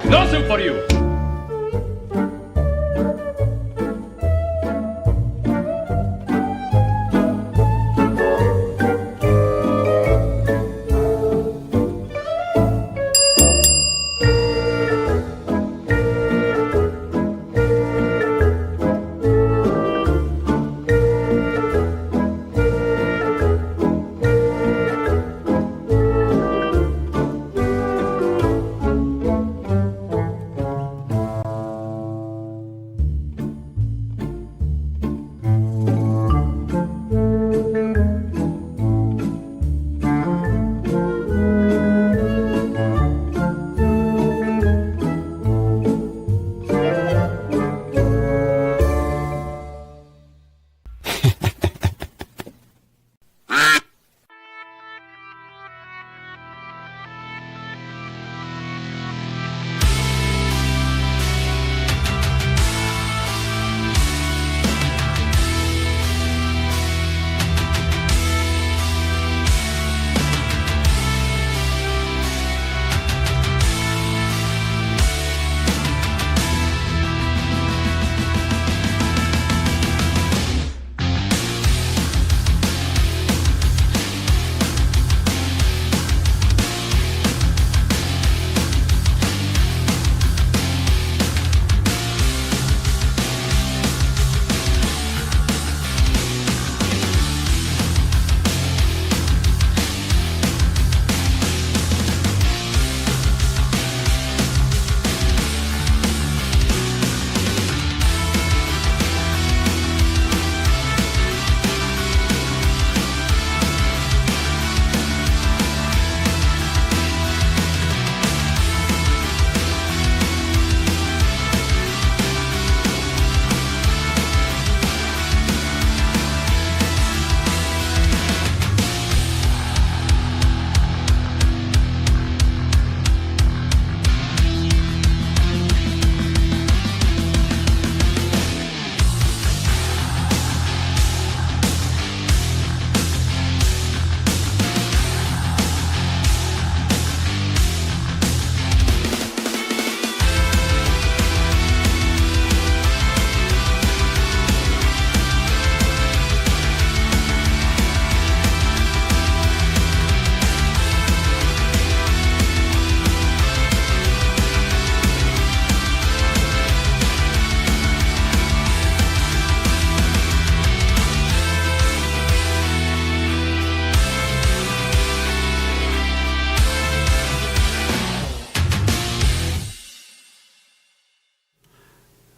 Nothing for you.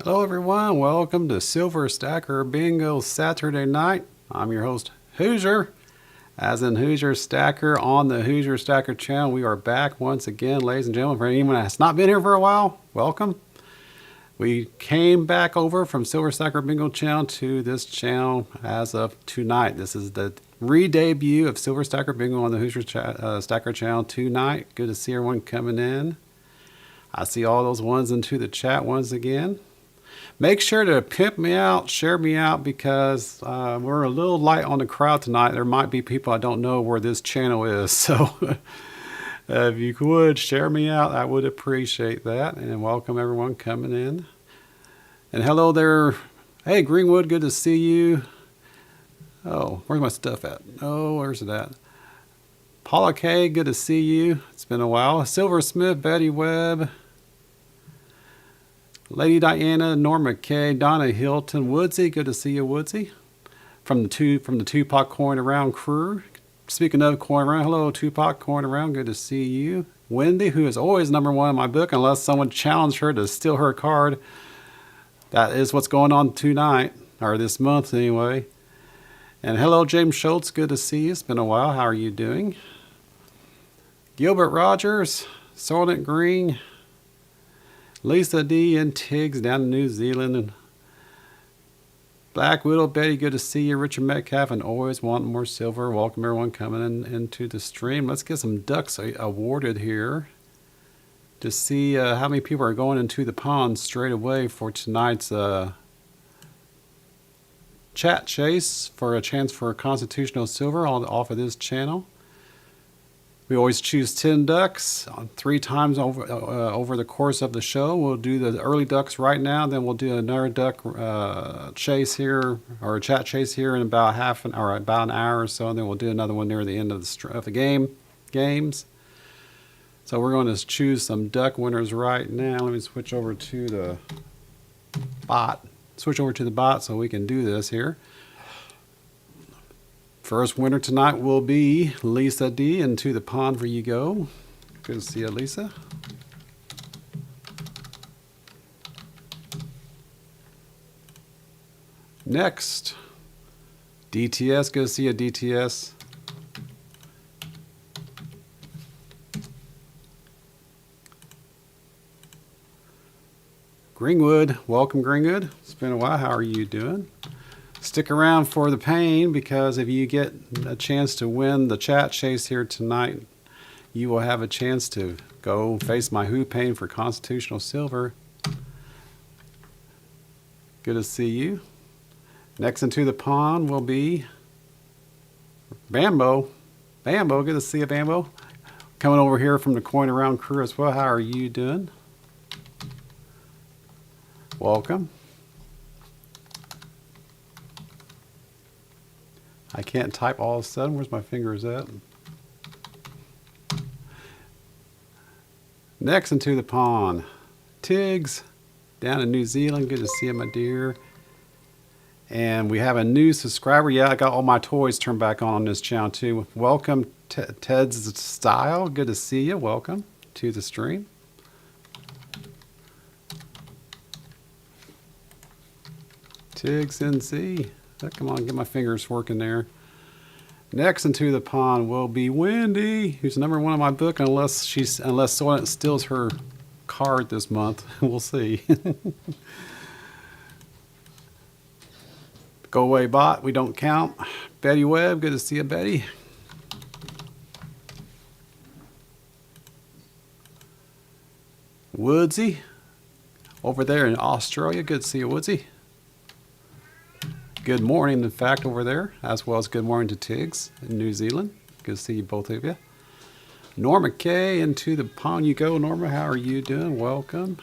Hello everyone, welcome to Silver Stacker Bingo Saturday night. I'm your host Hoosier, as in Hoosier Stacker on the Hoosier Stacker channel. We are back once again, ladies and gentlemen. For anyone that has not been here for a while, welcome. We came back over from Silver Stacker Bingo channel to this channel as of tonight. This is the re-debut of Silver Stacker Bingo on the Hoosier Stacker channel tonight. Good to see everyone coming in. I see all those ones into the chat once again. Make sure to pimp me out, share me out, because we're a little light on the crowd tonight. There might be people I don't know where this channel is. So if you would share me out, I would appreciate that. And welcome everyone coming in. And hello there. Hey, Greenwood, good to see you. Oh, where's my stuff at? Oh, where's it at? Paula K, good to see you. It's been a while. Silver Smith, Betty Webb. Lady Diana, Norma K, Donna Hilton, Woodsy, good to see you, Woodsy. From the Tupac Coin Around crew. Speaking of Coin Around, hello Tupac Coin Around, good to see you. Wendy, who is always number one in my book, unless someone challenged her to steal her card. That is what's going on tonight, or this month anyway. And hello James Schultz, good to see you. It's been a while. How are you doing? Gilbert Rogers, Soylent Green, Lisa D and Tiggs down in New Zealand. And Black Widow, Betty, good to see you. Richard Metcalf, and always want more silver. Welcome everyone coming into the stream. Let's get some ducks awarded here to see how many people are going into the pond straight away for tonight's chat chase for a chance for constitutional silver off of this channel. We always choose 10 ducks 3 times over the course of the show. We'll do the early ducks right now, then we'll do another duck chase here, or a chat chase here in about about an hour or so, and then we'll do another one near the end of the games. So we're going to choose some duck winners right now. Let me switch over to the bot. So we can do this here. First winner tonight will be Lisa D. Into the pond for you go. Good to see you, Lisa. Next, DTS. Good to see you, DTS. Greenwood. Welcome, Greenwood. It's been a while. How are you doing? Stick around for the pain, because if you get a chance to win the chat chase here tonight, you will have a chance to go face my HooFAN for Constitutional Silver. Good to see you. Next into the pond will be Bambo. Bambo, good to see you, Bambo. Coming over here from the Coin Around crew as well. How are you doing? Welcome. I can't type all of a sudden. Where's my fingers at? Next into the pond, Tiggs, down in New Zealand. Good to see you, my dear. And we have a new subscriber. Yeah, I got all my toys turned back on this channel too. Welcome, Ted's Style. Good to see you. Welcome to the stream. Tiggs NC. Come on, get my fingers working there. Next into the pond will be Wendy, who's number 1 on my book, unless someone steals her card this month. We'll see. Go away, bot. We don't count. Betty Webb. Good to see you, Betty. Woodsy, over there in Australia. Good to see you, Woodsy. Good morning, in fact, over there, as well as good morning to Tiggs in New Zealand. Good to see you, both of you. Norma K, into the pond you go. Norma, how are you doing? Welcome.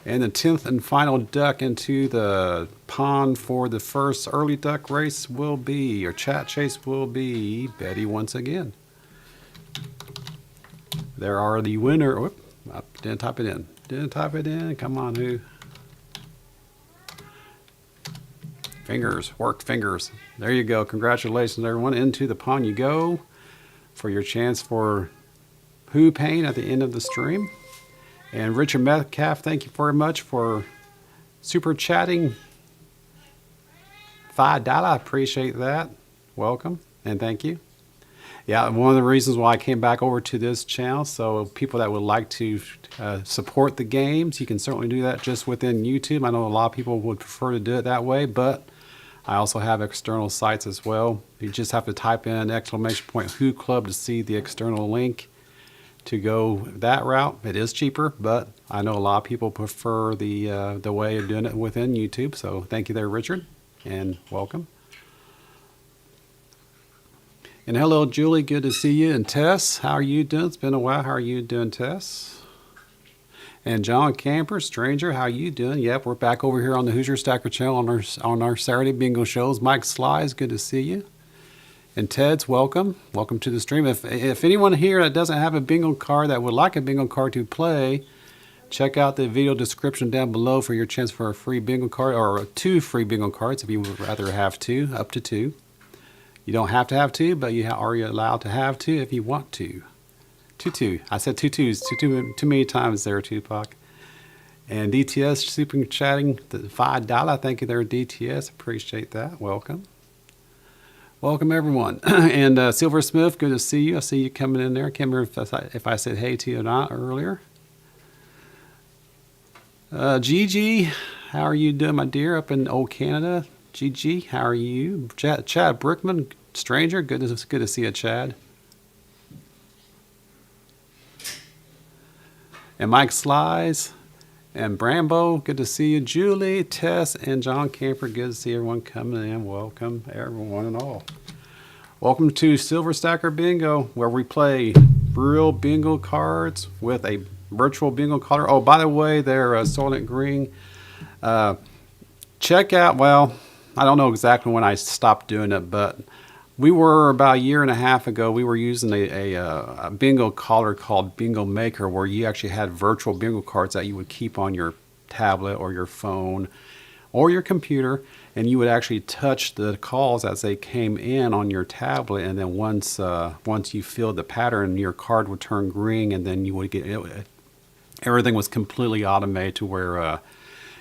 And the 10th and final duck into the pond for the first early duck race will be, or chat chase will be, Betty once again. There are the winner. Whoop, I didn't type it in. Didn't type it in. Come on, who? Fingers, work fingers. There you go. Congratulations, everyone. Into the pond you go for your chance for HooFAN at the end of the stream. And Richard Metcalf, thank you very much for super chatting. $5. I appreciate that. Welcome and thank you. Yeah, one of the reasons why I came back over to this channel, so people that would like to support the games, you can certainly do that just within YouTube. I know a lot of people would prefer to do it that way, but I also have external sites as well. You just have to type in ! Who Club to see the external link to go that route. It is cheaper, but I know a lot of people prefer the way of doing it within YouTube. So thank you there, Richard, and welcome. And hello, Julie. Good to see you. And Tess, how are you doing? It's been a while. How are you doing, Tess? And John Camper, stranger, how you doing? Yep, we're back over here on the Hoosier Stacker channel on our Saturday bingo shows. Mike Slies, good to see you. And Ted's, welcome. Welcome to the stream. If anyone here that doesn't have a bingo card that would like a bingo card to play, check out the video description down below for your chance for a free bingo card, or 2 free bingo cards if you would rather have 2, up to 2. You don't have to have 2, but you are allowed to have 2 if you want to. 2. I said 2 twos too many times there, Tupac. And DTS super chatting the $5. Thank you there, DTS. Appreciate that. Welcome. Welcome, everyone. And Silver Smith, good to see you. I see you coming in there. I can't remember if I said hey to you or not earlier. Gigi, how are you doing, my dear, up in old Canada? Gigi, how are you? Chad Brickman, stranger, good to see you, Chad. And Mike Slies, and Brambo, good to see you. Julie, Tess, and John Camper, good to see everyone coming in. Welcome, everyone and all. Welcome to Silver Stacker Bingo, where we play real bingo cards with a virtual bingo caller. Oh, by the way, they're Soylent Green. Check out, well, I don't know exactly when I stopped doing it, but we were about a year and a half ago, we were using a bingo caller called Bingo Maker, where you actually had virtual bingo cards that you would keep on your tablet or your phone or your computer, and you would actually touch the calls as they came in on your tablet, and then once you filled the pattern, your card would turn green, and then you would get it. Everything was completely automated to where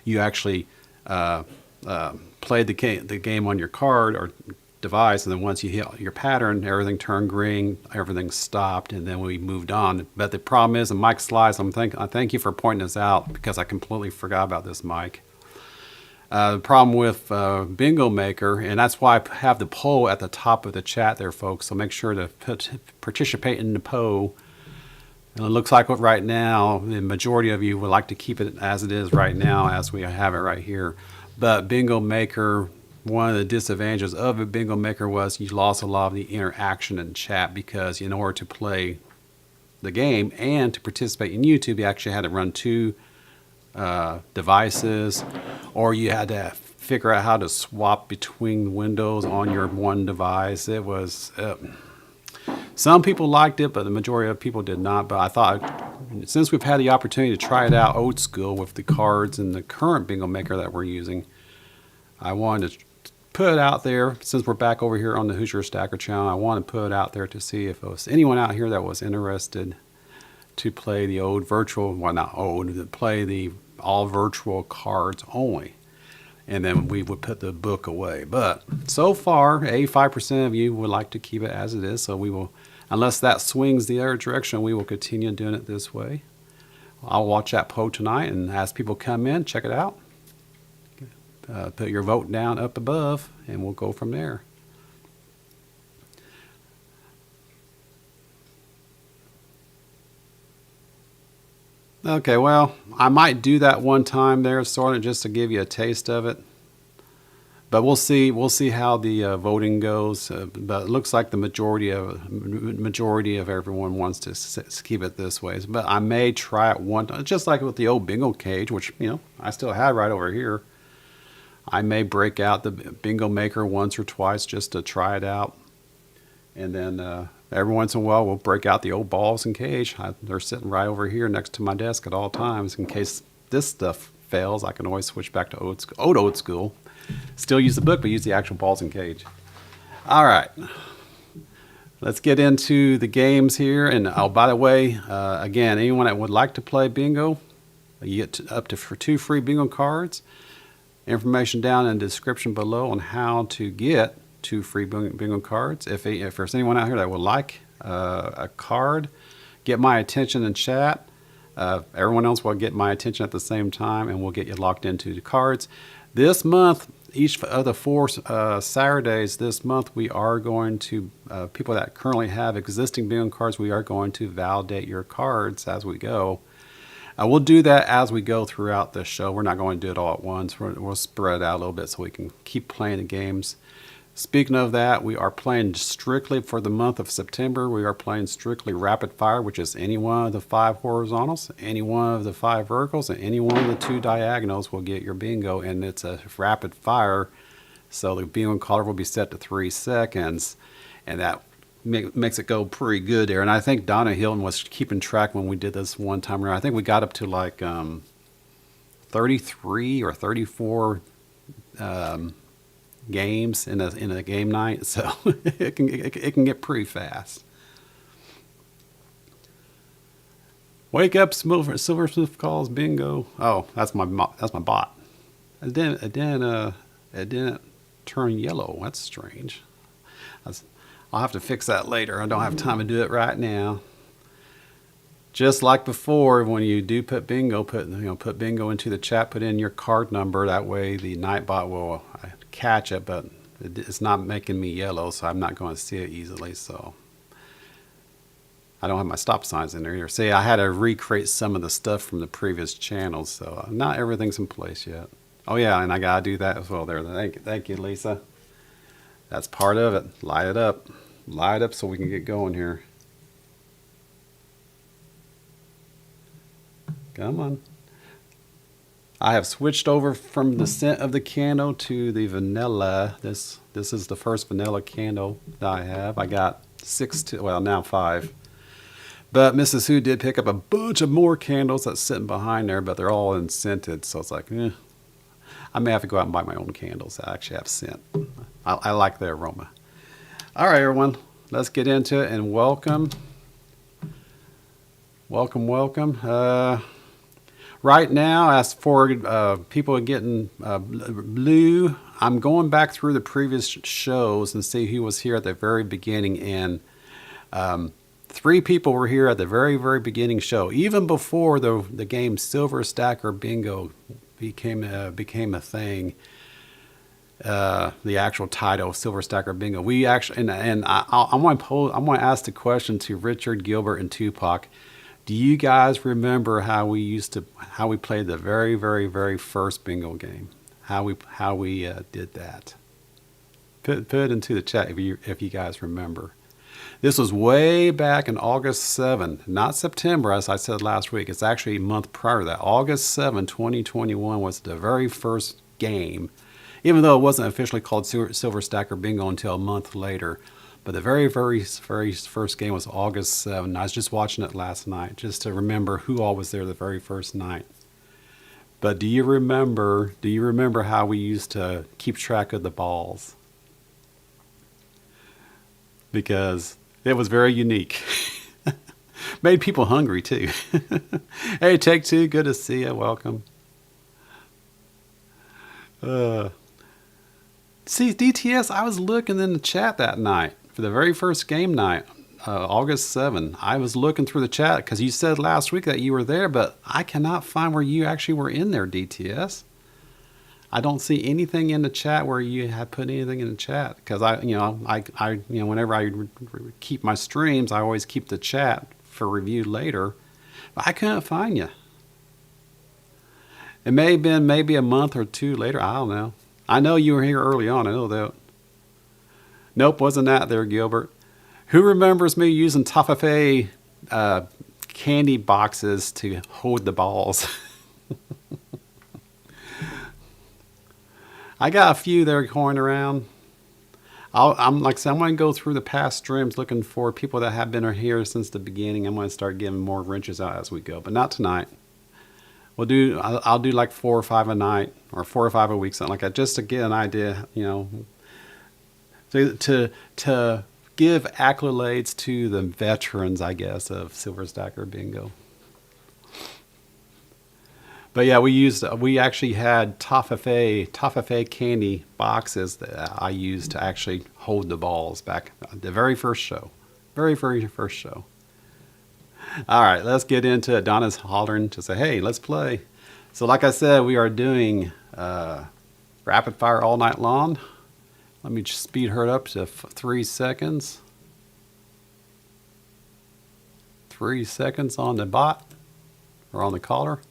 you actually played the game on your card or device, and then once you hit your pattern, everything turned green, everything stopped, and then we moved on. But the problem is, and Mike Slice, I thank you for pointing this out, because I completely forgot about this, Mike. The problem with Bingo Maker, and that's why I have the poll at the top of the chat there, folks, so make sure to participate in the poll. And it looks like right now, the majority of you would like to keep it as it is right now, as we have it right here. But Bingo Maker, one of the disadvantages of a Bingo Maker was you lost a lot of the interaction in chat, because in order to play the game and to participate in YouTube, you actually had to run two devices, or you had to figure out how to swap between windows on your one device. It was some people liked it, but the majority of people did not. But I thought, since we've had the opportunity to try it out old school with the cards and the current Bingo Maker that we're using, I wanted to put it out there. Since we're back over here on the Hoosier Stacker channel, I want to put it out there to see if there was anyone out here that was interested to play the old virtual, well, not old, to play the all virtual cards only. And then we would put the book away. But so far, 85% of you would like to keep it as it is. So we will, unless that swings the other direction, we will continue doing it this way. I'll watch that poll tonight, and as people come in, check it out. Put your vote down up above, and we'll go from there. Okay, well, I might do that one time there, sort of, just to give you a taste of it. But we'll see. We'll see how the voting goes. But it looks like the majority of everyone wants to keep it this way. But I may try it one time, just like with the old bingo cage, which I still have right over here. I may break out the Bingo Maker once or twice just to try it out, and then every once in a while we'll break out the old balls and cage. They're sitting right over here next to my desk at all times. In case this stuff fails, I can always switch back to old school. Still use the book, but use the actual balls and cage. All right, let's get into the games here. And oh, by the way, again, anyone that would like to play bingo, you get up to for 2 free bingo cards. Information down in the description below on how to get 2 free bingo cards. If there's anyone out here that would like a card, get my attention in chat. Everyone else will get my attention at the same time, and we'll get you locked into the cards. This month, each of the 4 Saturdays this month, we are going to, people that currently have existing bingo cards, we are going to validate your cards as we go. We'll do that as we go throughout the show. We're not going to do it all at once. We'll spread it out a little bit so we can keep playing the games. Speaking of that, we are playing strictly for the month of September. We are playing strictly rapid fire, which is any one of the 5 horizontals, any one of the 5 verticals, and any one of the 2 diagonals will get your bingo. And it's a rapid fire, so the bingo caller will be set to 3 seconds, and that makes it go pretty good there. And I think Donna Hilton was keeping track when we did this one time around. I think we got up to like 33 or 34 games in a game night, so it can get pretty fast. Wake up, Silversmith calls bingo. Oh, that's my bot. It didn't turn yellow. That's strange. I'll have to fix that later. I don't have time to do it right now. Just like before, when you do put bingo, put bingo into the chat, put in your card number. That way the Nightbot will catch it, but it's not making me yellow, so I'm not going to see it easily. So I don't have my stop signs in there here. See, I had to recreate some of the stuff from the previous channels, so not everything's in place yet. Oh yeah, and I gotta do that as well there. Thank you, Lisa. That's part of it. Light it up. light up so we can get going here. Come on. I have switched over from the scent of the candle to the vanilla. This is the first vanilla candle that I have. I got now 5. But Mrs. Who did pick up a bunch of more candles that's sitting behind there, but they're all unscented. So it's like, I may have to go out and buy my own candles that actually have scent. I like the aroma. All right, everyone, let's get into it and welcome. Right now, as for people getting blue, I'm going back through the previous shows and see who was here at the very beginning. And 3 people were here at the very, very beginning show, even before the game Silver Stacker Bingo became a thing. The actual title, Silver Stacker Bingo. We actually, and I'm going to ask the question to Richard, Gilbert, and Tupac. Do you guys remember how we played the very, very, very first bingo game? How we did that? Put it into the chat if you guys remember. This was way back in August 7, not September, as I said last week. It's actually a month prior to that. August 7, 2021 was the very first game, even though it wasn't officially called Silver Stacker Bingo until a month later. But the very, very, very first game was August 7. I was just watching it last night just to remember who all was there the very first night. But do you remember how we used to keep track of the balls? Because it was very unique. Made people hungry too. Hey, Take Two, good to see you. Welcome. See, DTS, I was looking in the chat that night for the very first game night, August 7. I was looking through the chat because you said last week that you were there, but I cannot find where you actually were in there, DTS. I don't see anything in the chat where you had put anything in the chat because whenever I keep my streams, I always keep the chat for review later. But I couldn't find you. It may have been maybe a month or 2 later. I don't know. I know you were here early on. I know that. Nope, wasn't that there, Gilbert. Who remembers me using toffee candy boxes to hold the balls? I got a few there going around. I'm going to go through the past streams looking for people that have been here since the beginning. I'm going to start giving more wrenches out as we go, but not tonight. I'll do like 4 or 5 a night, or 4 or 5 a week, something like that, just to get an idea, to give accolades to the veterans, I guess, of Silver Stacker Bingo. But yeah, we actually had toffee candy boxes that I used to actually hold the balls back the very first show. Very, very first show. All right, let's get into it. Donna's hollering to say, hey, let's play. So like I said, we are doing rapid fire all night long. Let me just speed her up to 3 seconds. 3 seconds on the bot or on the caller.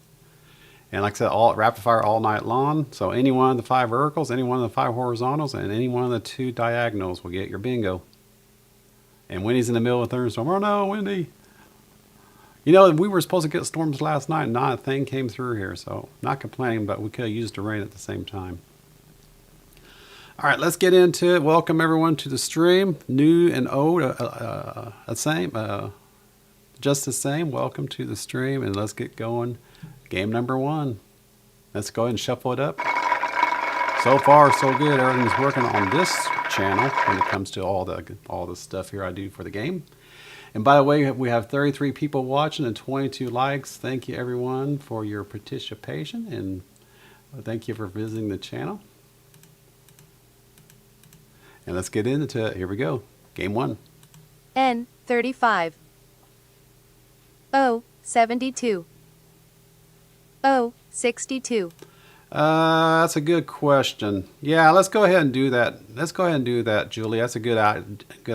And like I said, all rapid fire all night long. So any one of the 5 verticals, any one of the 5 horizontals, and any one of the 2 diagonals will get your bingo. And Wendy's in the middle of a thunderstorm. Oh no, Wendy. We were supposed to get storms last night and not a thing came through here. So not complaining, but we could have used the rain at the same time. All right, let's get into it. Welcome everyone to the stream. New and old, just the same. Welcome to the stream and let's get going. Game number 1. Let's go ahead and shuffle it up. So far, so good. Everything's working on this channel when it comes to all the stuff here I do for the game. And by the way, we have 33 people watching and 22 likes. Thank you, everyone, for your participation. And thank you for visiting the channel. And let's get into it. Here we go. Game 1. N35. O72. O62. That's a good question. Yeah, let's go ahead and do that. Julie. That's a good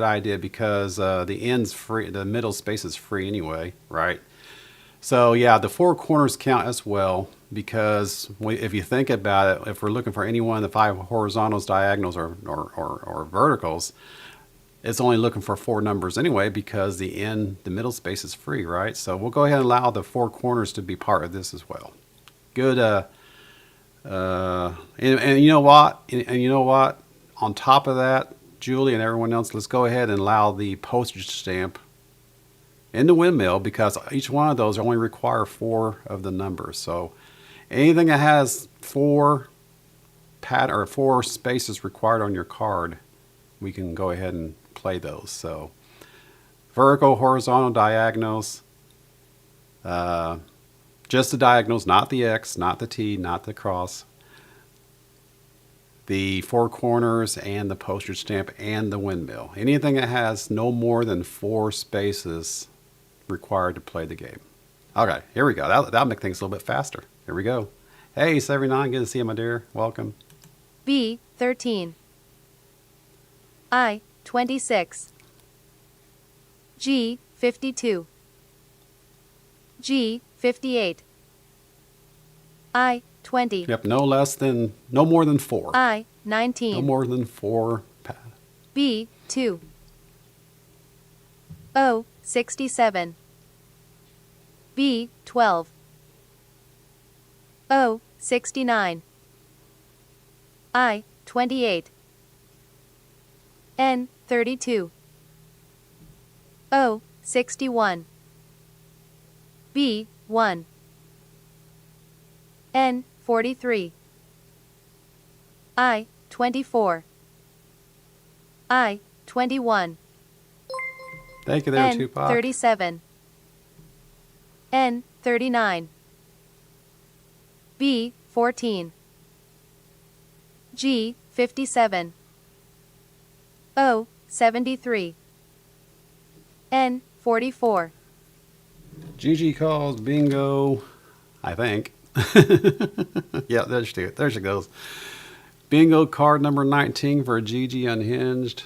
idea because the end's free, the middle space is free anyway, right? So yeah, the 4 corners count as well because if you think about it, if we're looking for any one of the 5 horizontals, diagonals, or verticals, it's only looking for 4 numbers anyway because the middle space is free, right? So we'll go ahead and allow the 4 corners to be part of this as well. Good. And you know what? And you know what? On top of that, Julie and everyone else, let's go ahead and allow the postage stamp in the windmill, because each one of those only require 4 of the numbers. So anything that has 4 spaces required on your card, we can go ahead and play those. So vertical, horizontal, diagonals, just the diagonals, not the X, not the T, not the cross, the 4 corners, and the postage stamp, and the windmill. Anything that has no more than 4 spaces required to play the game. Okay, here we go. That'll make things a little bit faster. Here we go. Hey, 79, good to see you, my dear. Welcome. B, 13. I, 26. G, 52. G, 58. I, 20. Yep, no more than 4. I, 19. No more than 4. B, 2. O, 67. B, 12. O, 69. I, 28. N, 32. O, 61. B, 1. N, 43. I, 24. I, 21. Thank you there, N, Tupac. 37. N, 39. B, 14. G, 57. O, 73. N, 44. Gigi calls bingo, I think. Yeah, there she goes. Bingo card number 19 for Gigi Unhinged.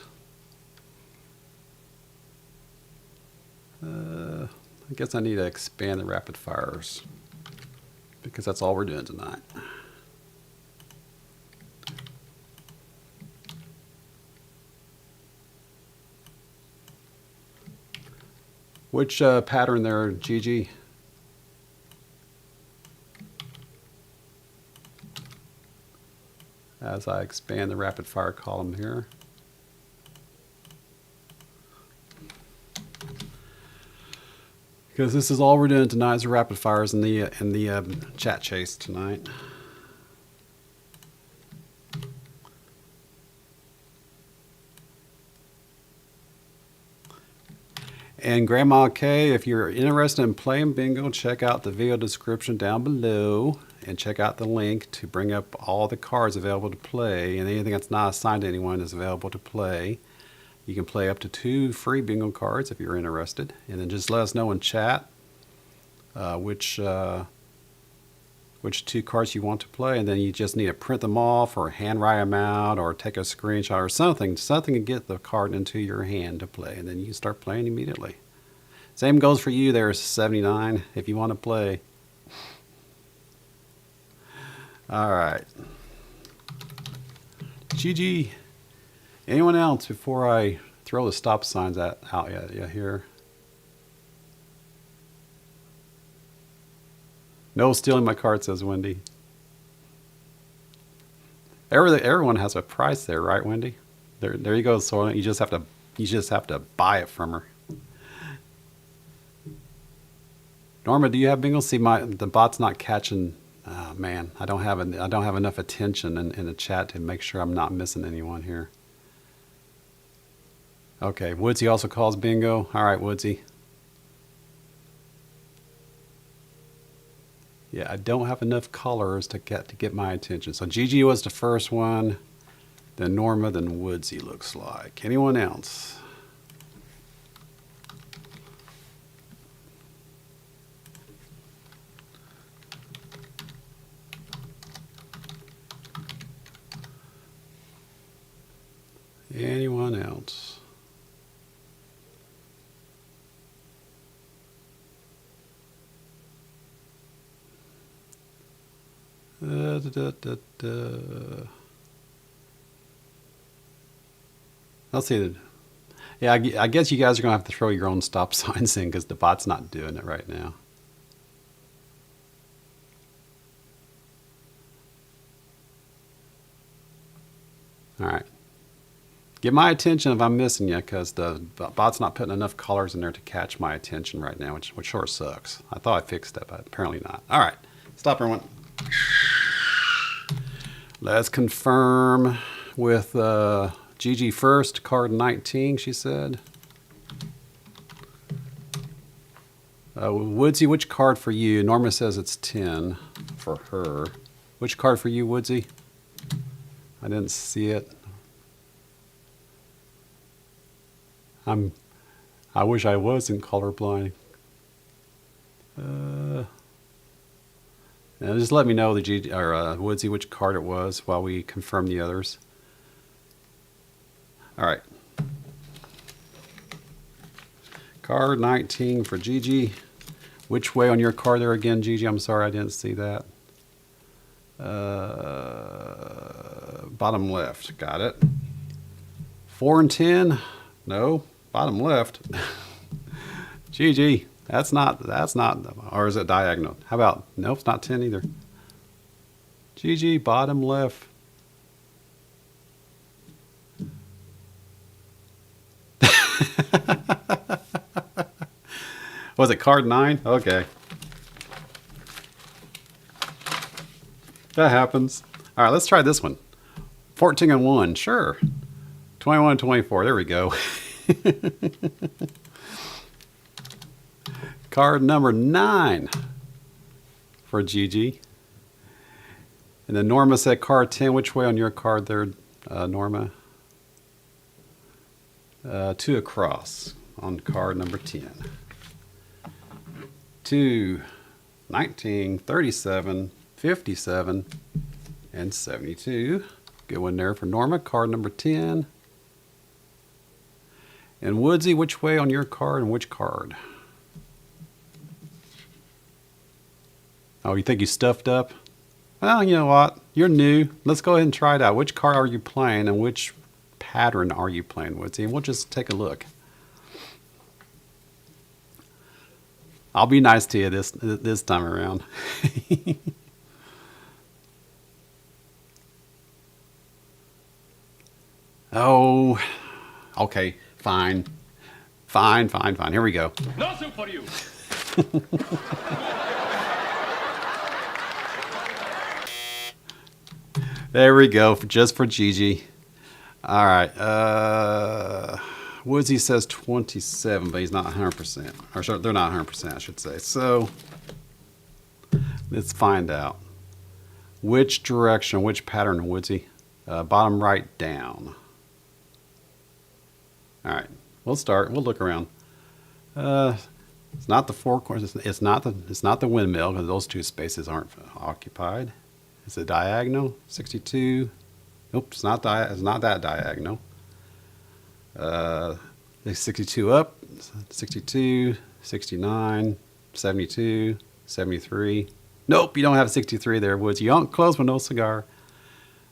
I guess I need to expand the rapid fires, because that's all we're doing tonight. Which pattern there, Gigi? As I expand the rapid fire column here. Because this is all we're doing tonight is rapid fires in the chat chase tonight. And Grandma K, if you're interested in playing bingo, check out the video description down below and check out the link to bring up all the cards available to play, and anything that's not assigned to anyone is available to play. You can play up to 2 free bingo cards if you're interested, and then just let us know in chat which 2 cards you want to play, and then you just need to print them off or handwrite them out or take a screenshot or something to get the card into your hand to play, and then you can start playing immediately. Same goes for you there, 79, if you want to play. All right. GG. Anyone else before I throw the stop signs out at here? No stealing my card, says Wendy. Everyone has a price there, right, Wendy? There you go, Soylent. You just have to buy it from her. Norma, do you have bingo? See, the bot's not catching. Oh, man, I don't have enough attention in the chat to make sure I'm not missing anyone here. Okay, Woodsy also calls bingo. All right, Woodsy. Yeah, I don't have enough colors to get my attention. So Gigi was the first one, then Norma, then Woodsy looks like. Anyone else? Anyone else? Let's see. Yeah, I guess you guys are going to have to throw your own stop signs in because the bot's not doing it right now. All right. Get my attention if I'm missing you because the bot's not putting enough colors in there to catch my attention right now, which sure sucks. I thought I fixed it, but apparently not. All right. Stop, everyone. Let's confirm with Gigi first. Card 19, she said. Woodsy, which card for you? Norma says it's 10 for her. Which card for you, Woodsy? I didn't see it. I wish I wasn't colorblind. Now just let me know Woodsy which card it was while we confirm the others. All right. Card 19 for Gigi. Which way on your card there again, Gigi? I'm sorry I didn't see that. Bottom left. Got it. 4 and 10. No. Bottom left. Gigi. That's not, or is it diagonal? How about, nope, it's not 10 either. Gigi, bottom left. Was it card 9? Okay. That happens. All right, let's try this one. 14 and 1, sure. 21 and 24, there we go. Card number 9 for Gigi. And then Norma said card 10. Which way on your card there, Norma? 2 across on card number 10. 2, 19, 37, 57, and 72. Good one there for Norma. Card number 10. And Woodsy, which way on your card and which card? Oh, you think you stuffed up? Well, you know what? You're new. Let's go ahead and try it out. Which card are you playing and which pattern are you playing, Woodsy? And we'll just take a look. I'll be nice to you this time around. Oh, okay, fine. Fine. Here we go. No soup for you. There we go, just for Gigi. All right. Woodsy says 27, but he's not 100%. Or sorry, they're not 100%, I should say. So let's find out. Which direction, which pattern, Woodsy? Bottom right down. All right, we'll start. We'll look around. It's not the four corners. It's not the windmill because those two spaces aren't occupied. It's a diagonal. 62. Nope, it's not that diagonal. 62 up. 62, 69, 72, 73. Nope, you don't have 63 there, Woods. You aren't close with no cigar.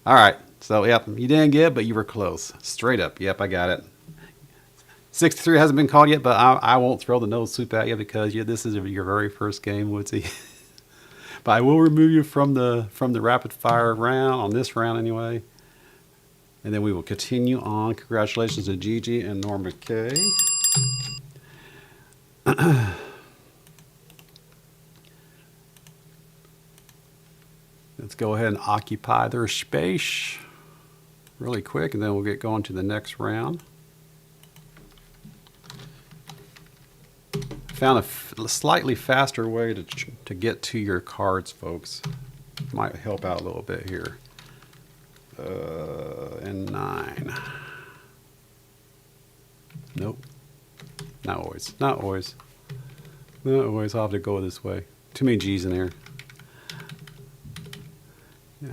All right, so yep, you didn't get it, but you were close. Straight up. Yep, I got it. 63 hasn't been called yet, but I won't throw the nose soup at you because this is your very first game, Woodsy. But I will remove you from the rapid fire round, on this round anyway. And then we will continue on. Congratulations to Gigi and Norma K. Let's go ahead and occupy their space really quick, and then we'll get going to the next round. Found a slightly faster way to get to your cards, folks. Might help out a little bit here. And 9. Nope. Not always. Not always. Not always. I'll have to go this way. Too many G's in here.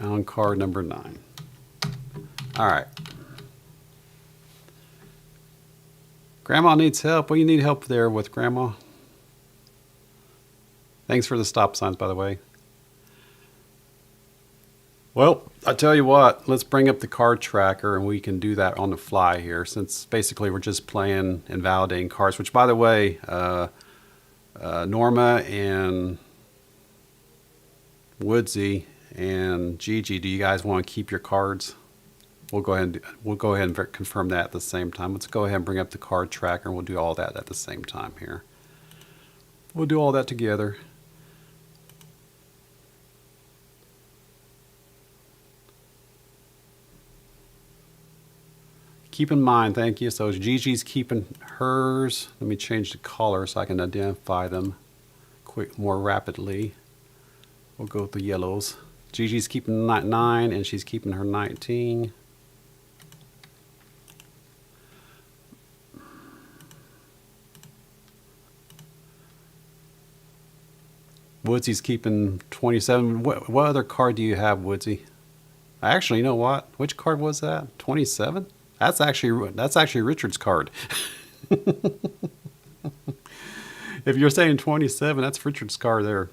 On card number 9. All right. Grandma needs help. What do you need help there with, Grandma? Thanks for the stop signs, by the way. Well, I tell you what, let's bring up the card tracker and we can do that on the fly here, since basically we're just playing and validating cards, which, by the way, Norma and Woodsy and Gigi, do you guys want to keep your cards? We'll go ahead and confirm that at the same time. Let's go ahead and bring up the card tracker and we'll do all that at the same time here. We'll do all that together. Keep in mind, thank you. So Gigi's keeping hers. Let me change the color so I can identify them more rapidly. We'll go with the yellows. Gigi's keeping 9 and she's keeping her 19. Woodsy's keeping 27. What other card do you have, Woodsy? Actually, you know what? Which card was that? 27? That's actually Richard's card. If you're saying 27, that's Richard's card there.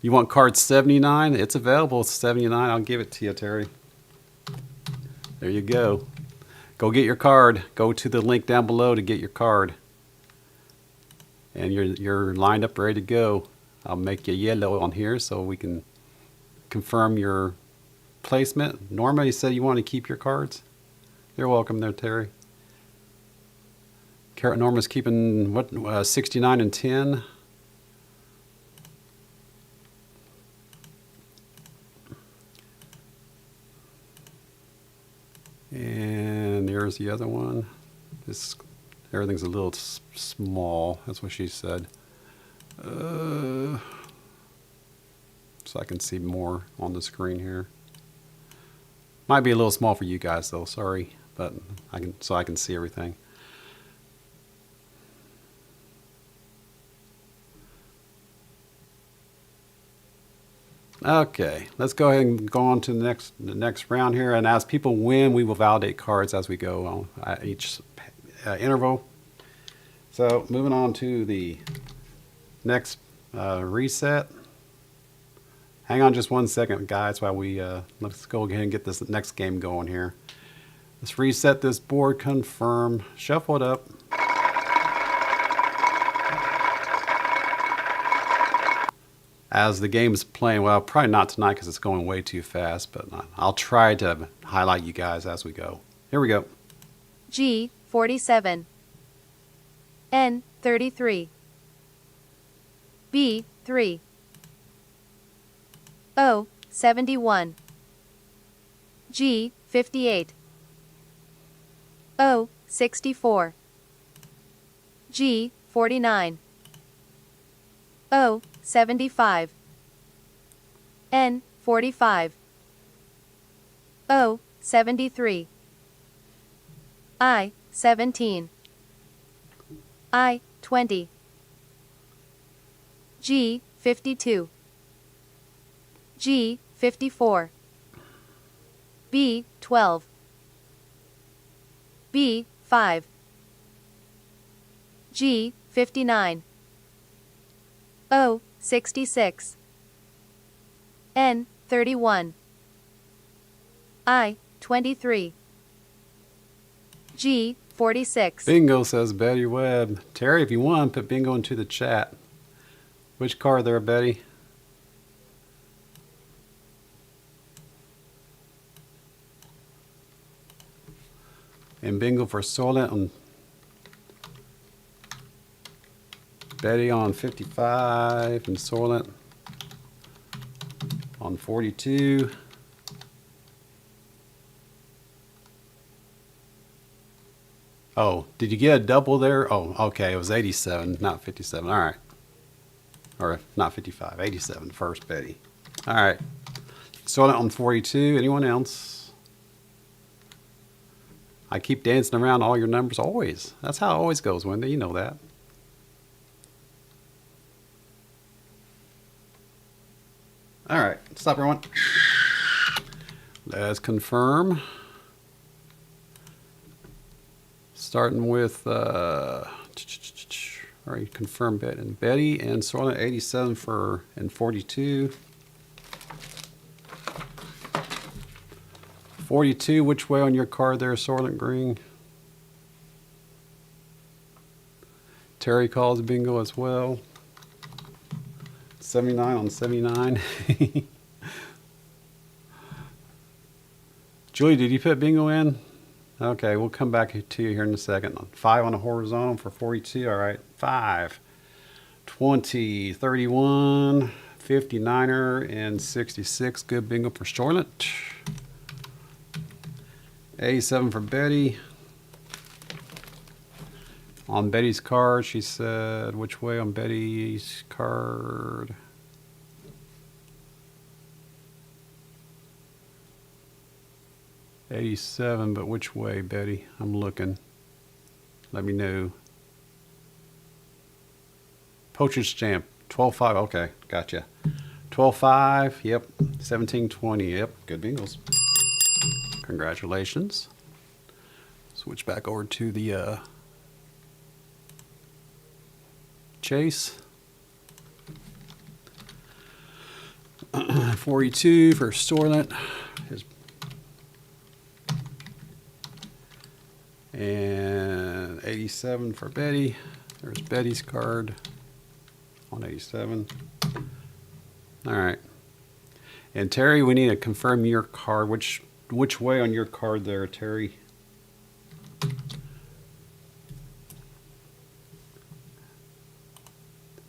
You want card 79? It's available, 79. I'll give it to you, Terry. There you go. Go get your card. Go to the link down below to get your card. And you're lined up, ready to go. I'll make you yellow on here so we can confirm your placement. Norma, you said you want to keep your cards? You're welcome there, Terry. Norma's keeping what, 69 and 10. And there's the other one. Everything's a little small. That's what she said. So I can see more on the screen here. Might be a little small for you guys though, sorry, but I can see everything. Okay, let's go ahead and go on to the next round here, and as people win, we will validate cards as we go on at each interval. So moving on to the next reset. Hang on just 1 second, guys, while we let's go ahead and get this next game going here. Let's reset this board, confirm, shuffle it up. As the game's playing, well, probably not tonight because it's going way too fast, but I'll try to highlight you guys as we go. Here we go. G 47, N 33, B 3, O 71, G 58, O 64, G 49, O 75, N 45, O 73, I 17, I 20, G 52, G 54, B 12, B 5, G 59, O 66, N 31, I 23, G 46. Bingo, says Betty Webb. Terry, if you want, put bingo into the chat. Which card there, Betty? And bingo for Solent on Betty on 55 and Solent on 42. Oh, did you get a double there? Oh, okay, it was 87, not 57. All right. Or not 55, 87 first, Betty. All right. Solent on 42. Anyone else? I keep dancing around all your numbers always. That's how it always goes, Wendy. You know that. All right, stop everyone. Let's confirm. Starting with Already confirmed Betty and Soylent 87 for and 42. 42, which way on your card there, Soylent Green? Terry calls bingo as well. 79 on 79. Julie, did you put bingo in? Okay, we'll come back to you here in a second. 5 on the horizontal for 42. All right, 5, 20, 31, 59er, and 66. Good bingo for Soylent. 87 for Betty. On Betty's card, she said, which way on Betty's card? $87, but which way, Betty? I'm looking. Let me know. Postage stamp, 12.5. Okay, gotcha. 12.5. Yep. 17.20. Yep. Good bingos. Congratulations. Switch back over to the Chase. 42 for Soylent. And 87 for Betty. There's Betty's card on 87. All right. And Terry, we need to confirm your card. Which way on your card there, Terry?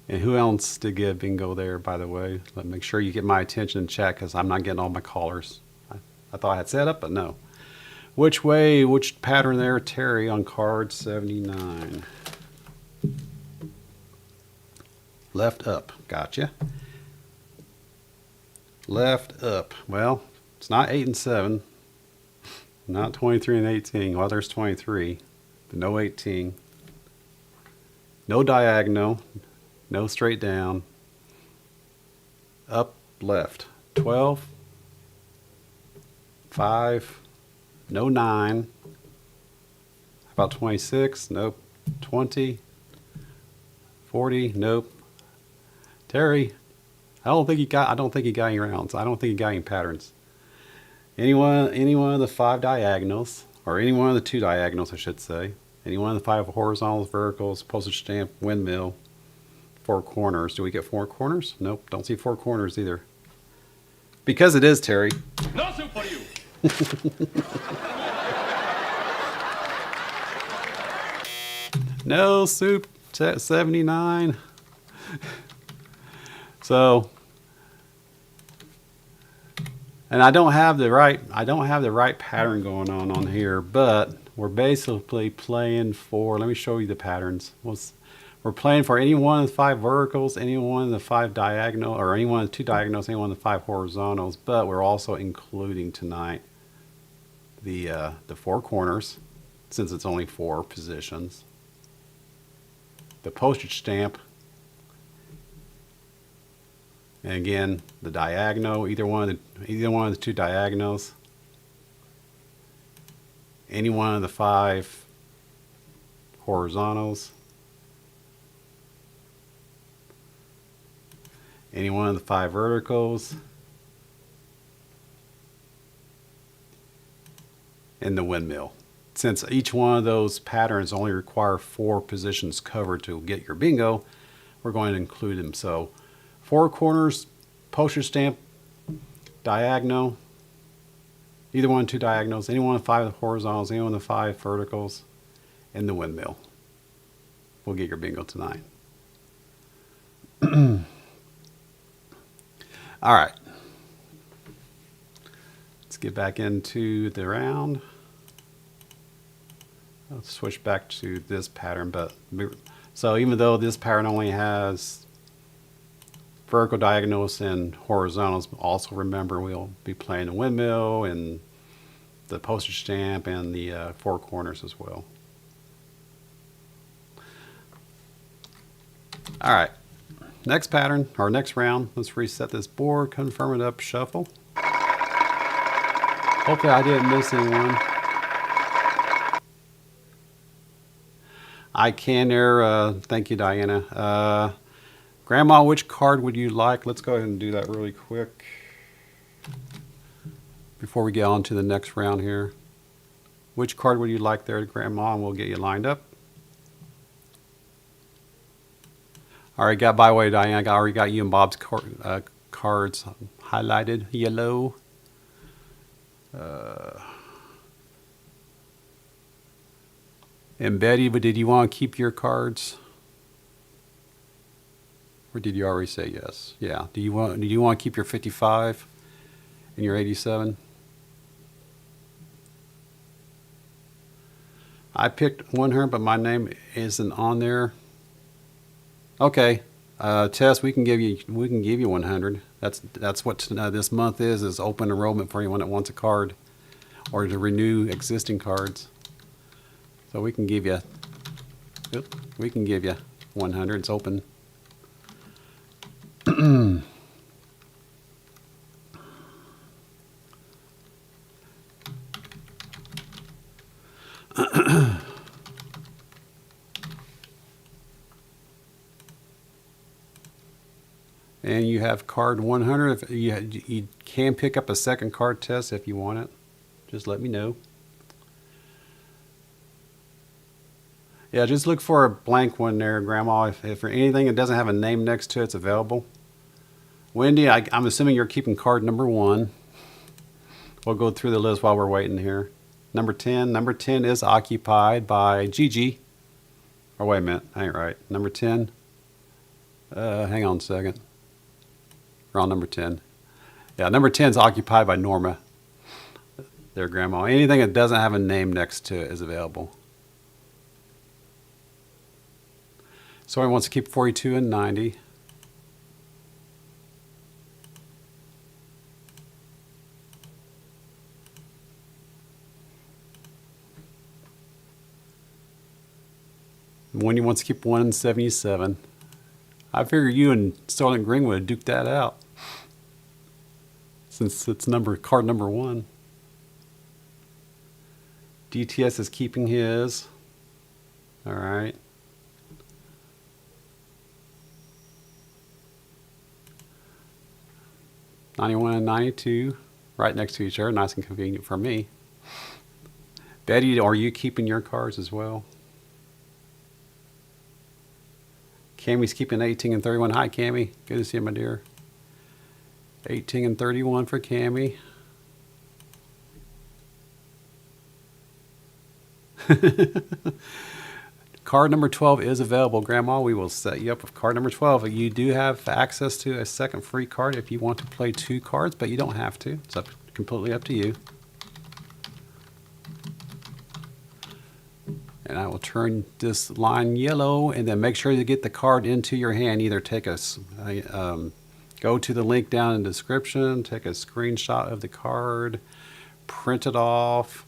And who else did get bingo there, by the way? Let me make sure you get my attention in chat because I'm not getting all my callers. I thought I had set up, but no. Which way, which pattern there, Terry, on card 79? Left up. Gotcha. Left up. Well, it's not 8 and 7. Not 23 and 18. Well, there's 23. But no 18. No diagonal. No straight down. Up, left. 12. 5. No 9. How about 26? Nope. 20. 40. Nope. Terry, I don't think he got any rounds. I don't think he got any patterns. Any one of the 5 diagonals, or any one of the 2 diagonals, I should say. Any one of the 5 horizontals, verticals, postage stamp, windmill, 4 corners. Do we get 4 corners? Nope. Don't see 4 corners either. Because it is, Terry. No soup for you. No soup. 79. So, and I don't have the right pattern going on here, but we're basically playing for, let me show you the patterns. We're playing for any one of the 5 verticals, any one of the 5 diagonal, or any one of the 2 diagonals, any one of the 5 horizontals, but we're also including tonight the 4 corners, since it's only 4 positions. The postage stamp, and again the diagonal, either one of the 2 diagonals, any one of the 5 horizontals, any one of the 5 verticals, and the windmill. Since each one of those patterns only require 4 positions covered to get your bingo, we're going to include them. So 4 corners, postage stamp, diagonal, either one of 2 diagonals, any one of 5 horizontals, any one of 5 verticals, and the windmill will get your bingo tonight. All right. Let's get back into the round. Let's switch back to this pattern, so even though this pattern only has vertical diagonals and horizontals, also remember we'll be playing the windmill and the postage stamp and the 4 corners as well. All right, next pattern, or next round, let's reset this board, confirm it up, shuffle. Hopefully I didn't miss anyone. I can there. Thank you, Diana. Grandma, which card would you like? Let's go ahead and do that really quick before we get on to the next round here. Which card would you like there, Grandma? And we'll get you lined up. All right, by the way, Diana, I already got you and Bob's cards highlighted yellow. And Betty, but did you want to keep your cards? Or did you already say yes? Yeah. Do you want to keep your 55 and your 87? I picked 100, but my name isn't on there. Okay, Tess, we can give you 100. That's what this month is open enrollment for anyone that wants a card or to renew existing cards. So we can give you 100. It's open. And you have card 100. If you can pick up a second card, Test, if you want it. Just let me know. Yeah, just look for a blank one there, Grandma. If for anything that doesn't have a name next to it, it's available. Wendy, I'm assuming you're keeping card number 1. We'll go through the list while we're waiting here. Number 10. Number 10 is occupied by Gigi. Or wait a minute, I ain't right. Number 10. Hang on a second. We're on number 10. Yeah, number 10 is occupied by Norma. There, Grandma. Anything that doesn't have a name next to it is available. Someone wants to keep 42 and 90. Wendy wants to keep 1 and 77. I figure you and Sterling Green would have duked that out, since it's card number 1. DTS is keeping his. All right. '91 and 92, right next to each other, nice and convenient for me. Betty, are you keeping your cards as well? Cammie's keeping 18 and 31. Hi, Cammie. Good to see you, my dear. 18 and 31 for Cammie. Card number 12 is available, Grandma. We will set you up with card number 12. You do have access to a second free card if you want to play 2 cards, but you don't have to. It's completely up to you. And I will turn this line yellow, and then make sure you get the card into your hand. Either take go to the link down in the description, take a screenshot of the card, print it off,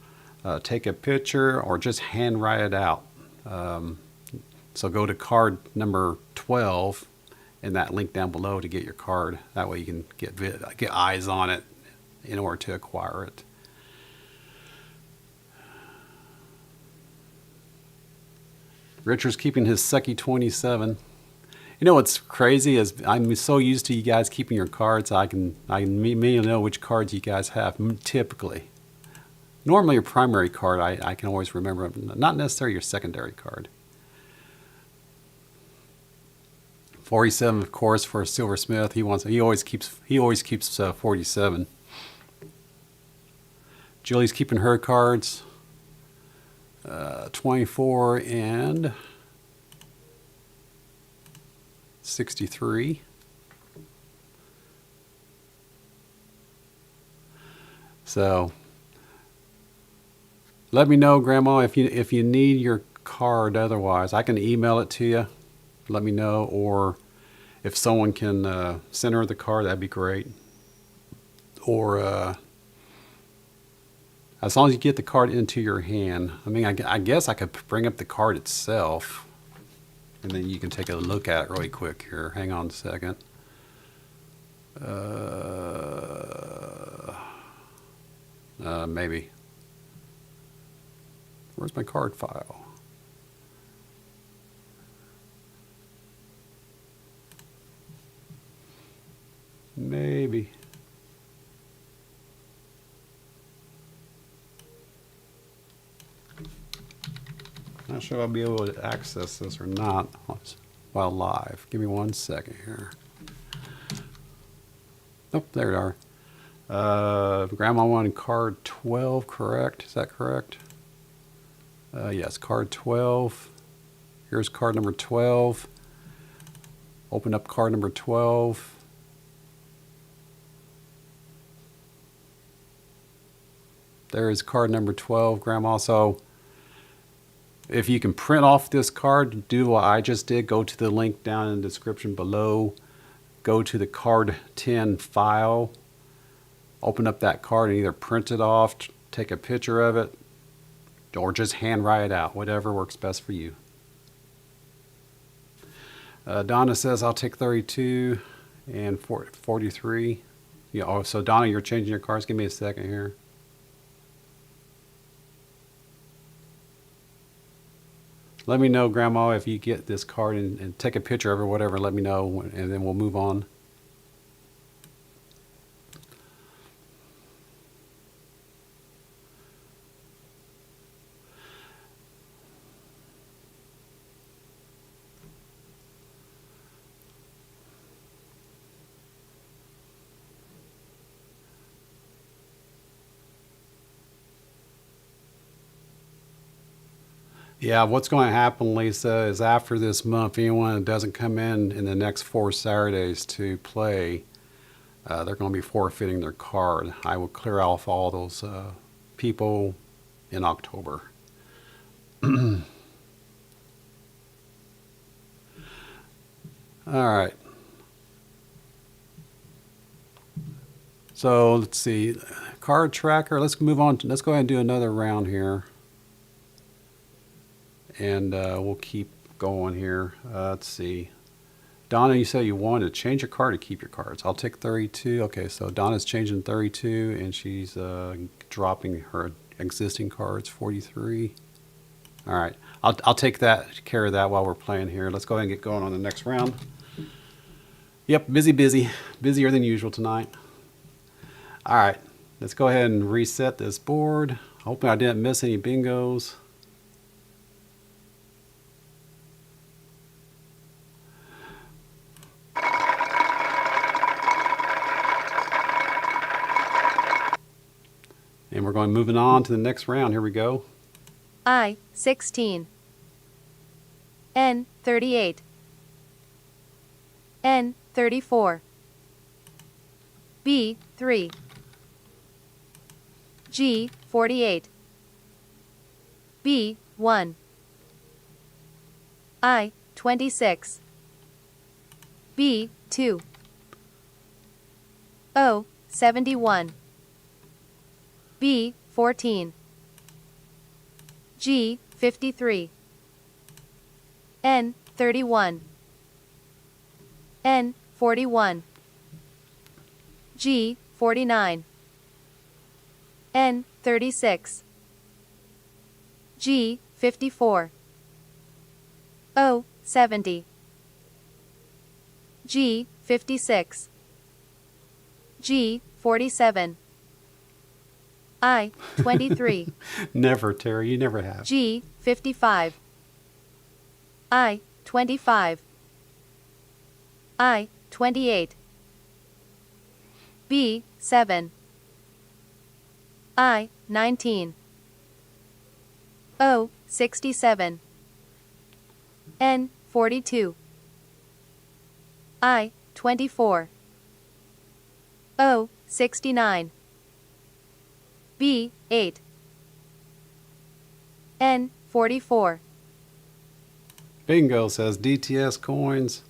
take a picture, or just hand write it out. So go to card number 12 in that link down below to get your card. That way you can get eyes on it in order to acquire it. Richard's keeping his sucky 27. You know what's crazy is I'm so used to you guys keeping your cards. I can know which cards you guys have typically. Normally your primary card I can always remember, not necessarily your secondary card. 47, of course, for Silversmith. He always keeps 47. Julie's keeping her cards. 24 and 63. So let me know, Grandma, if you need your card. Otherwise, I can email it to you. Let me know, or if someone can send her the card, that'd be great. Or as long as you get the card into your hand. I mean, I guess I could bring up the card itself, and then you can take a look at it really quick here. Hang on a second. Maybe. Where's my card file? maybe. Not sure I'll be able to access this or not while live. Give me 1 second here. Oh, there you are. Grandma wanted card 12, correct? Is that correct? Yes, card 12. Here's card number 12. Open up card number 12. There is card number 12, Grandma. So if you can print off this card, do what I just did. Go to the link down in the description below. Go to the card 10 file. Open up that card and either print it off, take a picture of it, or just hand write it out. Whatever works best for you. Donna says, I'll take 32 and 43. Yeah, oh, so Donna, you're changing your cards. Give me a second here. Let me know, Grandma, if you get this card and take a picture of it or whatever. Let me know, and then we'll move on. Yeah, what's going to happen, Lisa, is after this month, anyone that doesn't come in the next 4 Saturdays to play, they're going to be forfeiting their card. I will clear off all those people in October. All right. So let's see. Card tracker. Let's move on. Let's go ahead and do another round here. And we'll keep going here. Let's see. Donna, you said you wanted to change your card or keep your cards. I'll take 32. Okay, so Donna's changing 32, and she's dropping her existing cards, 43. All right, I'll take care of that while we're playing here. Let's go ahead and get going on the next round. Yep, busier than usual tonight. All right, let's go ahead and reset this board. Hoping I didn't miss any bingos. And we're going moving on to the next round. Here we go. I, 16. N, 38. N, 34. B, 3. G, 48. B, 1. I, 26. B, 2. O, 71. B, 14. G, 53. N, 31. N, 41. G, 49. N, 36. G, 54. O, 70. G, 56. G, 47. I, 23. Never, Terry. You never have. G, 55. I, 25. I, 28. B, 7. I, 19. O, 67. N, 42. I, 24. O, 69. B, 8. N, 44. Bingo says DTS coins.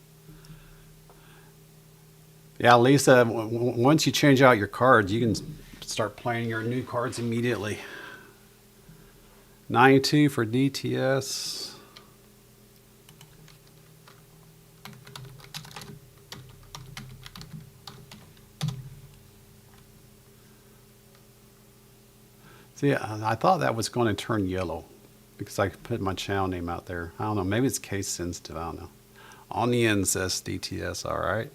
Yeah, Lisa, once you change out your cards, you can start playing your new cards immediately. 92 for DTS. See, I thought that was going to turn yellow because I put my channel name out there. I don't know. Maybe it's case sensitive. I don't know. On the end says DTS. All right.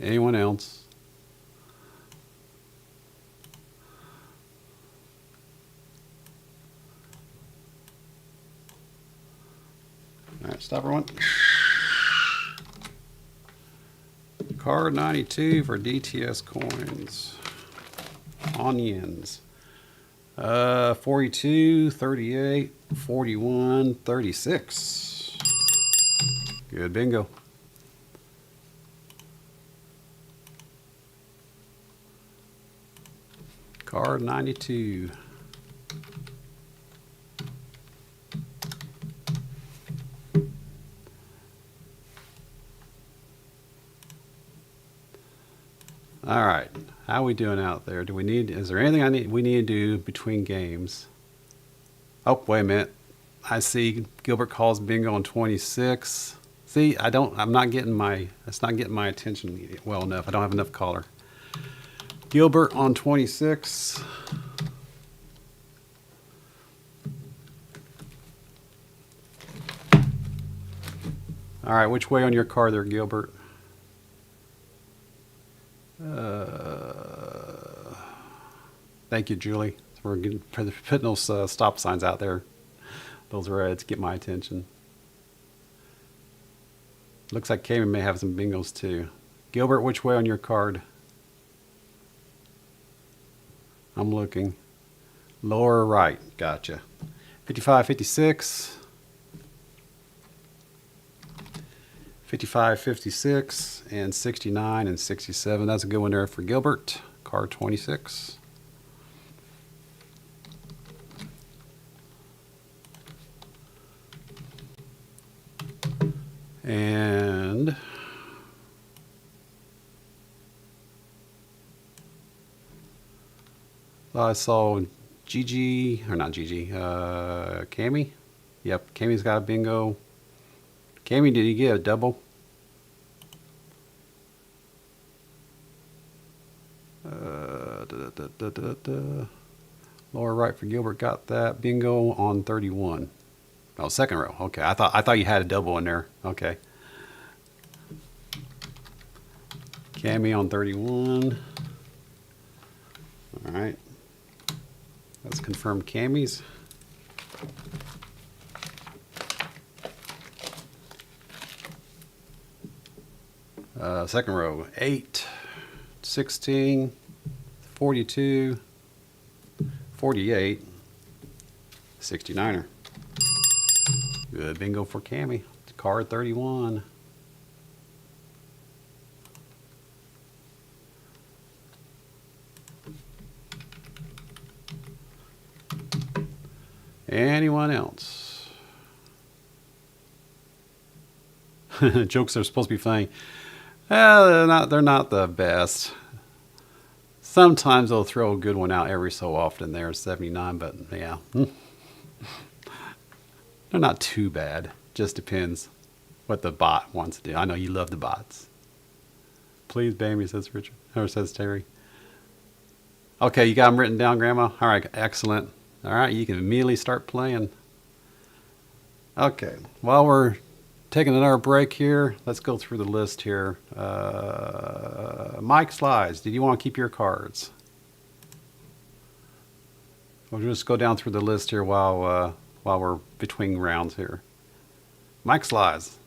Anyone else? All right, stop everyone. Card 92 for DTS coins. Onions. 42, 38, 41, 36. Good bingo. Card 92. All right, how are we doing out there? Is there anything we need to do between games? Oh, wait a minute. I see Gilbert calls bingo on 26. See, it's not getting my attention well enough. I don't have enough color. Gilbert on 26. All right, which way on your card there, Gilbert? Thank you, Julie. We're putting those stop signs out there. Those reds get my attention. Looks like Cayman may have some bingos too. Gilbert, which way on your card? I'm looking. Lower right. Gotcha. 55, 56. 55, 56, and 69 and 67. That's a good one there for Gilbert. Card 26. And I saw Gigi, or not Gigi, Cammy. Yep, Cammy's got a bingo. Cammy, did he get a double? Lower right for Gilbert got that. Bingo on 31. Oh, second row. Okay, I thought you had a double in there. Okay. Cammy on 31. All right. Let's confirm Cammy's. Second row, 8, 16, 42, 48, 69er. Good bingo for Cammy. Card 31. Anyone else? Jokes are supposed to be funny. They're not the best. Sometimes they'll throw a good one out every so often there, 79, but yeah. They're not too bad. Just depends what the bot wants to do. I know you love the bots. Please, baby, says Richard, or says Terry. Okay, you got them written down, Grandma? All right, excellent. All right, you can immediately start playing. Okay, while we're taking another break here, let's go through the list here. Mike Slides, did you want to keep your cards? We'll just go down through the list here while we're between rounds here. Mike Slides.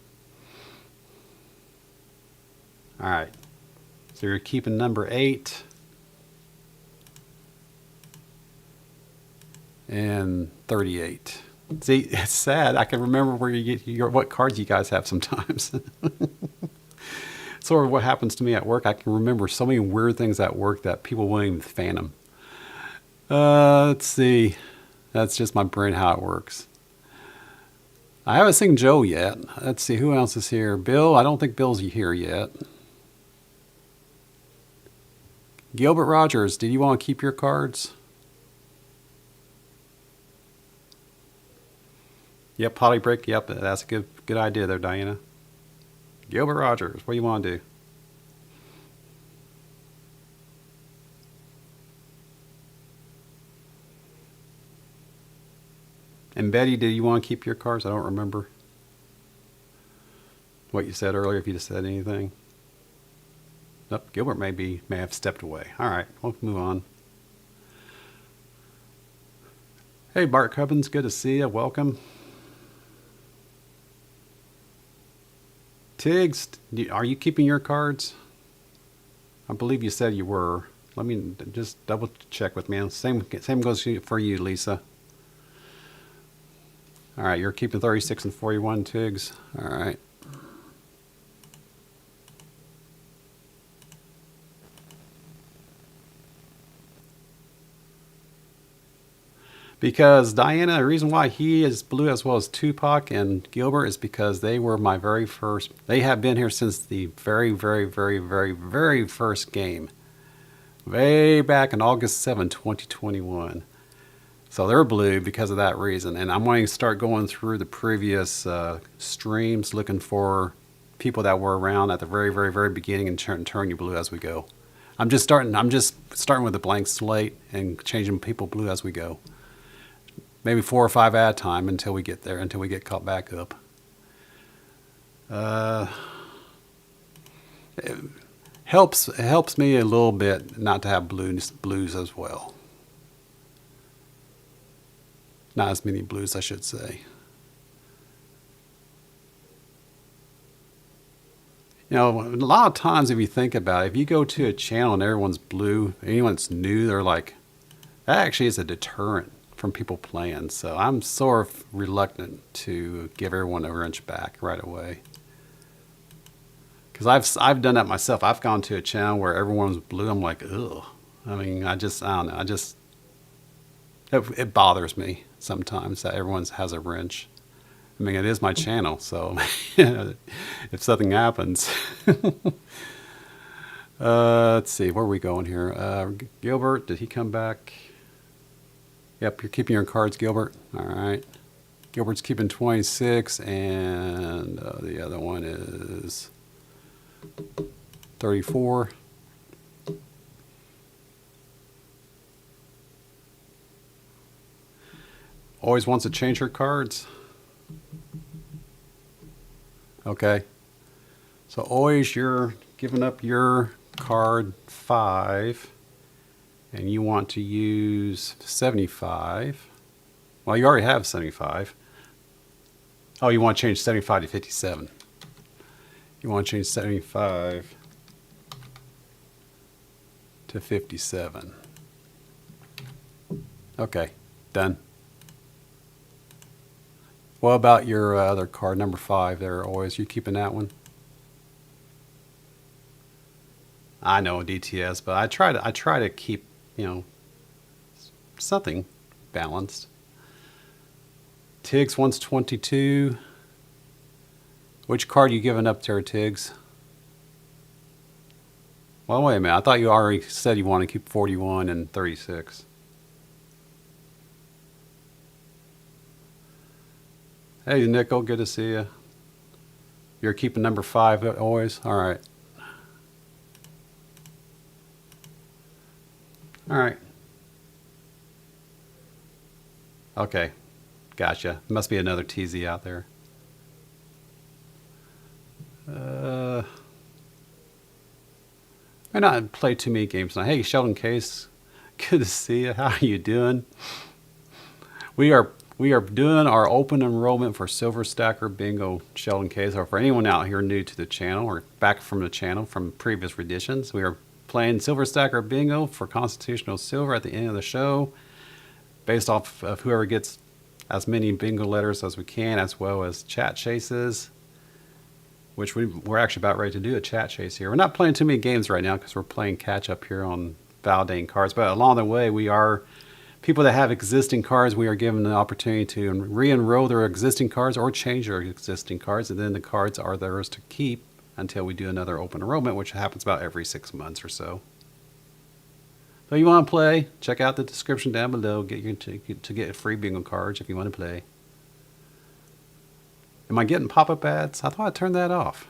All right, so you're keeping number 8 and 38. See, it's sad. I can remember where you get what cards you guys have sometimes. Sort of what happens to me at work. I can remember so many weird things at work that people won't even fan them. Let's see. That's just my brain, how it works. I haven't seen Joe yet. Let's see, who else is here? Bill, I don't think Bill's here yet. Gilbert Rogers, did you want to keep your cards? Yep, poly break. Yep, that's a good idea there, Diana. Gilbert Rogers, what do you want to do? And Betty, did you want to keep your cards? I don't remember what you said earlier, if you just said anything. Nope, Gilbert may have stepped away. All right, we'll move on. Hey, Bart Cubbins, good to see you. Welcome. Tiggs, are you keeping your cards? I believe you said you were. Let me just double check with me. Same goes for you, Lisa. All right, you're keeping 36 and 41, Tiggs. All right. Because Diana, the reason why he is blue as well as Tupac and Gilbert is because they were my very first. They have been here since the very, very, very, very, very first game. Way back on August 7, 2021. So they're blue because of that reason. And I'm going to start going through the previous streams looking for people that were around at the very, very, very beginning and turn you blue as we go. I'm just starting with a blank slate and changing people blue as we go. Maybe 4 or 5 at a time until we get there, until we get caught back up. It helps me a little bit not to have blues as well. Not as many blues, I should say. You know, a lot of times if you think about it, if you go to a channel and everyone's blue, anyone that's new, they're like, that actually is a deterrent from people playing. So I'm sort of reluctant to give everyone a wrench back right away. Because I've done that myself. I've gone to a channel where everyone's blue. I'm like, ugh. I mean, I don't know. It bothers me sometimes that everyone has a wrench. I mean, it is my channel, so if something happens. Let's see, where are we going here? Gilbert, did he come back? Yep, you're keeping your cards, Gilbert. All right. Gilbert's keeping 26, and the other one is 34. Always wants to change her cards. Okay. So always you're giving up your card 5. And you want to use 75. Well, you already have 75. Oh, you want to change 75 to 57. You want to change 75 to 57. Okay, done. What about your other card, number 5 there, always? You keeping that one? I know DTS, but I try to keep, you know, something balanced. Tiggs wants 22. Which card are you giving up there, Tiggs? Well, wait a minute. I thought you already said you want to keep 41 and 36. Hey, Nickel, good to see you. You're keeping number 5 always? All right. All right. Okay. Gotcha. Must be another TZ out there. May not play too many games now. Hey, Sheldon Case. Good to see you. How are you doing? We are doing our open enrollment for Silver Stacker Bingo, Sheldon Case. Or for anyone out here new to the channel or back from the channel from previous editions, we are playing Silver Stacker Bingo for Constitutional Silver at the end of the show, based off of whoever gets as many bingo letters as we can, as well as chat chases, which we're actually about ready to do a chat chase here. We're not playing too many games right now because we're playing catch up here on validating cards, but along the way we are people that have existing cards. We are given the opportunity to re-enroll their existing cards or change their existing cards, and then the cards are theirs to keep until we do another open enrollment, which happens about every 6 months or so. So you want to play, check out the description down below. Get you to get free bingo cards if you want to play. Am I getting pop-up ads? I thought I turned that off.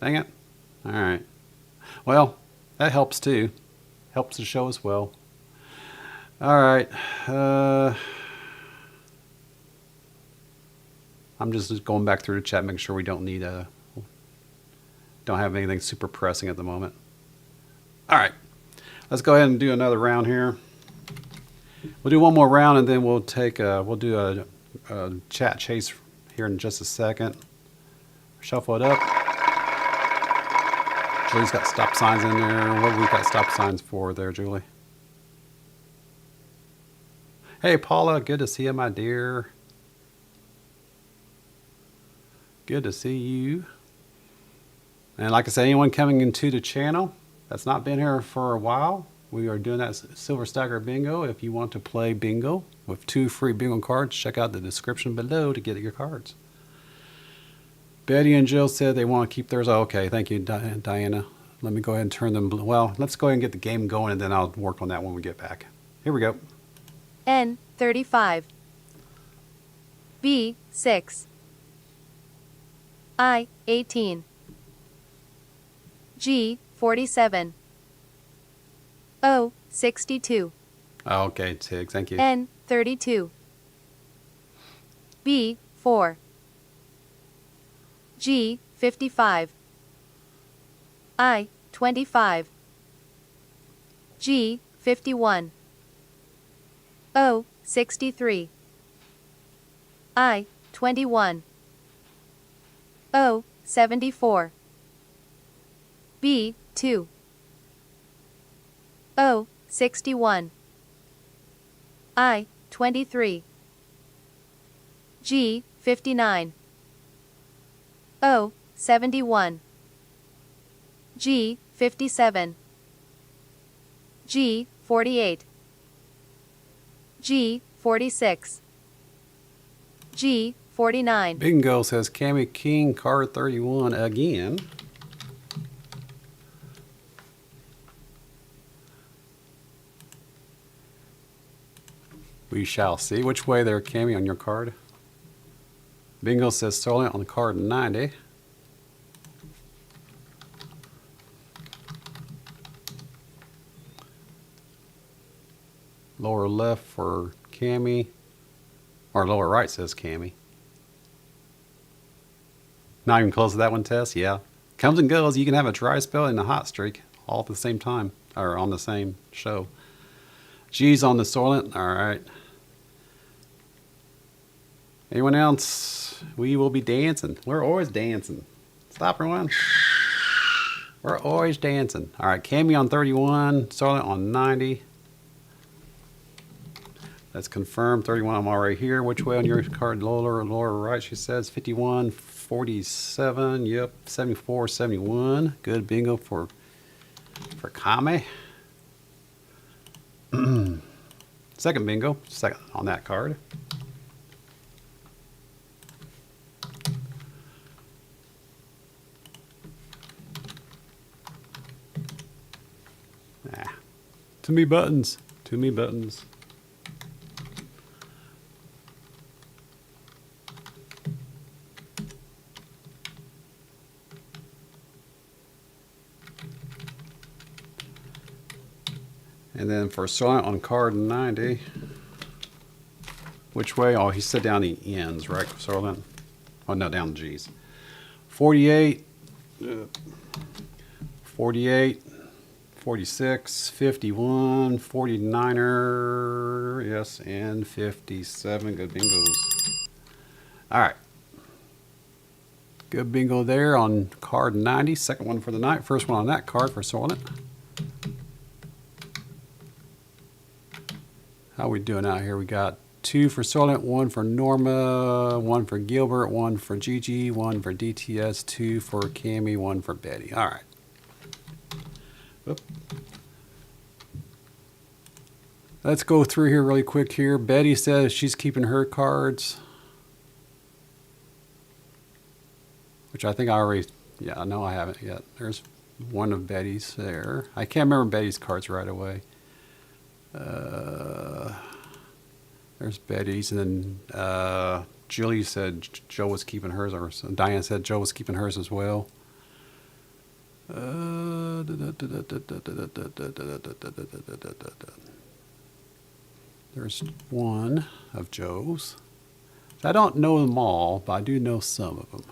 Dang it. All right. Well, that helps too. Helps the show as well. All right. I'm just going back through the chat, making sure we don't have anything super pressing at the moment. All right, let's go ahead and do another round here. We'll do one more round and then we'll do a chat chase here in just a second. Shuffle it up. Julie's got stop signs in there. What have we got stop signs for there, Julie? Hey, Paula, good to see you, my dear. Good to see you. And like I said, anyone coming into the channel that's not been here for a while, we are doing that Silver Stacker Bingo. If you want to play bingo with 2 free bingo cards, check out the description below to get your cards. Betty and Jill said they want to keep theirs. Oh, okay, thank you, Diana. Let me go ahead and turn them. Well, let's go ahead and get the game going, and then I'll work on that when we get back. Here we go. N 35. B 6. I 18. G 47. O 62. Okay, Tig, thank you. N 32. B 4. G 55. I 25. G 51. O 63. I 21. O 74. B 2. O 61. I 23. G 59. O 71. G 57. G 48. G 46. G 49. Bingo says Cammy King, card 31 again. We shall see. Which way there, Cammy, on your card? Bingo says Sterling on the card 90. Lower left for Cammy, or lower right says Cammy. Not even close to that one, Tess. Yeah, comes and goes. You can have a dry spell and a hot streak all at the same time, or on the same show. G's on the Soylent. All right. Anyone else? We will be dancing. We're always dancing. Stop, everyone. We're always dancing. All right, Cammy on 31, Soylent on 90. Let's confirm 31. I'm already here. Which way on your card? Lower right, she says 51, 47. Yep, 74, 71. Good bingo for Kame. Second bingo, second on that card. Too many buttons. Too many buttons. And then for Soylent on card 90, which way? Oh, he said down the ends, right, Soylent? Oh, no, down the G's. 48, 48, 46, 51, 49er, yes, and 57. Good bingos. All right. Good bingo there on card 90. Second one for the night. First one on that card for Soylent. How we doing out here? We got 2 for Soylent, 1 for Norma, 1 for Gilbert, 1 for Gigi, 1 for DTS, 2 for Cammy, 1 for Betty. All right. Oop. Let's go through here really quick here. Betty says she's keeping her cards, which I think I already, yeah, no, I haven't yet. There's one of Betty's there. I can't remember Betty's cards right away. There's Betty's, and then Julie said Joe was keeping hers, or Diane said Joe was keeping hers as well. There's one of Joe's. I don't know them all, but I do know some of them.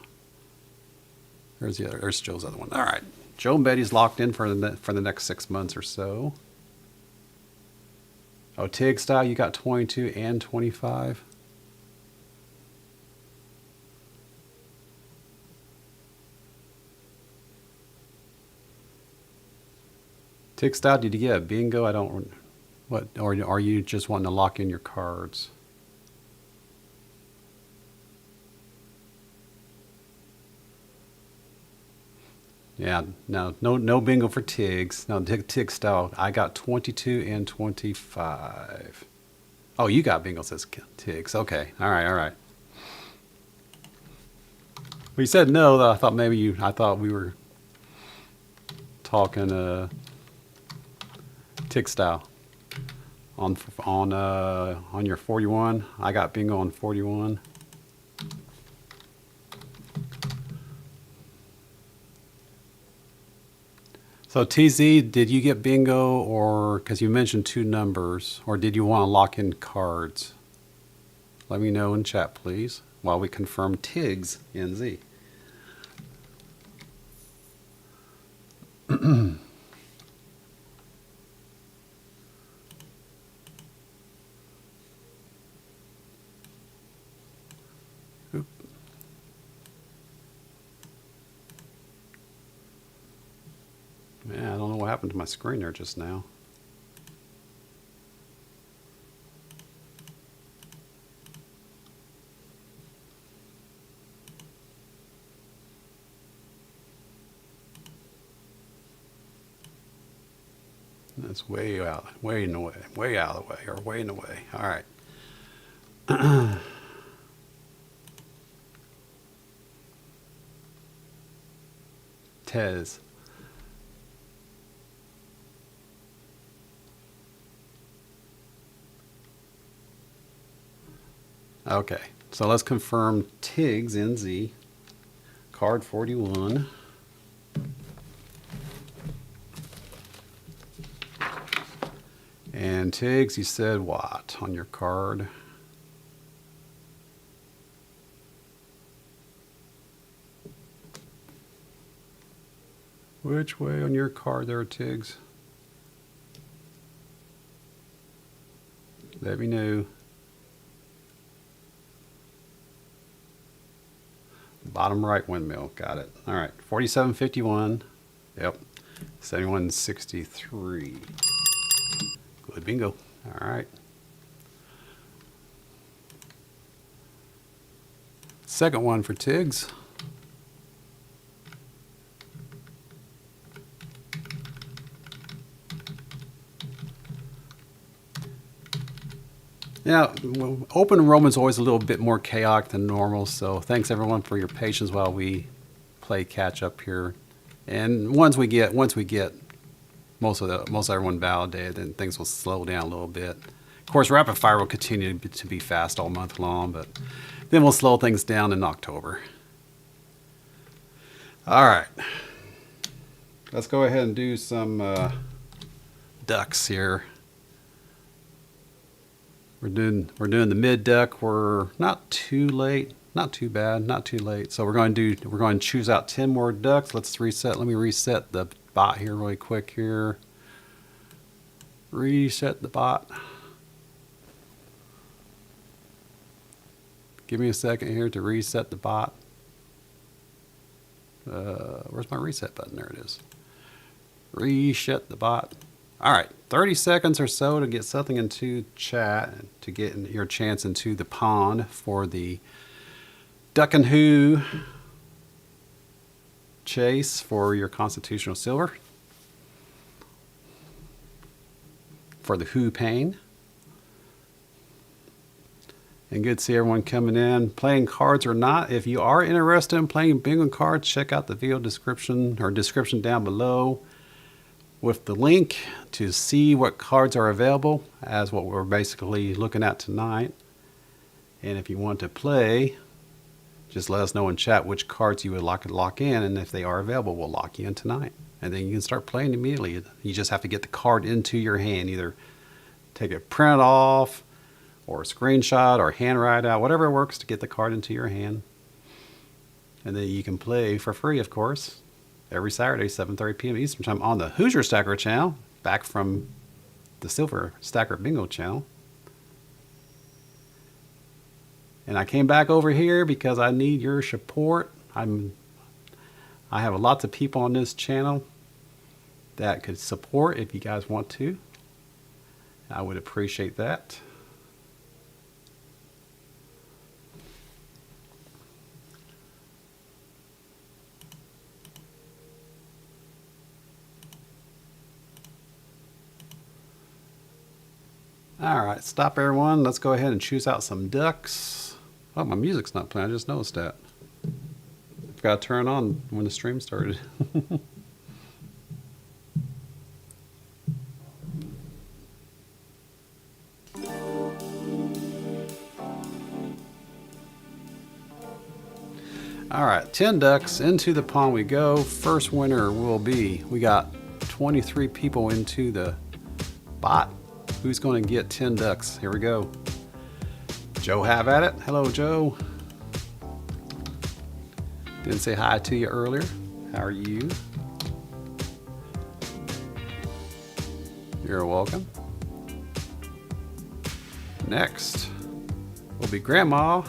There's the other. There's Joe's other one. All right. Joe and Betty's locked in for the next 6 months or so. Oh, TIG style, you got 22 and 25. TIG style, did you get a bingo? I don't. What? Or are you just wanting to lock in your cards? Yeah, no bingo for TIGs. No, TIG style. I got 22 and 25. Oh, you got bingo, says TIGs. Okay, all right. Well, you said no, though. I thought we were talking TIG style on your 41. I got bingo on 41. So TZ, did you get bingo, or because you mentioned 2 numbers, or did you want to lock in cards? Let me know in chat, please, while we confirm TIGs in Z. Yeah, I don't know what happened to my screen there just now. That's way out of the way. All right. Tez. Okay, so let's confirm TIGs in Z. Card 41. And TIGs, you said what on your card? Which way on your card there, TIGs? Let me know. Bottom right windmill, got it. All right, 47.51. Yep, 71.63. Good bingo. All right. Second one for TIGs. Now, open enrollment is always a little bit more chaotic than normal, so thanks everyone for your patience while we play catch up here. And once we get most everyone validated, then things will slow down a little bit. Of course, rapid fire will continue to be fast all month long, but then we'll slow things down in October. All right, let's go ahead and do some ducks here. We're doing the mid duck. We're not too late, not too bad, not too late. So we're going to choose out 10 more ducks. Let's reset. Let me reset the bot here really quick here. Reset the bot. Give me a second here to reset the bot. Where's my reset button? There it is. Reset the bot. All right, 30 seconds or so to get something into chat, to get your chance into the pond for the Duck and Who chase for your constitutional silver. For the HooFAN. And good to see everyone coming in. Playing cards or not, if you are interested in playing bingo cards, check out the video description down below with the link to see what cards are available, as what we're basically looking at tonight. And if you want to play, just let us know in chat which cards you would like to lock in, and if they are available, we'll lock you in tonight. And then you can start playing immediately. You just have to get the card into your hand, either take a print off or a screenshot or handwrite out, whatever works to get the card into your hand. And then you can play for free, of course. every Saturday, 7:30 p.m. Eastern Time on the Hoosier Stacker channel, back from the Silver Stacker Bingo channel. And I came back over here because I need your support. I have lots of people on this channel that could support if you guys want to. I would appreciate that. All right, stop everyone. Let's go ahead and choose out some ducks. Oh, my music's not playing. I just noticed that. Forgot to turn it on when the stream started. All right, 10 ducks into the pond we go. First winner will be, we got 23 people into the bot. Who's going to get 10 ducks? Here we go. Joe, have at it. Hello, Joe. Didn't say hi to you earlier. How are you? You're welcome. Next will be Grandma.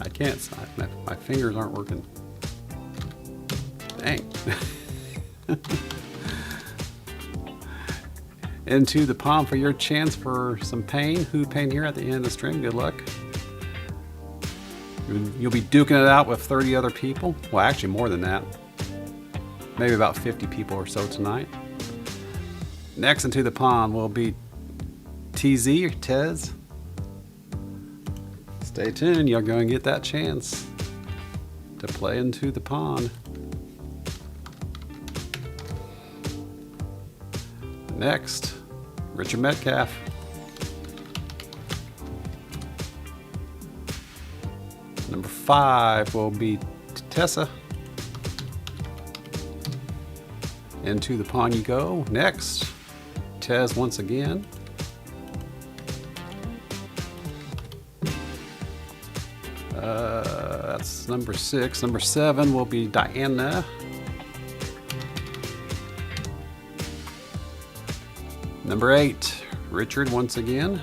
I can't, my fingers aren't working. Dang. Into the pond for your chance for some pain. HooFan here at the end of the stream. Good luck. You'll be duking it out with 30 other people. Well, actually more than that. Maybe about 50 people or so tonight. Next into the pond will be TZ or Tez. Stay tuned. You're going to get that chance to play into the pond. Next, Richard Metcalf. Number 5 will be Tessa. Into the pond you go. Next, Tez once again. That's number 6. Number 7 will be Diana. Number 8, Richard once again.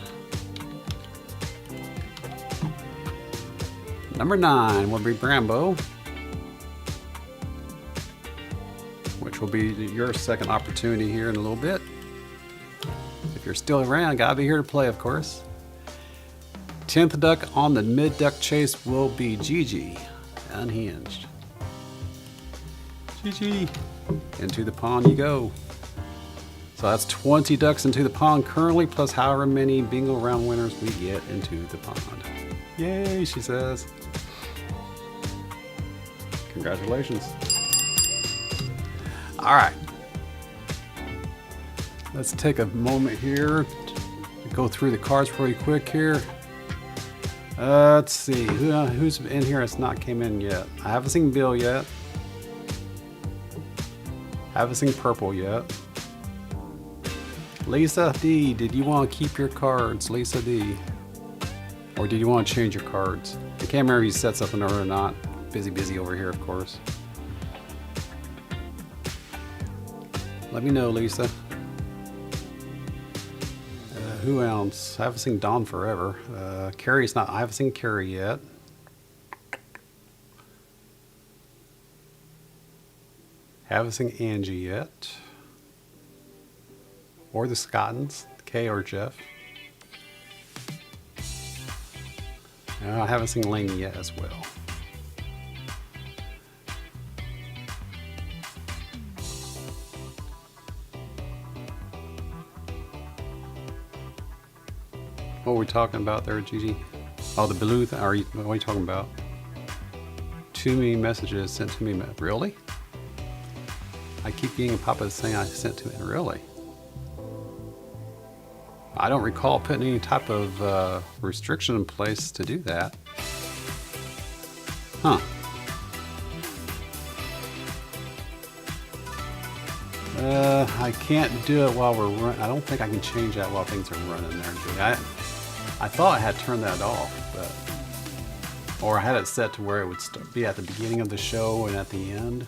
Number 9 will be Brambo, which will be your second opportunity here in a little bit. If you're still around, gotta be here to play, of course. 10th duck on the mid duck chase will be Gigi, unhinged. Gigi, into the pond you go. So that's 20 ducks into the pond currently, plus however many bingo round winners we get into the pond. Yay, she says. Congratulations. All right. Let's take a moment here to go through the cards pretty quick here. Let's see, who's in here that's not came in yet? I haven't seen Bill yet. Haven't seen Purple yet. Lisa D, did you want to keep your cards, Lisa D? Or did you want to change your cards? I can't remember if you set something or not. Busy over here, of course. Let me know, Lisa. Who else? I haven't seen Dawn forever. Carrie's not, I haven't seen Carrie yet. Haven't seen Angie yet. Or the Scottons, Kay or Jeff. I haven't seen Lainey yet as well. What are we talking about there, Gigi? Oh, the blue thing. What are you talking about? Too many messages sent to me. Really? I keep getting Papa saying I sent to me. Really? I don't recall putting any type of restriction in place to do that. Huh. I can't do it while we're running. I don't think I can change that while things are running there, Jay. I thought I had turned that off, but Or I had it set to where it would be at the beginning of the show and at the end.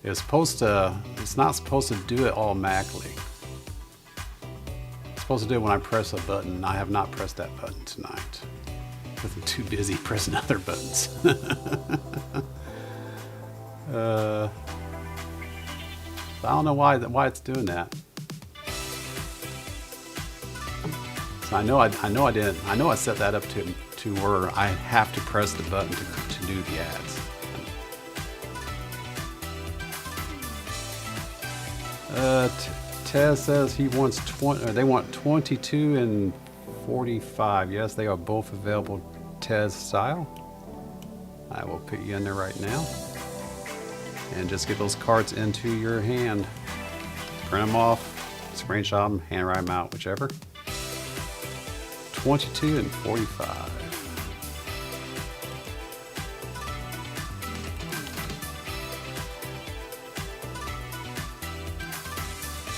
It's not supposed to do it automatically. It's supposed to do it when I press a button. I have not pressed that button tonight because I'm too busy pressing other buttons. I don't know why it's doing that. So I know I set that up to where I have to press the button to do the ads. Tez says he wants they want 22 and 45. Yes, they are both available Tez style. I will put you in there right now. And just get those cards into your hand. Print them off, screenshot them, handwrite them out, whichever. 22 and 45.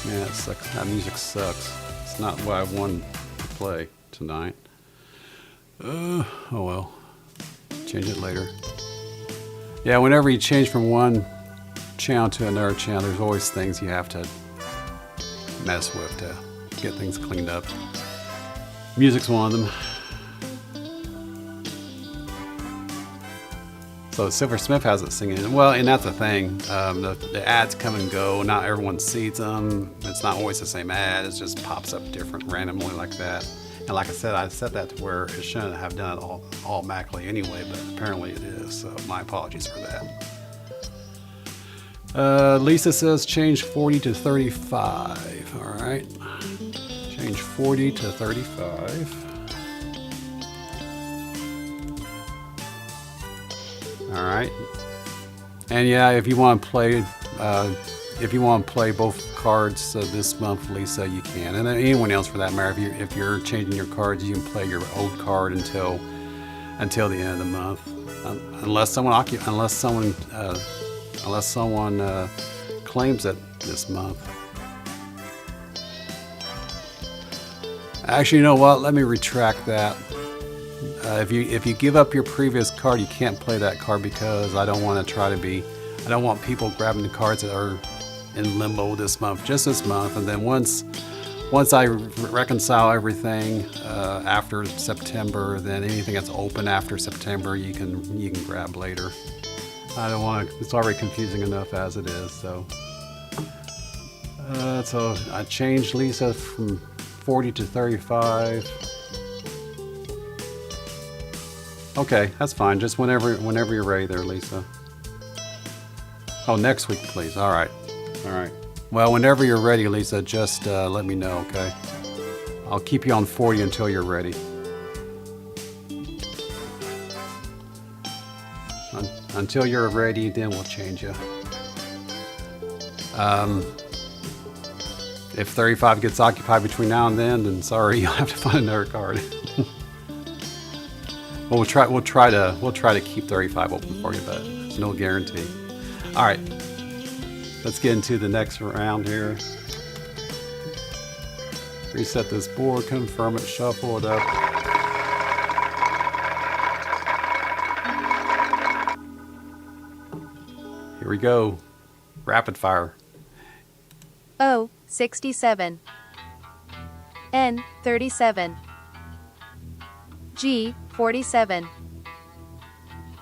Man, that sucks. That music sucks. It's not what I wanted to play tonight. Oh well. Change it later. Yeah, whenever you change from one channel to another channel, there's always things you have to mess with to get things cleaned up. Music's one of them. So Silver Smith has it singing. Well, and that's the thing. The ads come and go. Not everyone sees them. It's not always the same ad. It just pops up different randomly like that. And like I said, I set that to where it shouldn't have done it all automatically anyway, but apparently it is. So my apologies for that. Lisa says change 40 to 35. All right. Change 40 to 35. All right. And yeah, if you want to play both cards this month, Lisa, you can, and anyone else for that matter. If you're changing your cards, you can play your old card until the end of the month, unless someone claims it this month. Actually, you know what? Let me retract that. If you give up your previous card, you can't play that card because I don't want people grabbing the cards that are in limbo this month, just this month, and then once I reconcile everything after September, then anything that's open after September you can grab later. I don't want to. It's already confusing enough as it is. So I changed Lisa from 40 to 35. Okay, that's fine. Just whenever you're ready there, Lisa. Oh, next week, please. All right. Well, whenever you're ready, Lisa, just let me know, okay? I'll keep you on 40 until you're ready. Until you're ready, then we'll change you. If 35 gets occupied between now and then sorry, you'll have to find another card. Well, we'll try to keep 35 open for you, but there's no guarantee. All right, let's get into the next round here. Reset this board, confirm it, shuffle it up. Here we go. Rapid fire. O 67. N 37. G 47.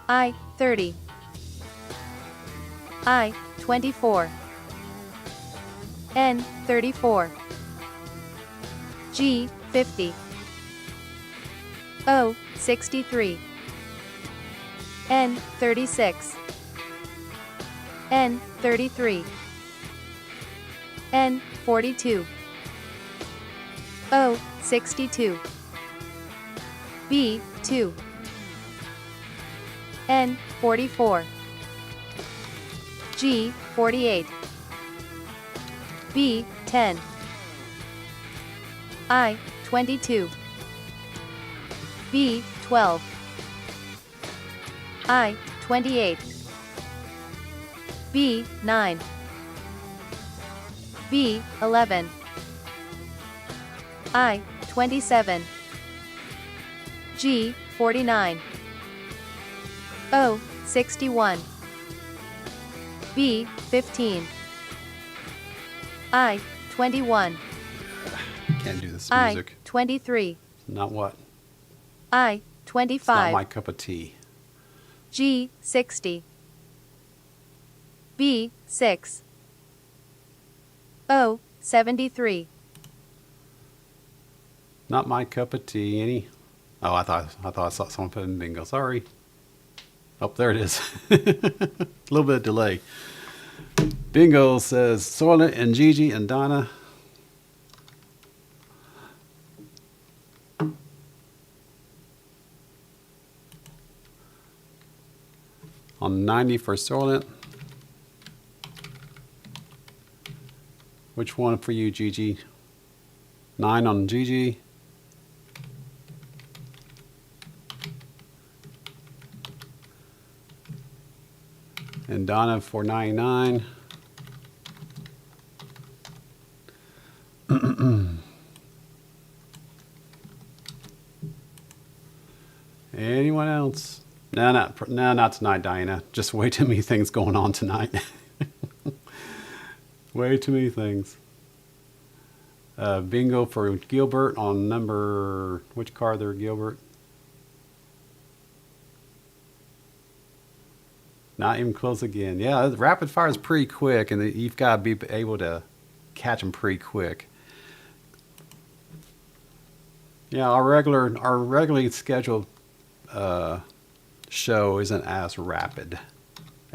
I 30. I 24. N 34. G 50. O 63. N 36. N 33. N 42. O 62. B 2. N 44. G 48. B 10. I 22. B 12. I 28. B 9. B 11. I 27. G, 49. O, 61. B, 15. I, 21. Can't do this I, music. 23. Not what? I, It's not 25. my cup of tea. G, 60. B, 6. O, 73. Not my cup of tea. Any? Oh, I thought I saw someone put in bingo. Sorry. Oh, there it is. A little bit of delay. Bingo says Soylent and Gigi and Donna. On 90 for Soylent. Which one for you, Gigi? 9 on Gigi. And Donna for 99. Anyone else? No, not tonight, Diana. Just way too many things going on tonight. Way too many things. Bingo for Gilbert on number, which card there, Gilbert? Not even close again. Yeah, rapid fire is pretty quick, and you've got to be able to catch them pretty quick. Yeah, our regularly scheduled show isn't as rapid,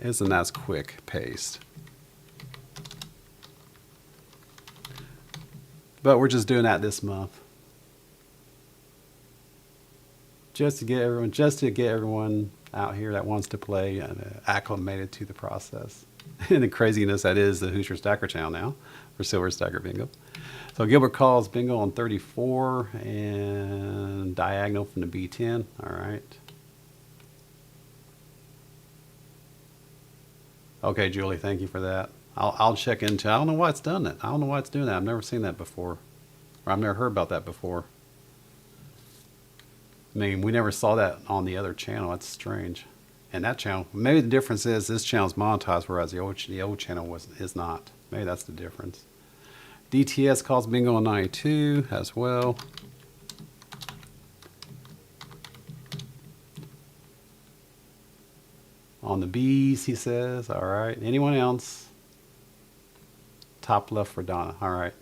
isn't as quick paced. But we're just doing that this month, just to get everyone out here that wants to play and acclimated to the process and the craziness that is the Hoosier Stacker channel now for Silver Stacker Bingo. So Gilbert calls bingo on 34 and diagonal from the B10. All right. Okay, Julie, thank you for that. I'll check into. I don't know why it's done that. I don't know why it's doing that. I've never seen that before, or I've never heard about that before. I mean, we never saw that on the other channel. That's strange. And that channel, maybe the difference is this channel's monetized, whereas the old channel is not. Maybe that's the difference. DTS calls bingo on 92 as well. On the B's, he says. All right. Anyone else? Top left for Donna. All right.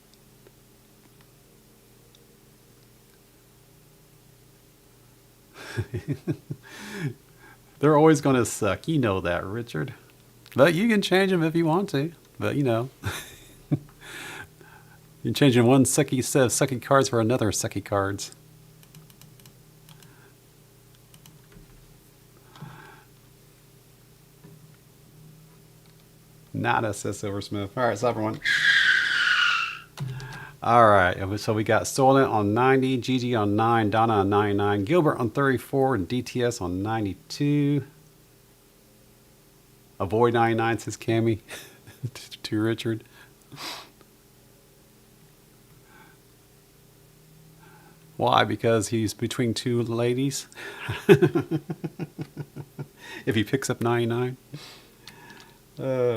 They're always going to suck. You know that, Richard. But you can change them if you want to. But you know. You're changing one sucky set of sucky cards for another sucky cards. Nada, says Silversmith. All right, so everyone. All right, so we got Soylent on 90, Gigi on 9, Donna on 99, Gilbert on 34, and DTS on 92. Avoid 99, says Cammy to Richard. Why? Because he's between two ladies? If he picks up 99? All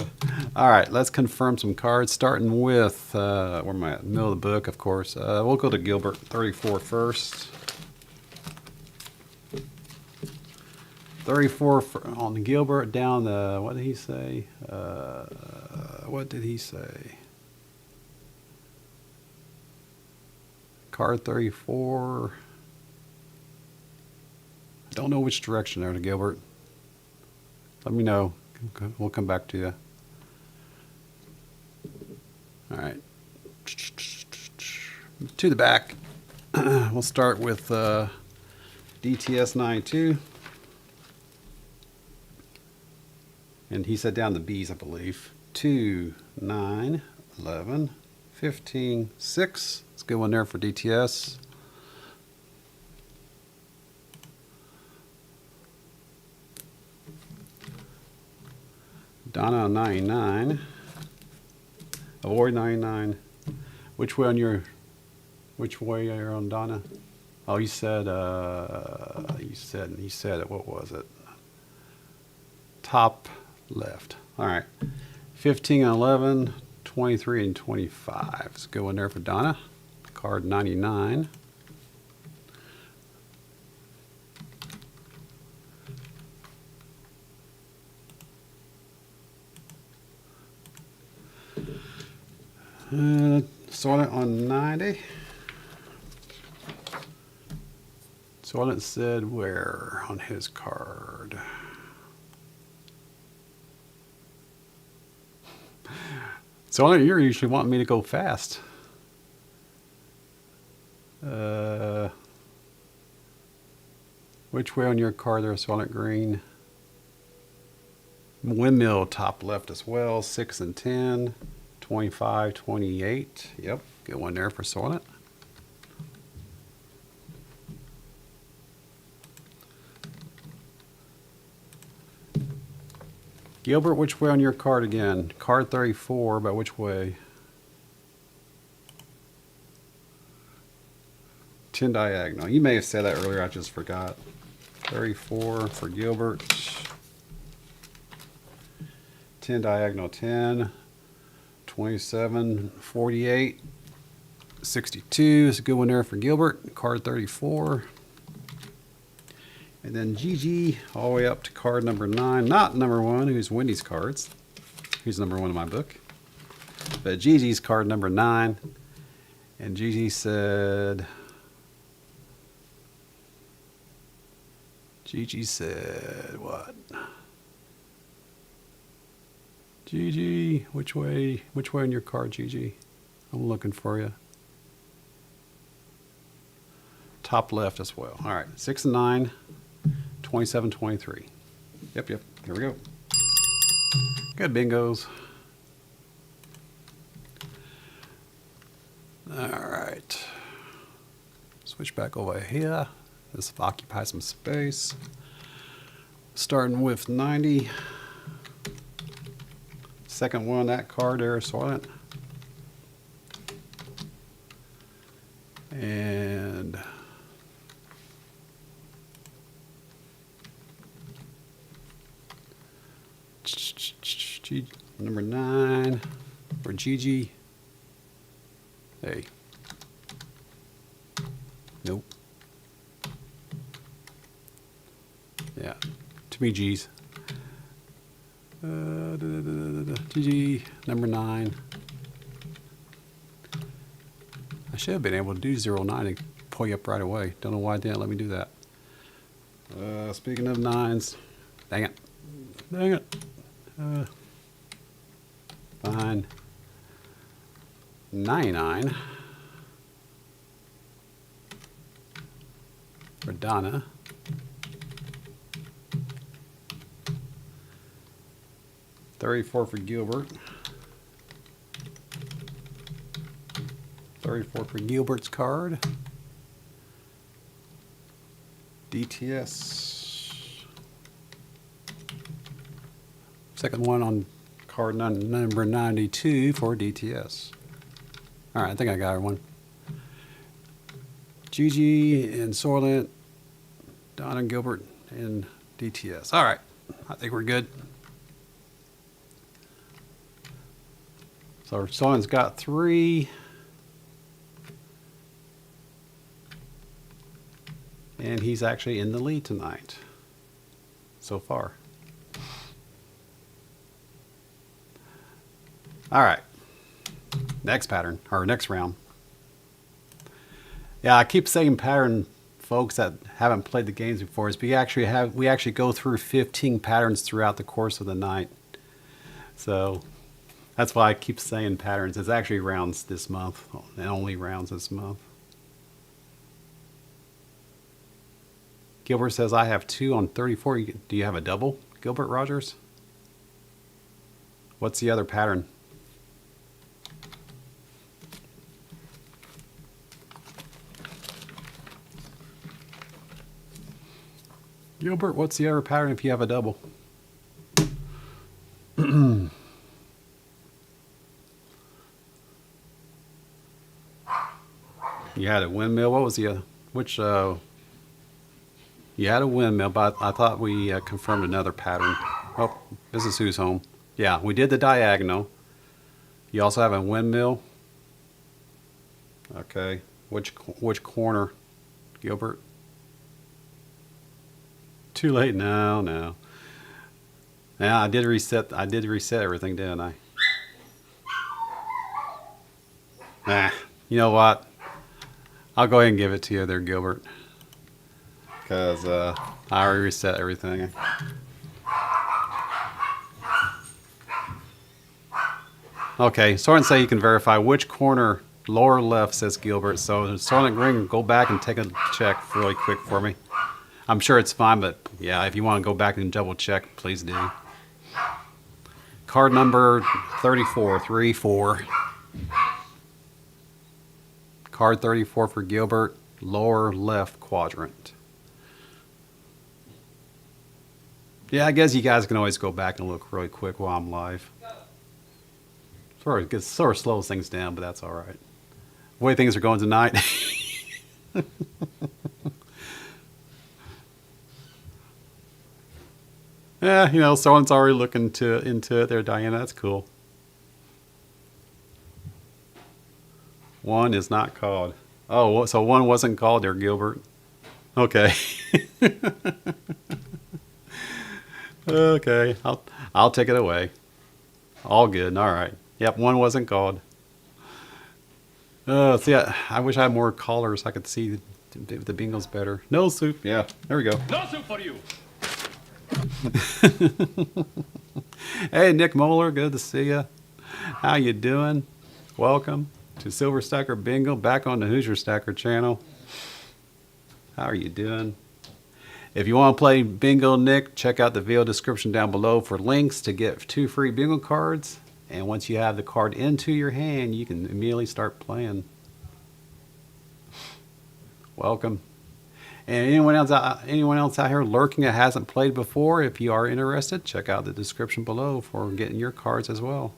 right, let's confirm some cards, starting with, where am I at? Middle of the book, of course. We'll go to Gilbert 34 first. 34 on Gilbert, down the, what did he say? What did he say? Card 34. Don't know which direction there to Gilbert. Let me know. We'll come back to you. All right. To the back. We'll start with DTS 92. And he said down the B's, I believe. 2, 9, 11, 15, 6. That's a good one there for DTS. Donna on 99. Avoid 99. Which way are you on Donna? Oh, you said it. What was it? Top left. All right. 15 and 11, 23 and 25. Let's go in there for Donna. Card 99. Silent on 90. Silent said where on his card? Silent, you're usually wanting me to go fast. Which way on your card there, Silent Green? Windmill top left as well. 6 and 10. 25, 28. Yep, good one there for Silent. Gilbert, which way on your card again? Card 34, but which way? 10 diagonal. You may have said that earlier, I just forgot. 34 for Gilbert. 10 diagonal 10. 27, 48, 62 is a good one there for Gilbert. Card 34. And then GG all the way up to card number 9. Not number 1, who's Wendy's cards. Who's number 1 in my book. But GG's card number 9. And GG said... GG said what? GG, which way on your card, GG? I'm looking for you. Top left as well. All right, 6 and 9, 27, 23. Yep, here we go. Good bingos. All right. Switch back over here. This occupies some space. Starting with 90. Second one on that card there, Silent. And number 9 for GG. Hey. Nope. Yeah. To me, G's. GG, number 9. I should have been able to do 09 and pull you up right away. Don't know why it didn't let me do that. Speaking of 9s, dang it. Dang it. Fine. 99 for Donna. 34 for Gilbert. 34 for Gilbert's card. DTS. Second one on card number 92 for DTS. All right, I think I got one. GG and Soylent, Don and Gilbert and DTS. All right, I think we're good. So Soylent's got 3. And he's actually in the lead tonight so far. All right. Next pattern, or next round. Yeah, I keep saying pattern, folks that haven't played the games before, is we actually go through 15 patterns throughout the course of the night. So that's why I keep saying patterns. It's actually rounds this month, and only rounds this month. Gilbert says, I have 2 on 34. Do you have a double, Gilbert Rogers? What's the other pattern? Gilbert, what's the other pattern if you have a double? You had a windmill. What was Which you had a windmill, but I thought we confirmed another pattern. Oh, this is who's home. Yeah, we did the diagonal. You also have a windmill. Okay, which corner, Gilbert? Too late. No, no. Yeah, I did reset everything, didn't I? Nah, you know what? I'll go ahead and give it to you there, Gilbert. Because I already reset everything. Okay, Soren say you can verify which corner lower left, says Gilbert. So Soren Green, go back and take a check really quick for me. I'm sure it's fine, but yeah, if you want to go back and double check, please do. Card number 34, 3-4. Card 34 for Gilbert, lower left quadrant. Yeah, I guess you guys can always go back and look really quick while I'm live. Sort of slows things down, but that's all right. The way things are going tonight. Yeah, you know, someone's already looking into it there, Diana. That's cool. One is not called. Oh, so one wasn't called there, Gilbert. Okay. Okay, I'll take it away. All good. All right. Yep, one wasn't called. See, I wish I had more callers. I could see the bingos better. No soup. Yeah, there we go. No soup for you. Hey, Nick Moeller, good to see you. How you doing? Welcome to Silver Stacker Bingo, back on the Hoosier Stacker channel. How are you doing? If you want to play bingo, Nick, check out the video description down below for links to get 2 free bingo cards. And once you have the card into your hand, you can immediately start playing. Welcome. And anyone else out here lurking that hasn't played before, if you are interested, check out the description below for getting your cards as well.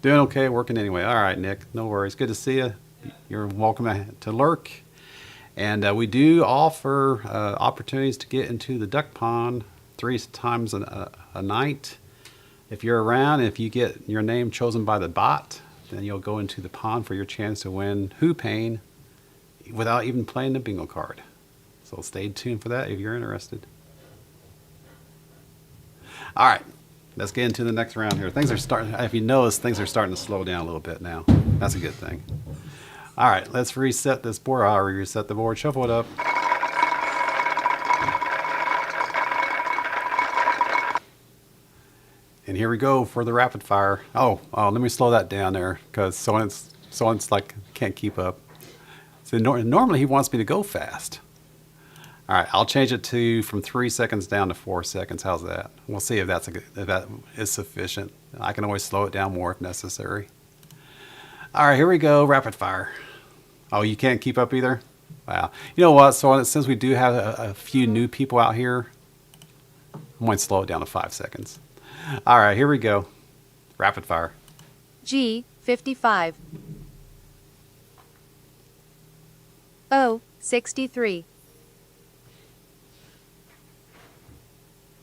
Doing okay, working anyway. All right, Nick, no worries. Good to see you. You're welcome to lurk. And we do offer opportunities to get into the duck pond 3 times a night. If you're around, if you get your name chosen by the bot, then you'll go into the pond for your chance to win HooFAN without even playing the bingo card. So stay tuned for that if you're interested. All right, let's get into the next round here. Things are starting, if you notice, things are starting to slow down a little bit now. That's a good thing. All right, let's reset this board. I'll reset the board, shuffle it up. And here we go for the rapid fire. Oh, let me slow that down there because someone's like can't keep up. So normally he wants me to go fast. All right, I'll change it from 3 seconds down to 4 seconds. How's that? We'll see if that is sufficient. I can always slow it down more if necessary. All right, here we go, rapid fire. Oh, you can't keep up either? Wow. You know what? So since we do have a few new people out here, I'm going to slow it down to 5 seconds. All right, here we go. Rapid fire. G55. O63.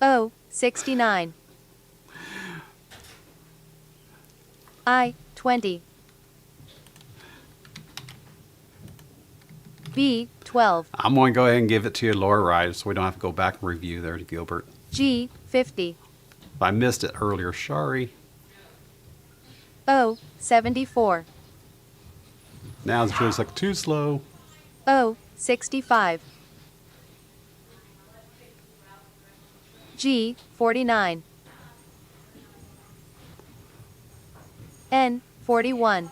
O69. I20. B12. I'm going to go ahead and give it to you lower right so we don't have to go back and review there to Gilbert. G50. I missed it earlier, sorry. O74. Now it's just like too slow. O65. G49. N41.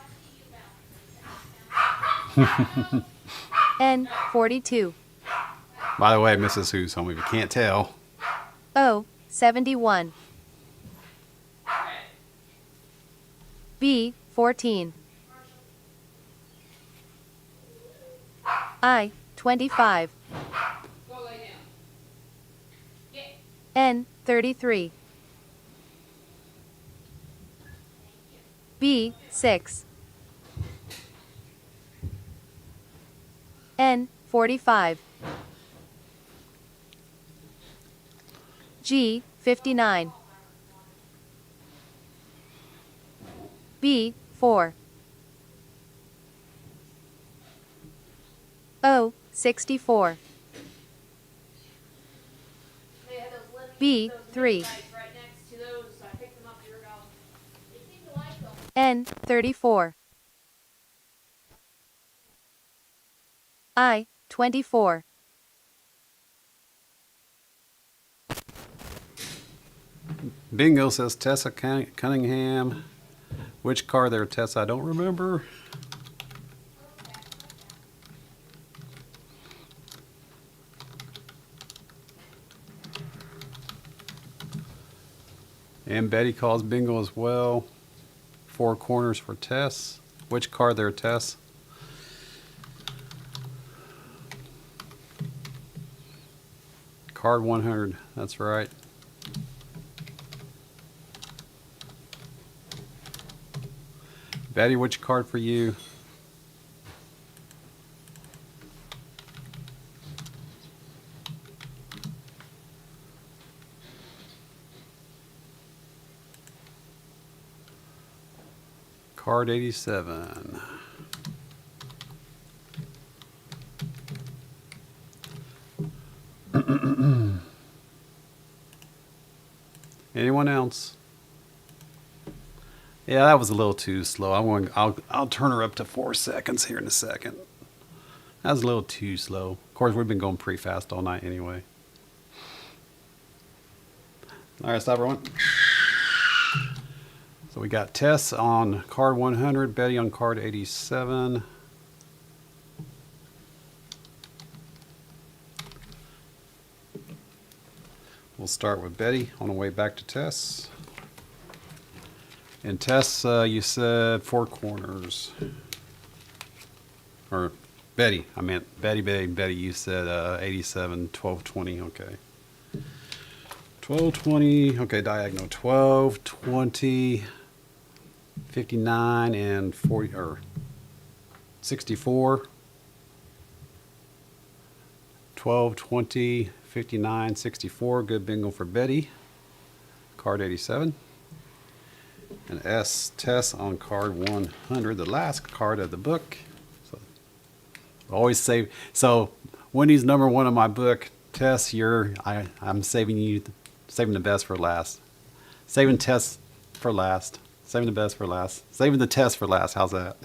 N42. By the way, Mrs. Who's home, if you can't tell. O71. B14. I25. N33. B6. N, 45. G, 59. B, 4. O, 64. B, 3. N, 34. I, 24. Bingo says Tessa Cunningham. Which card there, Tessa? I don't remember. And Betty calls bingo as well. 4 corners for Tess. Which card there, Tess? Card 100. That's right. Betty, which card for you? Card 87. Anyone else? Yeah, that was a little too slow. I'll turn her up to 4 seconds here in a second. That was a little too slow. Of course, we've been going pretty fast all night anyway. All right, stop everyone. So we got Tess on card 100, Betty on card 87. We'll start with Betty on the way back to Tess. And Tess, you said 4 corners. Or Betty, I meant Betty, you said 87, 12, 20, okay. 12, 20, okay, diagonal, 12, 20, 59, and 40, or 64. 12, 20, 59, 64, good bingo for Betty. Card 87. And Tess on card 100, the last card of the book. So always save. So Wendy's number 1 on my book. Tess, I'm saving the best for last. Saving Tess for last. Saving the best for last. Saving the test for last. How's that?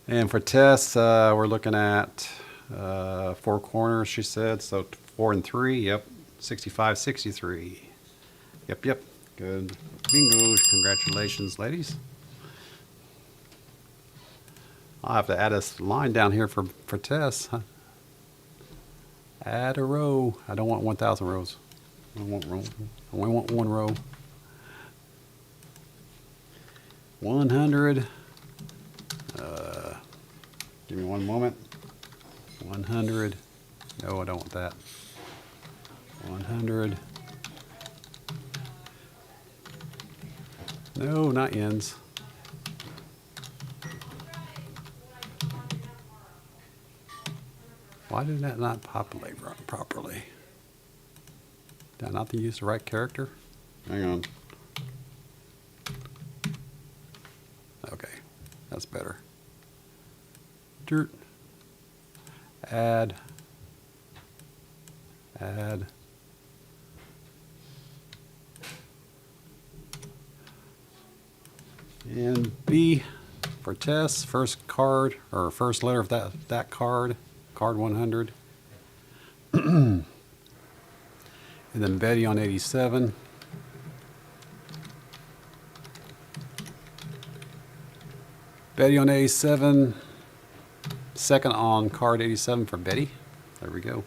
And for Tess, we're looking at 4 corners, she said. So 4 and 3. Yep. 65, 63. Yep. Good. Bingo. Congratulations, ladies. I'll have to add a line down here for Tess. Huh? Add a row. I don't want 1,000 rows. I only want 1 row. 100. Give me 1 moment. 100. No, I don't want that. 100. No, not ends. Why did that not populate properly? Did I not use the right character? Hang on. Okay, that's better. Dirt. Add. And B for Tess, first card, or first letter of that card, card 100. And then Betty on 87. Betty on 87. Second on card 87 for Betty. There we go.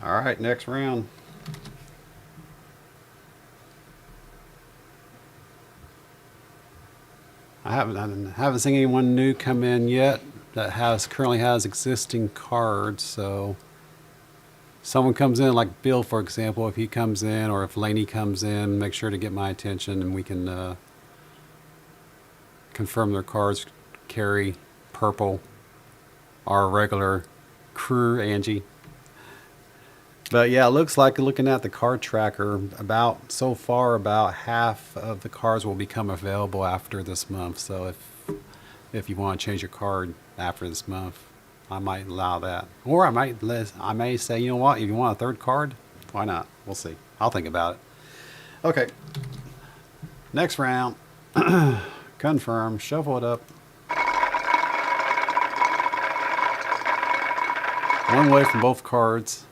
All right, next round. I haven't seen anyone new come in yet that currently has existing cards, so someone comes in, like Bill, for example, if he comes in, or if Laney comes in, make sure to get my attention, and we can confirm their cards carry purple. Our regular crew, Angie. But yeah, it looks like, looking at the card tracker, so far about half of the cards will become available after this month. So if you want to change your card after this month, I might allow that. Or I may say, you know what, if you want a third card, why not? We'll see. I'll think about it. Okay. Next round. Confirm. Shuffle it up. One way from both cards.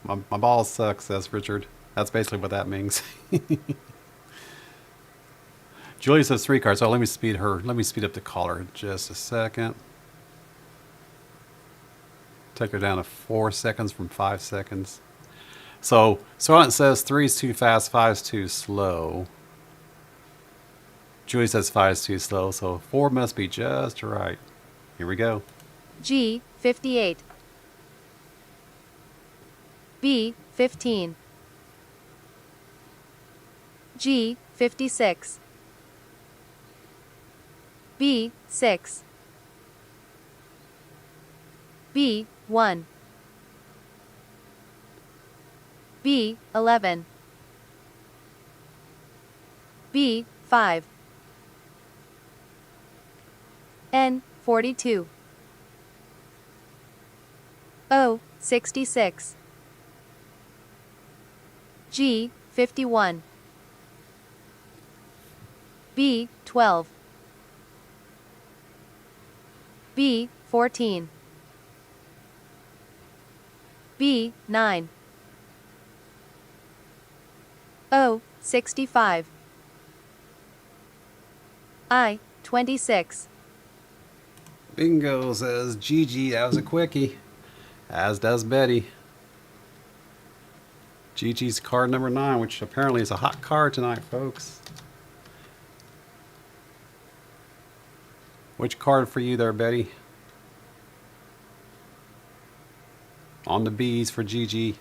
My ball sucks, says Richard. That's basically what that means. Julie says 3 cards. So let me speed up the caller just a second. Take her down to 4 seconds from 5 seconds. So it says 3 is too fast, 5 is too slow. Julie says 5 is too slow, so 4 must be just right. Here we go. G, 58. B, 15. G, 56. B, 6. B, 1. B, 11. B, 5. N, 42. O, 66. G, 51. B, 12. B, 14. B, 9. O, 65. I, 26. Bingo, says Gigi. That was a quickie. As does Betty. Gigi's card number 9, which apparently is a hot card tonight, folks. Which card for you there, Betty? On the B's for Gigi.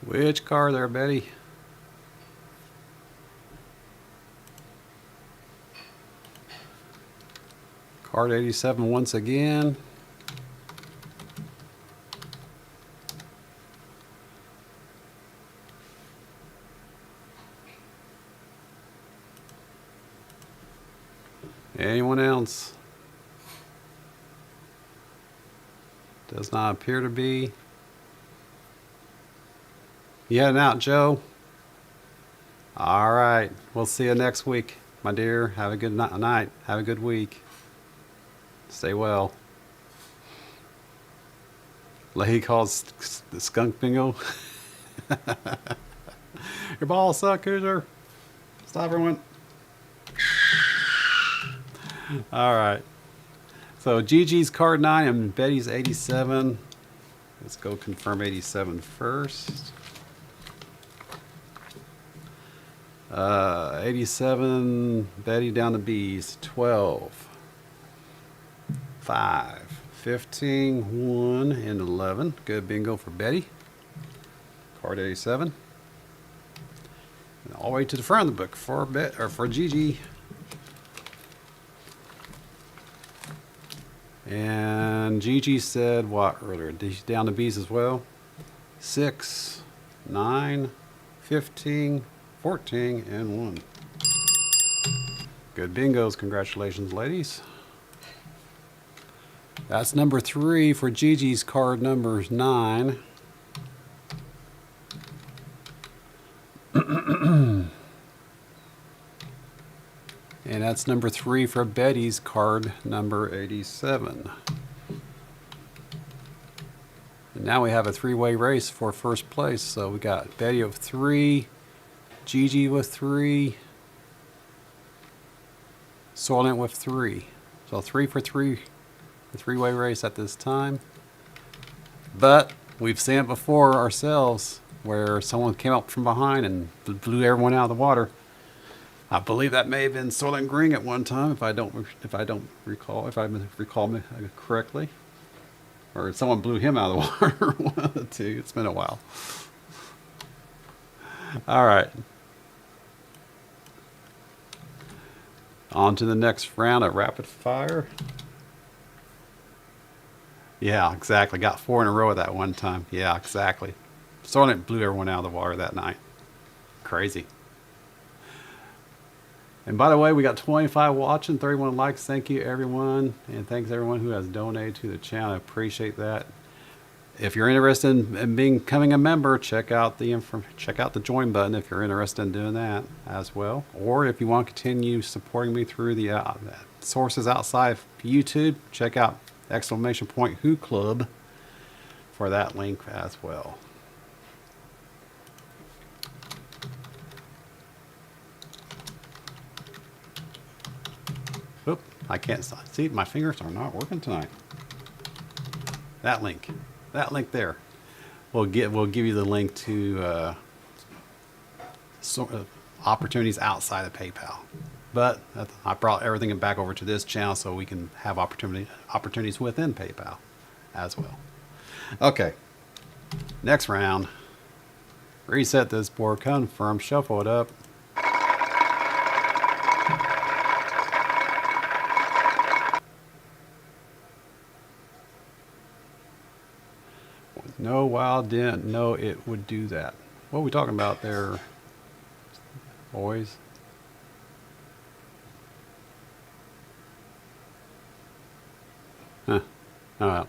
Which card there, Betty? Card 87 once again. Anyone else? Does not appear to be. You heading out, Joe? All right. We'll see you next week, my dear. Have a good night. Have a good week. Stay well. Leahy calls the skunk bingo. Your balls suck, Hoosier. Stop, everyone. All right. So Gigi's card 9 and Betty's 87. Let's go confirm 87 first. 87, Betty down to B's, 12, 5, 15, 1, and 11. Good bingo for Betty. Card 87. And all the way to the front of the book for Gigi. And Gigi said what earlier? Down to B's as well. 6, 9, 15, 14, and 1. Good bingos. Congratulations, ladies. That's number 3 for Gigi's card number 9. And that's number 3 for Betty's card number 87. And now we have a 3-way race for first place. So we got Betty with 3, Gigi with 3, Soylent with 3. So 3 for 3, a 3-way race at this time. But we've seen it before ourselves. where someone came up from behind and blew everyone out of the water. I believe that may have been Soylent Green at one time, if I recall me correctly, or someone blew him out of the water. One of the two. It's been a while. All right. On to the next round of rapid fire. Yeah, exactly. Got 4 in a row at that one time. Yeah, exactly. Soylent blew everyone out of the water that night. Crazy. And by the way, we got 25 watching, 31 likes. Thank you, everyone. And thanks, everyone who has donated to the channel. I appreciate that. If you're interested in becoming a member, check out the join button if you're interested in doing that as well. Or if you want to continue supporting me through the sources outside of YouTube, check out !Who Club for that link as well. Oop, I can't see, my fingers are not working tonight. That link there. We'll give you the link to opportunities outside of PayPal. But I brought everything back over to this channel so we can have opportunities within PayPal as well. Okay, next round. Reset this board, confirm, shuffle it up. No, wow, didn't know it would do that. What are we talking about there, boys? Huh. All right.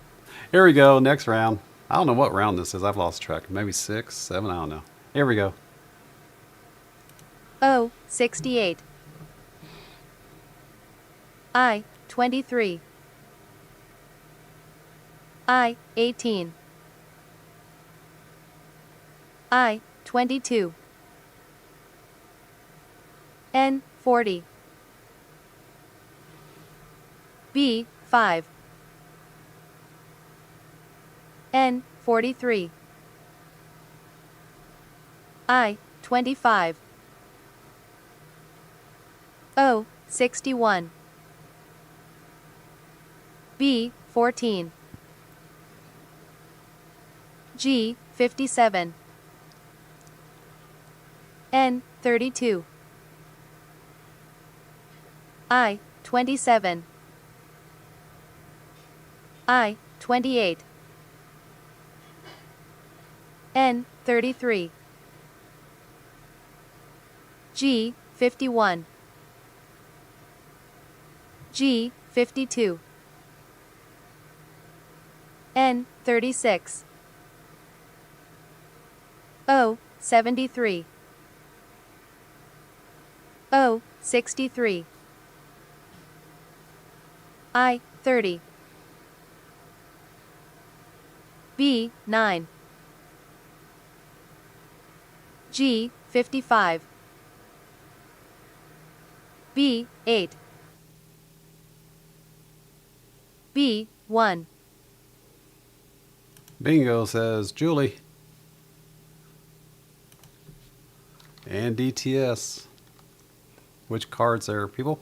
Here we go. Next round. I don't know what round this is. I've lost track. Maybe 6, 7. I don't know. Here we go. 68. I 23. I 18. I 22. N 40. B 5. N 43. I 25. O 61. B 14. G 57. N 32. I 27. I 28. N 33. G 51. G 52. N 36. O 73. O 63. I 30. B 9. G 55. B 8. B 1. Bingo, says Julie. And DTS. Which cards there, people?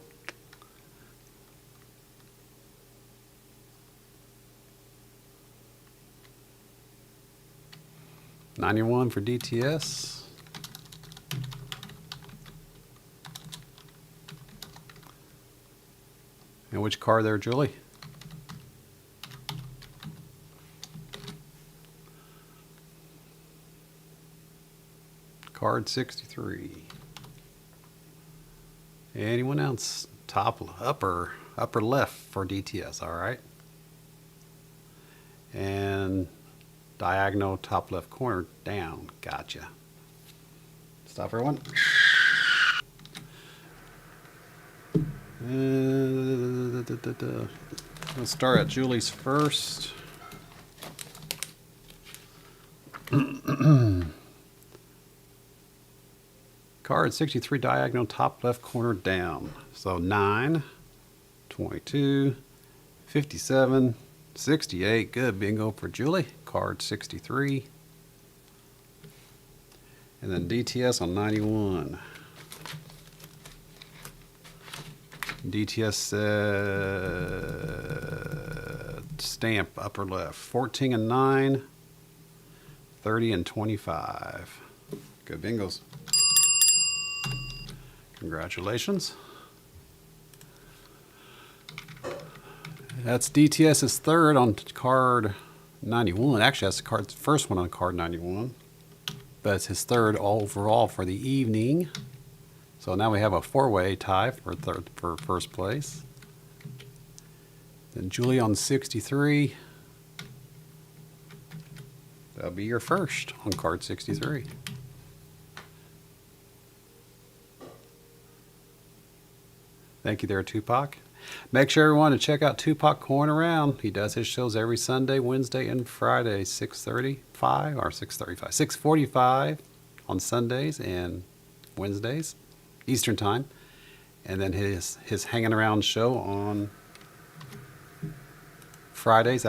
$91 for DTS. And which card there, Julie? Card 63. Anyone else? Top, upper left for DTS, all right. And diagonal top left corner down. Gotcha. Stop, everyone. Let's start at Julie's first. Card 63, diagonal top left corner down. So 9, 22, 57, 68. Good bingo for Julie. Card 63. And then DTS on 91. DTS stamp upper left. 14 and 9. 30 and 25. Good bingos. Congratulations. That's DTS's third on card 91. Actually, that's the first one on card 91. But it's his third overall for the evening. So now we have a four-way tie for first place. Then Julie on 63. That'll be your first on card 63. Thank you there, Tupac. Make sure everyone to check out Tupac Coin Around. He does his shows every Sunday, Wednesday, and Friday, 6:35 or 6:35, 6:45 on Sundays and Wednesdays, Eastern Time. And then his Hanging Around show on Fridays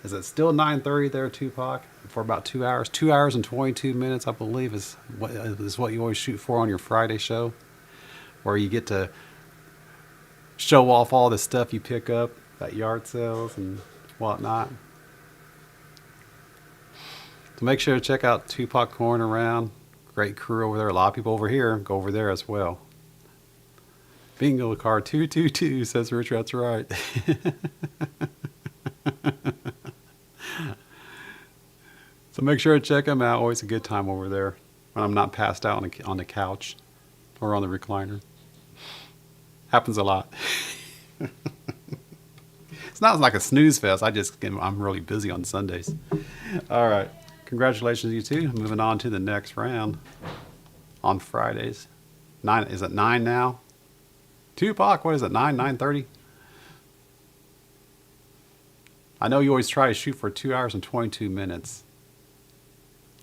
is it still 9:30 there, Tupac? For about 2 hours, 2 hours and 22 minutes, I believe, is what you always shoot for on your Friday show, where you get to show off all the stuff you pick up at yard sales and whatnot. So make sure to check out Tupac Coin Around. Great crew over there. A lot of people over here go over there as well. Bingo card 222, says Richard. That's right. So make sure to check them out. Always a good time over there when I'm not passed out on the couch or on the recliner. Happens a lot. It's not like a snooze fest. I'm really busy on Sundays. All right. Congratulations, you two. Moving on to the next round on Fridays. 9, is it 9 now? Tupac, what is it, 9:30? I know you always try to shoot for 2 hours and 22 minutes.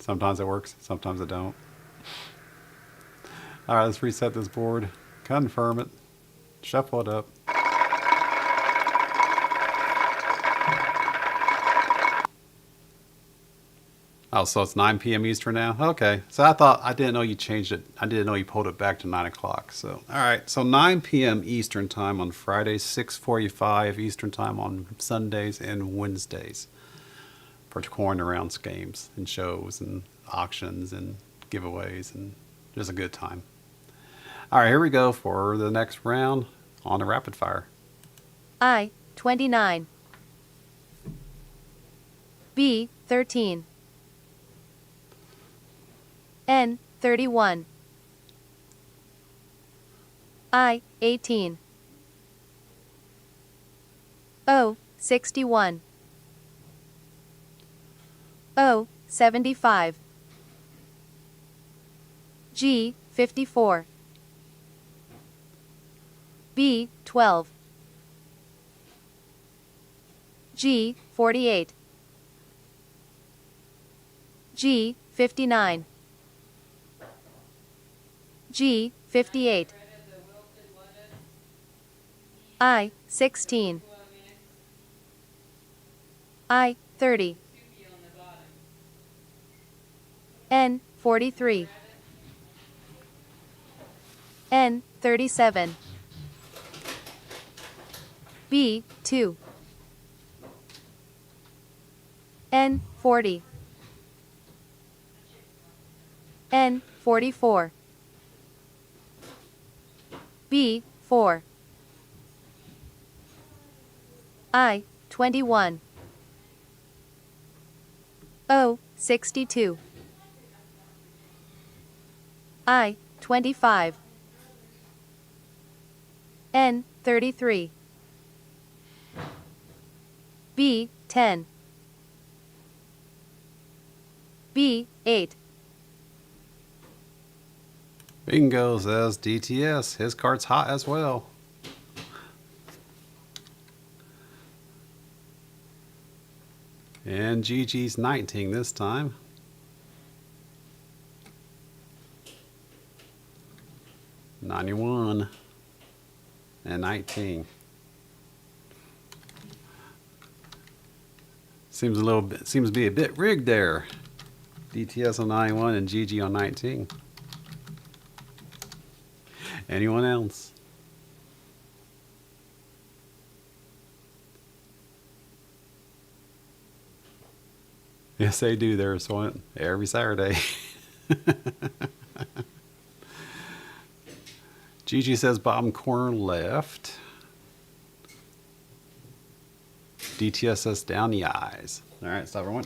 Sometimes it works, sometimes it don't. All right, let's reset this board. Confirm it. Shuffle it up. Oh, so it's 9 p.m. Eastern now? Okay. So I didn't know you changed it. I didn't know you pulled it back to 9 o'clock. So, all right. So 9 p.m. Eastern time on Fridays, 6:45 Eastern time on Sundays and Wednesdays for coin around games and shows and auctions and giveaways, and just a good time. All right, here we go for the next round on the rapid fire. I, 29. B, 13. N, 31. I, 18. O, 61. O, 75. G, 54. B, 12. G, 48. G, 59. G, 58. I, 16. I, 30. N, 43. N, 37. B, 2. N, 40. N, 44. B, 4. I, 21. O, 62. I, 25. N, 33. B, 10. B, 8. Bingo says DTS. His card's hot as well. And GG's 19 this time. $91 and 19. Seems to be a bit rigged there. DTS on 91 and GG on 19. Anyone else? Yes, they do. There's one every Saturday. Gigi says bottom corner left. DTS says down the eyes. All right, stop everyone.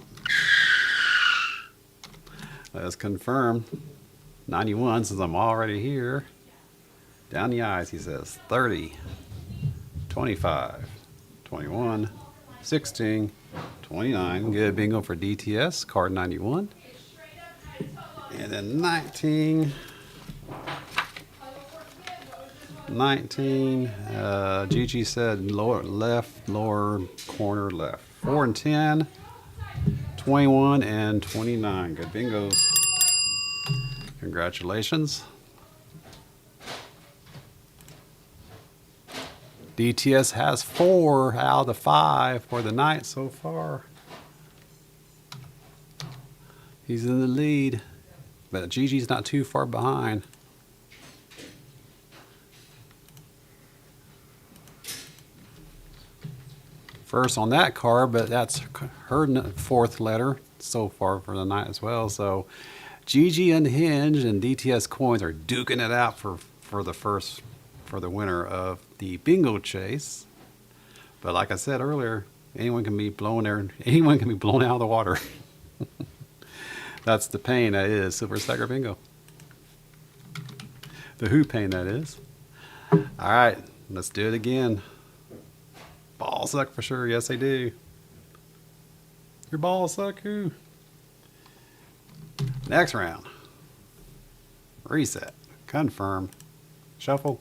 Let's confirm. 91, since I'm already here. Down the eyes, he says 30, 25, 21, 16, 29. Good bingo for DTS, card 91. And then 19. 19. Gigi said lower left, lower corner left. 4 and 10. 21 and 29. Good bingos. Congratulations. DTS has 4 out of the 5 for the night so far. He's in the lead, but Gigi's not too far behind. First on that card, but that's her 4th letter so far for the night as well. So Gigi Unhinged and DTS Coins are duking it out for the winner of the bingo chase. But like I said earlier, anyone can be blown out of the water. That's the pain that is Silver Stacker Bingo. The who pain that is. All right, let's do it again. Balls suck for sure. Yes, they do. Your balls suck, who? Next round. Reset. Confirm. Shuffle.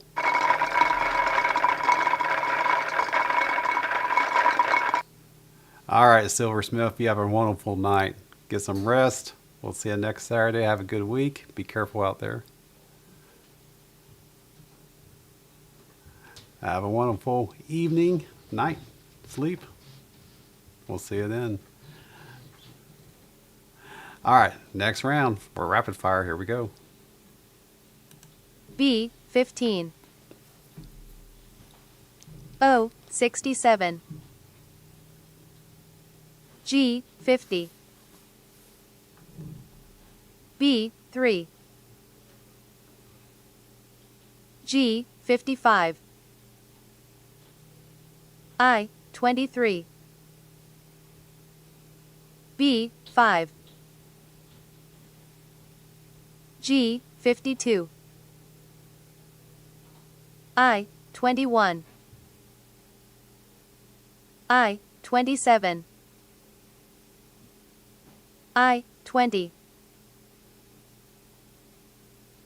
All right, Silversmith, you have a wonderful night. Get some rest. We'll see you next Saturday. Have a good week. Be careful out there. Have a wonderful evening, night, sleep. We'll see you then. All right, next round for rapid fire. Here we go. B 15. O 67. G 50. B 3. G 55. I 23. B 5. G 52. I 21. I 27. I 20.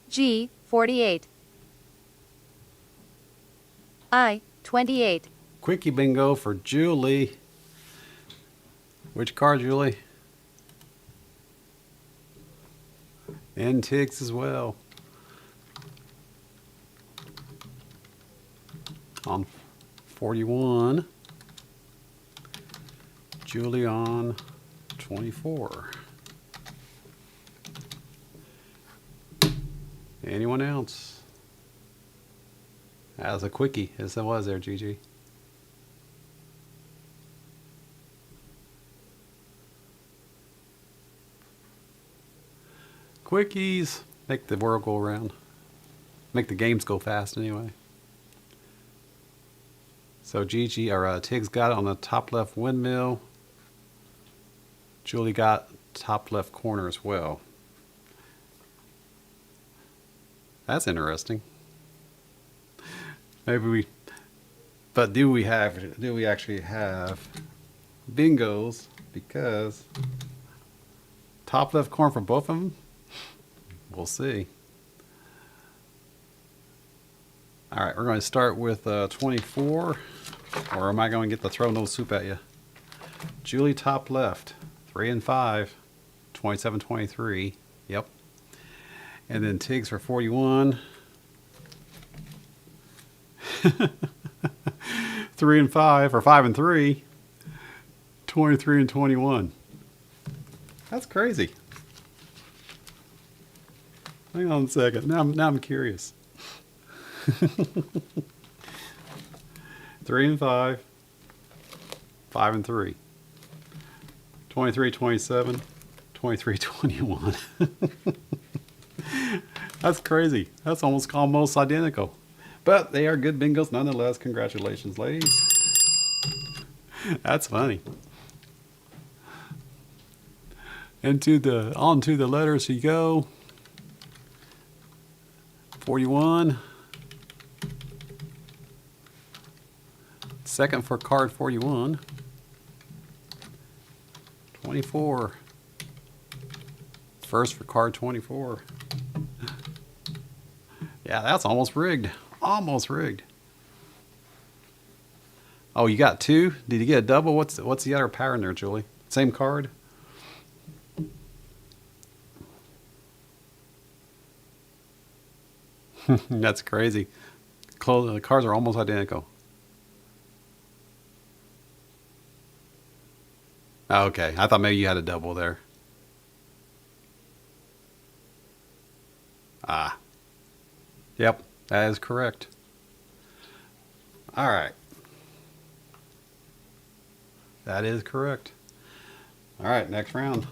G 48. I 28. Quickie bingo for Julie. Which card, Julie? And Tiggs as well. On 41. Julie on 24. Anyone else? That was a quickie. Yes, it was there, Gigi. Quickies make the world go around. Make the games go fast anyway. So Gigi or Tiggs got it on the top left windmill. Julie got top left corner as well. That's interesting. But do we actually have bingos? Because top left corner for both of them? We'll see. All right, we're going to start with 24. Or am I going to get to throw no soup at you? Julie top left, 3 and 5, 27, 23. Yep. And then Tiggs for 41. 3 and 5, or 5 and 3. 23 and 21. That's crazy. Hang on a second. Now I'm curious. 3 and 5. 5 and 3. 23, 27. 23, 21. That's crazy. That's almost identical. But they are good bingos nonetheless. Congratulations, ladies. That's funny. Onto the letters you go. 41. Second for card 41. 24. First for card 24. Yeah, that's almost rigged. Almost rigged. Oh, you got two? Did you get a double? What's the other pattern there, Julie? Same card? That's crazy. The cards are almost identical. Oh, okay, I thought maybe you had a double there. Ah. Yep, that is correct. All right. That is correct. All right, next round.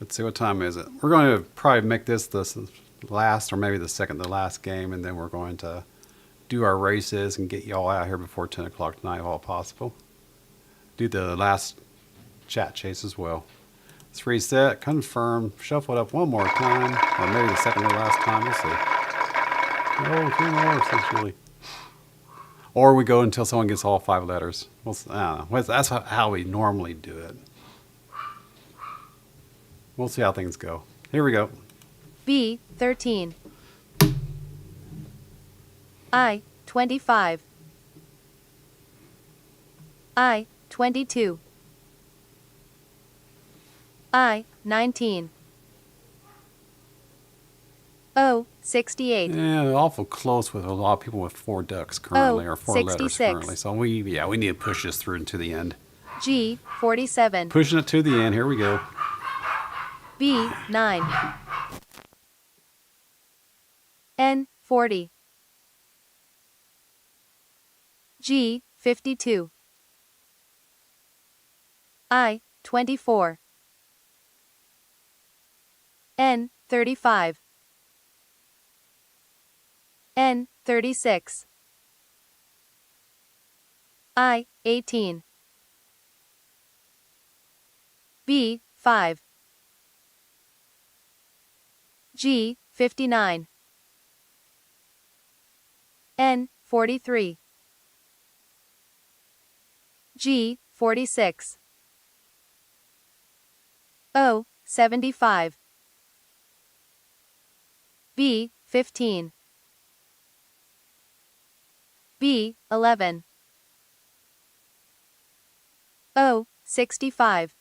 Let's see, what time is it? We're going to probably make this the last, or maybe the second to last game, and then we're going to do our races and get you all out here before 10 o'clock tonight if all possible. Do the last chat chase as well. Let's reset, confirm, shuffle it up one more time, or maybe the second to last time. We'll see. Oh, 2 more, says Julie. Or we go until someone gets all 5 letters. Well, I don't know. That's how we normally do it. We'll see how things go. Here we go. B, 13. I, 25. I, 22. I, 19. O, 68. Yeah, awful close with a lot of people with 4 ducks currently, or 4 letters 66. currently. So we need to push this through into the end. G, 47. Pushing it to the end. Here we go. B, 9. N, 40. G, 52. I, 24. N, 35. N, 36. I, 18. B, 5. G, 59. N, 43. G, 46. O, 75. B, 15. B, 11. O, 65.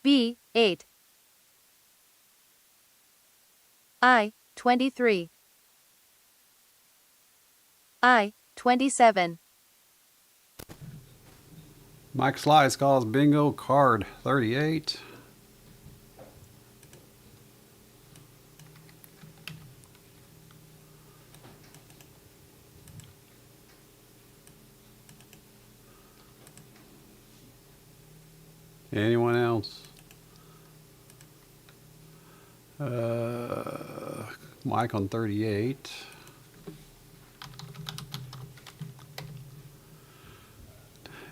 B, 8. I, 23. I, 27. Mike Slice calls bingo card 38. Anyone else? Mike on 38.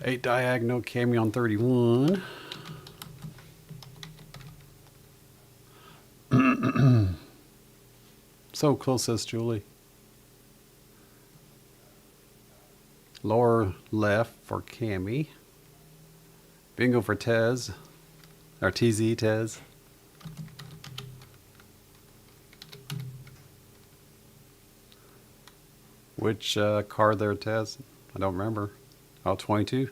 Eight diagonal, Cammy on 31. So close, says Julie. Lower left for Cammy. Bingo for Tez. Or TZ Tez. Which card there, Tez? I don't remember. Oh, 22.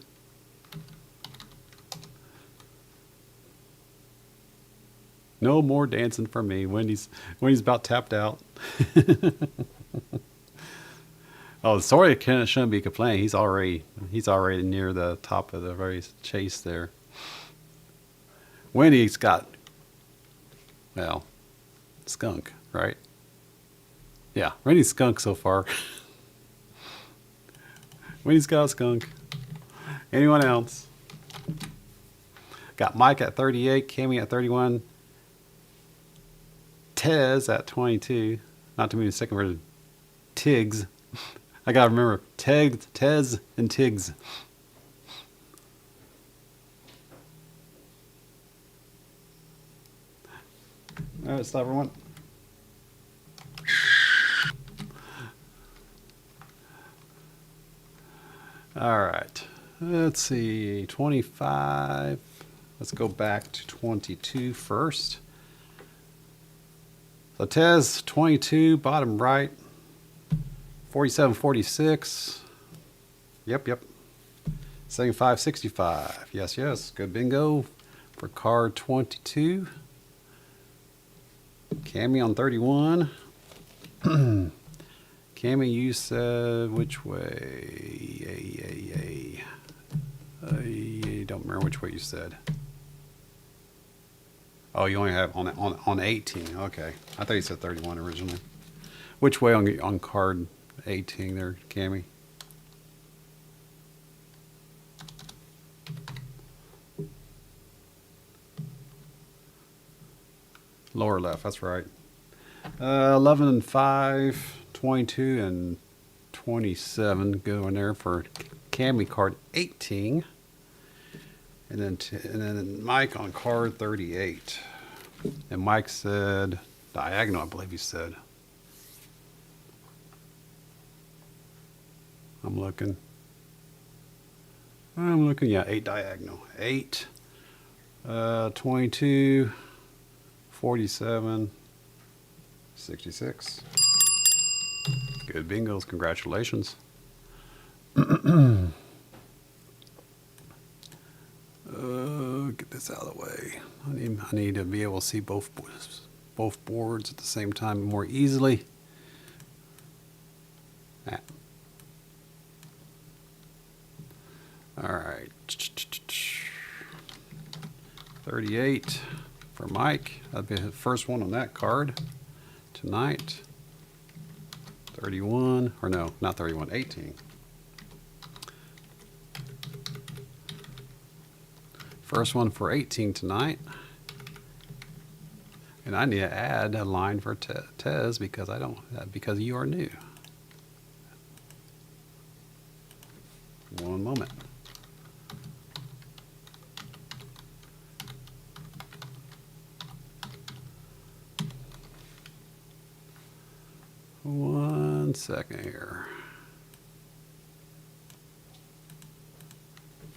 No more dancing for me. Wendy's about tapped out. Oh, sorry, Kenneth shouldn't be complaining. He's already near the top of the very chase there. Winnie's got, well, skunk, right? Yeah, Winnie's skunk so far. Winnie's got a skunk. Anyone else? Got Mike at 38, Cammy at 31, Tez at 22. Not to be the second word, Tiggs. I gotta remember Tez, and Tiggs. All right, stop everyone. All right, let's see, 25. Let's go back to 22 first. So Tez, 22, bottom right. 47, 46. Yep. 75, 65. Yes. Good bingo for card 22. Cammy on 31. Cammy, you said which way? I don't remember which way you said. Oh, you only have on 18. Okay, I thought you said 31 originally. Which way on card 18 there, Cammy? Lower left, that's right. 11 and 5, 22 and 27 going there for Cammy card 18. And then Mike on card 38. And Mike said diagonal, I believe he said. I'm looking, yeah, 8 diagonal. 8, 22, 47, 66. Good bingos, congratulations. Get this out of the way. I need to be able to see both boards at the same time more easily. Ah. All right. 38 for Mike. That'd be the first one on that card tonight. 31, or no, not 31, 18. First one for 18 tonight. And I need to add a line for Tez because because you are new. One moment. One second here.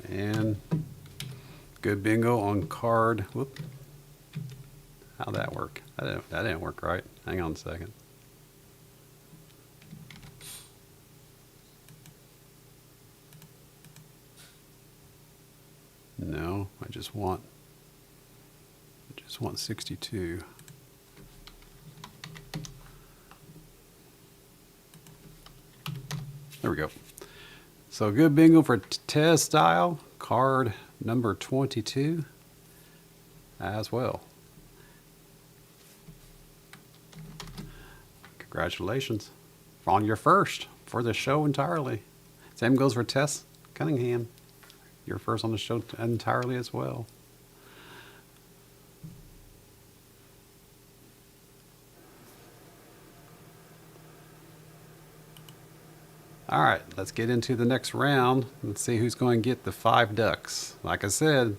And good bingo on card. Whoop. How'd that work? That didn't work right. Hang on a second. No, I just want 62. There we go. So good bingo for Tez style, card number 22 as well. Congratulations on your first for the show entirely. Same goes for Tess Cunningham. You're first on the show entirely as well. All right, let's get into the next round. Let's see who's going to get the 5 ducks. Like I said,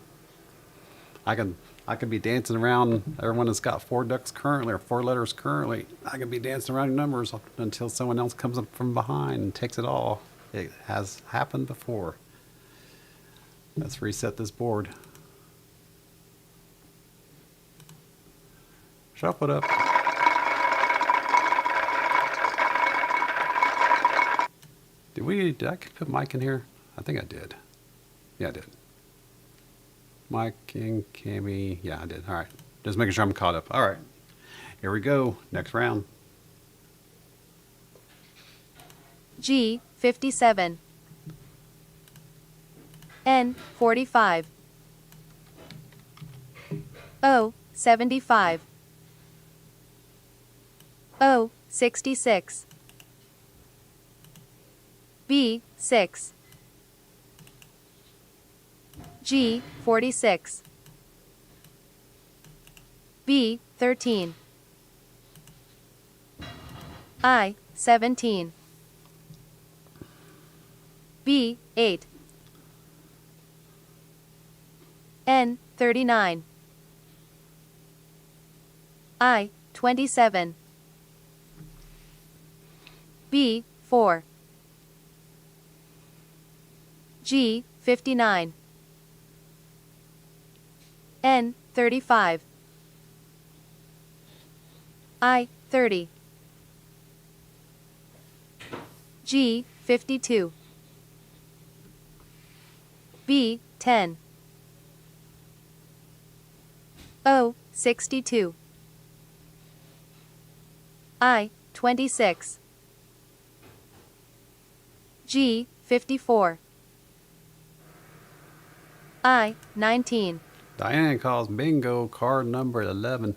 I could be dancing around everyone that's got 4 ducks currently or 4 letters currently. I could be dancing around your numbers until someone else comes up from behind and takes it all. It has happened before. Let's reset this board. Shuffle it up. Did I put Mike in here? I think I did. Yeah, I did. Mike, King, Cammy. Yeah, I did. All right. Just making sure I'm caught up. All right. Here we go. Next round. G, 57. N, 45. O 75, O 66, B 6, G 46, B 13, I 17, B 8, N 39, I 27, B 4, G 59, N 35, I 30, G 52, B 10, O 62, I 26, G 54, I 19. Diane calls bingo card number 11.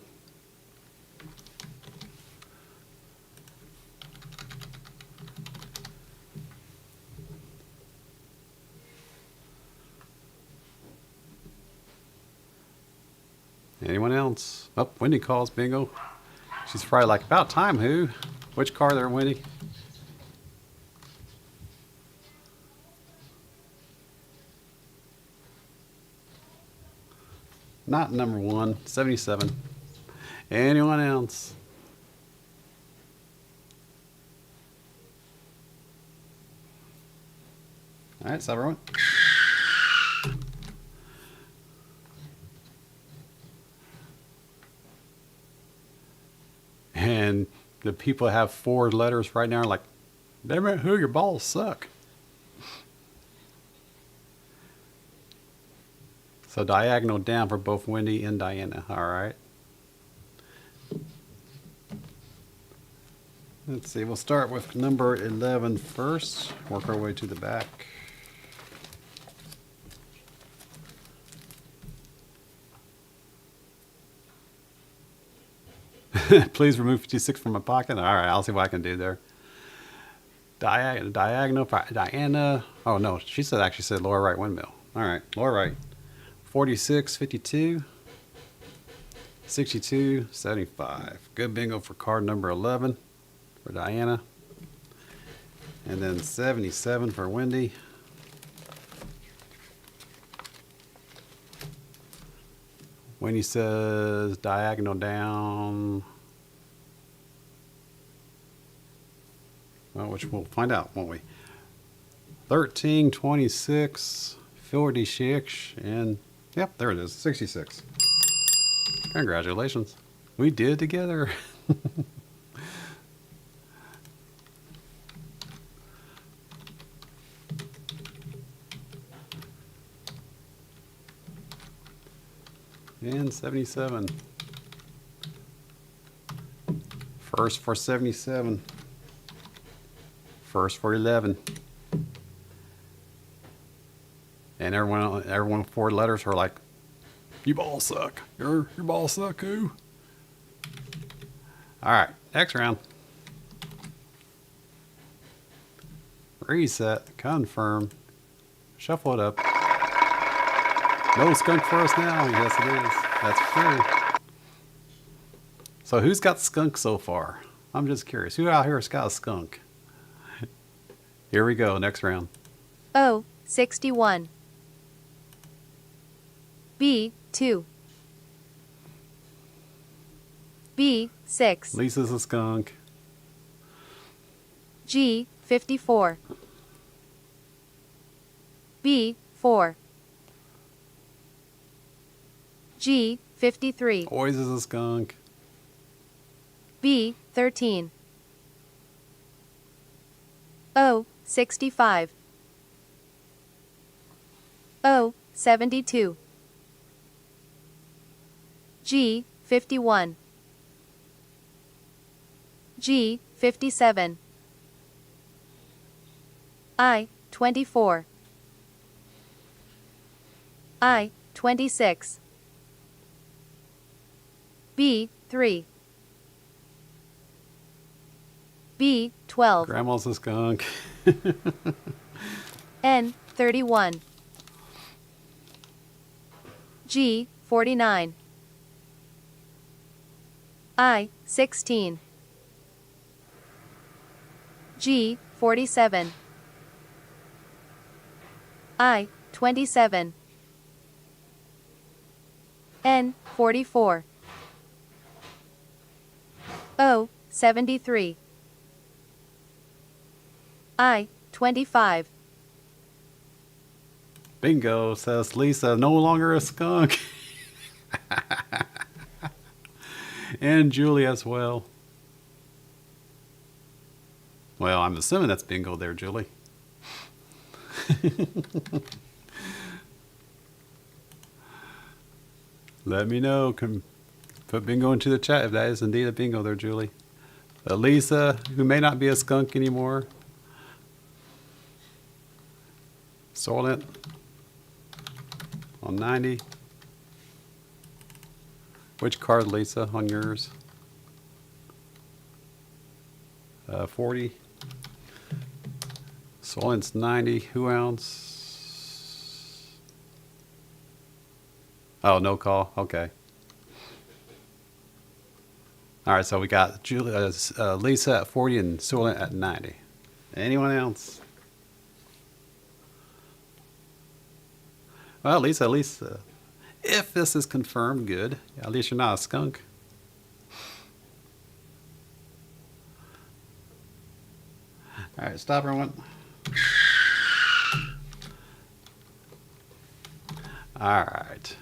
Anyone else? Oh, Wendy calls bingo. She's probably like, about time, who? Which card there, Wendy? Not number 1, 77. Anyone else? All right, so everyone. And the people that have 4 letters right now are like, damn it, who, your balls suck. So diagonal down for both Wendy and Diana. All right. Let's see. We'll start with number 11 first. Work our way to the back. Please remove 56 from my pocket. All right. I'll see what I can do there. Diagonal for Diana. Oh, no. She said actually said lower right windmill. All right. Lower right. 46, 52, 62, 75. Good bingo for card number 11 for Diana. And then 77 for Wendy. Wendy says diagonal down. Well, which we'll find out, won't we? 13, 26, 46, and yep, there it is, 66. Congratulations. We did it together. And 77. First for 77. First for 11. And everyone with 4 letters are like, you balls suck. Your balls suck, who? All right, next round. Reset, confirm, shuffle it up. No skunk for us now. Yes, it is. That's true. So who's got skunk so far? I'm just curious. Who out here has got a skunk? Here we go, next round. O 61, B 2, B 6, Lisa's a skunk. G 54, B 4, G 53, Boys is a skunk. B 13, O 65, O 72, G 51, G 57, I 24, I 26, B 3, B 12, Grandma's a skunk. N 31, G 49, I 16, G 47, I 27, N 44, O 73, I 25. Bingo, says Lisa, no longer a skunk. And Julie as well. Well, I'm assuming that's bingo there, Julie. Let me know. Put bingo into the chat if that is indeed a bingo there, Julie. Lisa, who may not be a skunk anymore. Solent on 90. Which card, Lisa, on yours? 40. Solent's 90. HooFANs? Oh, no call. Okay. All right, so we got Lisa at 40 and Solent at 90. Anyone else? Well, Lisa, at least if this is confirmed, good. At least you're not a skunk. All right, stop everyone. All right.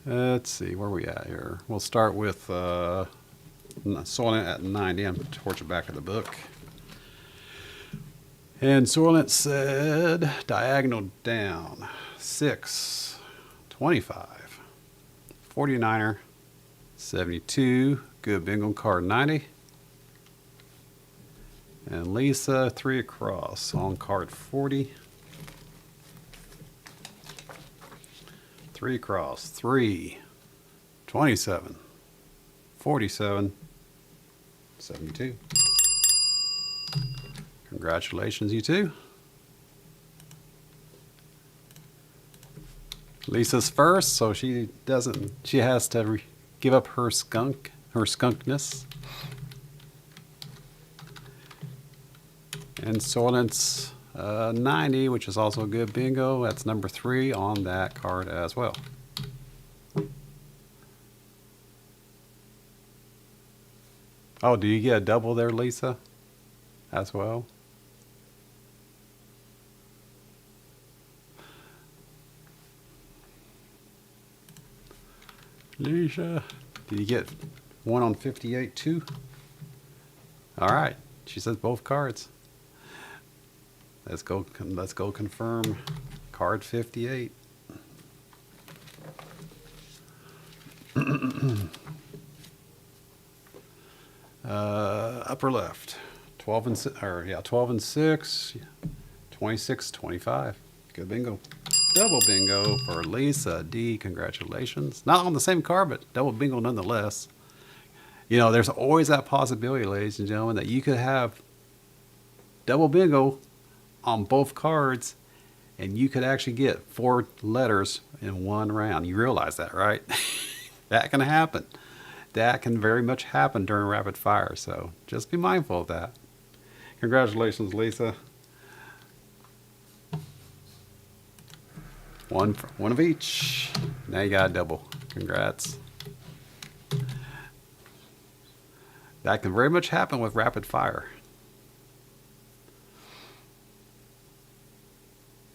Let's see, where are we at here? We'll start with Solent at 90. I'm towards the back of the book. And Solent said, diagonal down, 6, 25, 49er, 72, good bingo card 90. And Lisa, 3 across on card 40. 3 across, 3, 27, 47, 72. Congratulations, you two. Lisa's first, so she has to give up her skunkness. And Solent's 90, which is also a good bingo. That's number 3 on that card as well. Oh, do you get a double there, Lisa, as well? Lisa, did you get one on 58 too? All right, she says both cards. Let's go confirm card 58. Upper left, 12 and 6, 26, 25. Good bingo. Double bingo for Lisa D. Congratulations. Not on the same card, but double bingo nonetheless. You know, there's always that possibility, ladies and gentlemen, that you could have double bingo on both cards and you could actually get 4 letters in one round. You realize that, right? That can happen. That can very much happen during rapid fire, so just be mindful of that. Congratulations, Lisa. One of each. Now you got a double. Congrats. That can very much happen with rapid fire.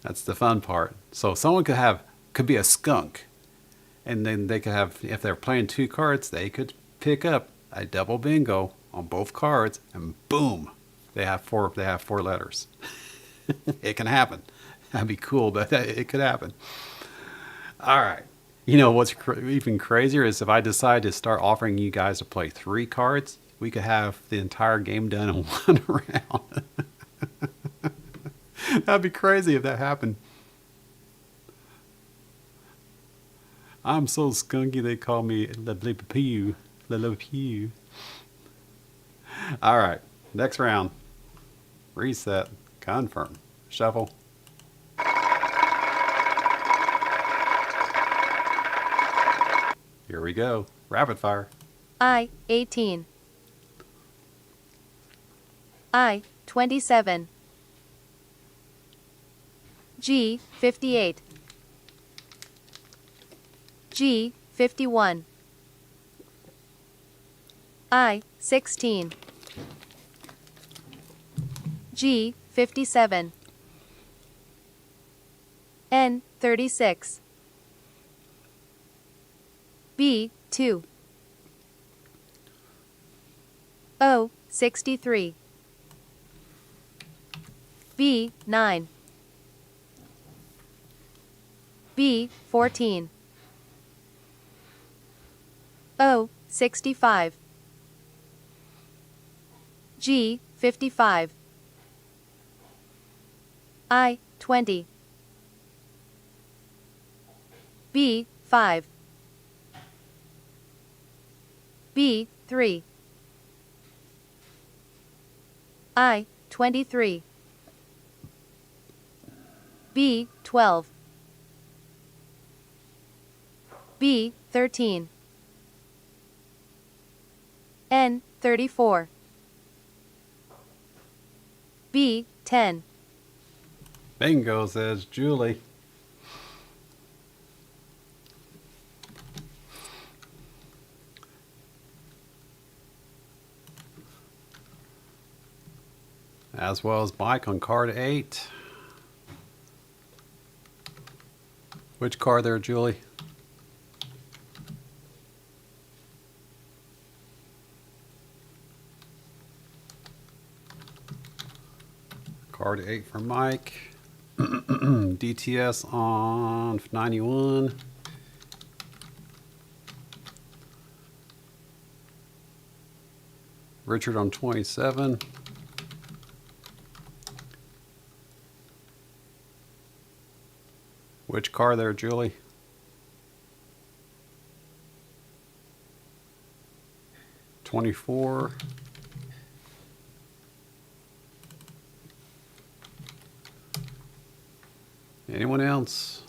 That's the fun part. So someone could be a skunk, and then they could have, if they're playing 2 cards, they could pick up a double bingo on both cards, and boom, they have 4 letters. It can happen. That'd be cool, but it could happen. All right. You know what's even crazier is if I decide to start offering you guys to play 3 cards, we could have the entire game done in 1 round. That'd be crazy if that happened. I'm so skunky they call me Le Pew. Le Pew. All right, next round. Reset. Confirm. Shuffle. Here we go. Rapid fire. I, 18. I, 27. G, 58. G, 51. I, 16. G, 57. N, 36. B, 2. O, 63. B, 9. B, 14. O, 65. G, 55. I, 20. B, 5. B, 3. I, 23. B, 12. B, 13. N, 34. B, 10. Bingo, says Julie. As well as Mike on card 8. Which card there, Julie? Card 8 for Mike. DTS on 91. Richard on 27. Which car there, Julie? $24. Anyone else?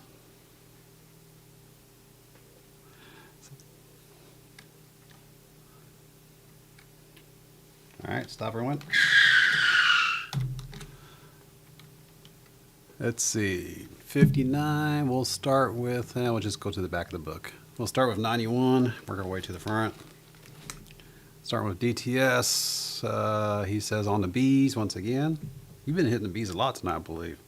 All right, stop everyone. Let's see, 59. We'll start with, we'll just go to the back of the book. We'll start with 91. Work our way to the front. Starting with DTS. He says on the B's once again. You've been hitting the B's a lot tonight, I believe.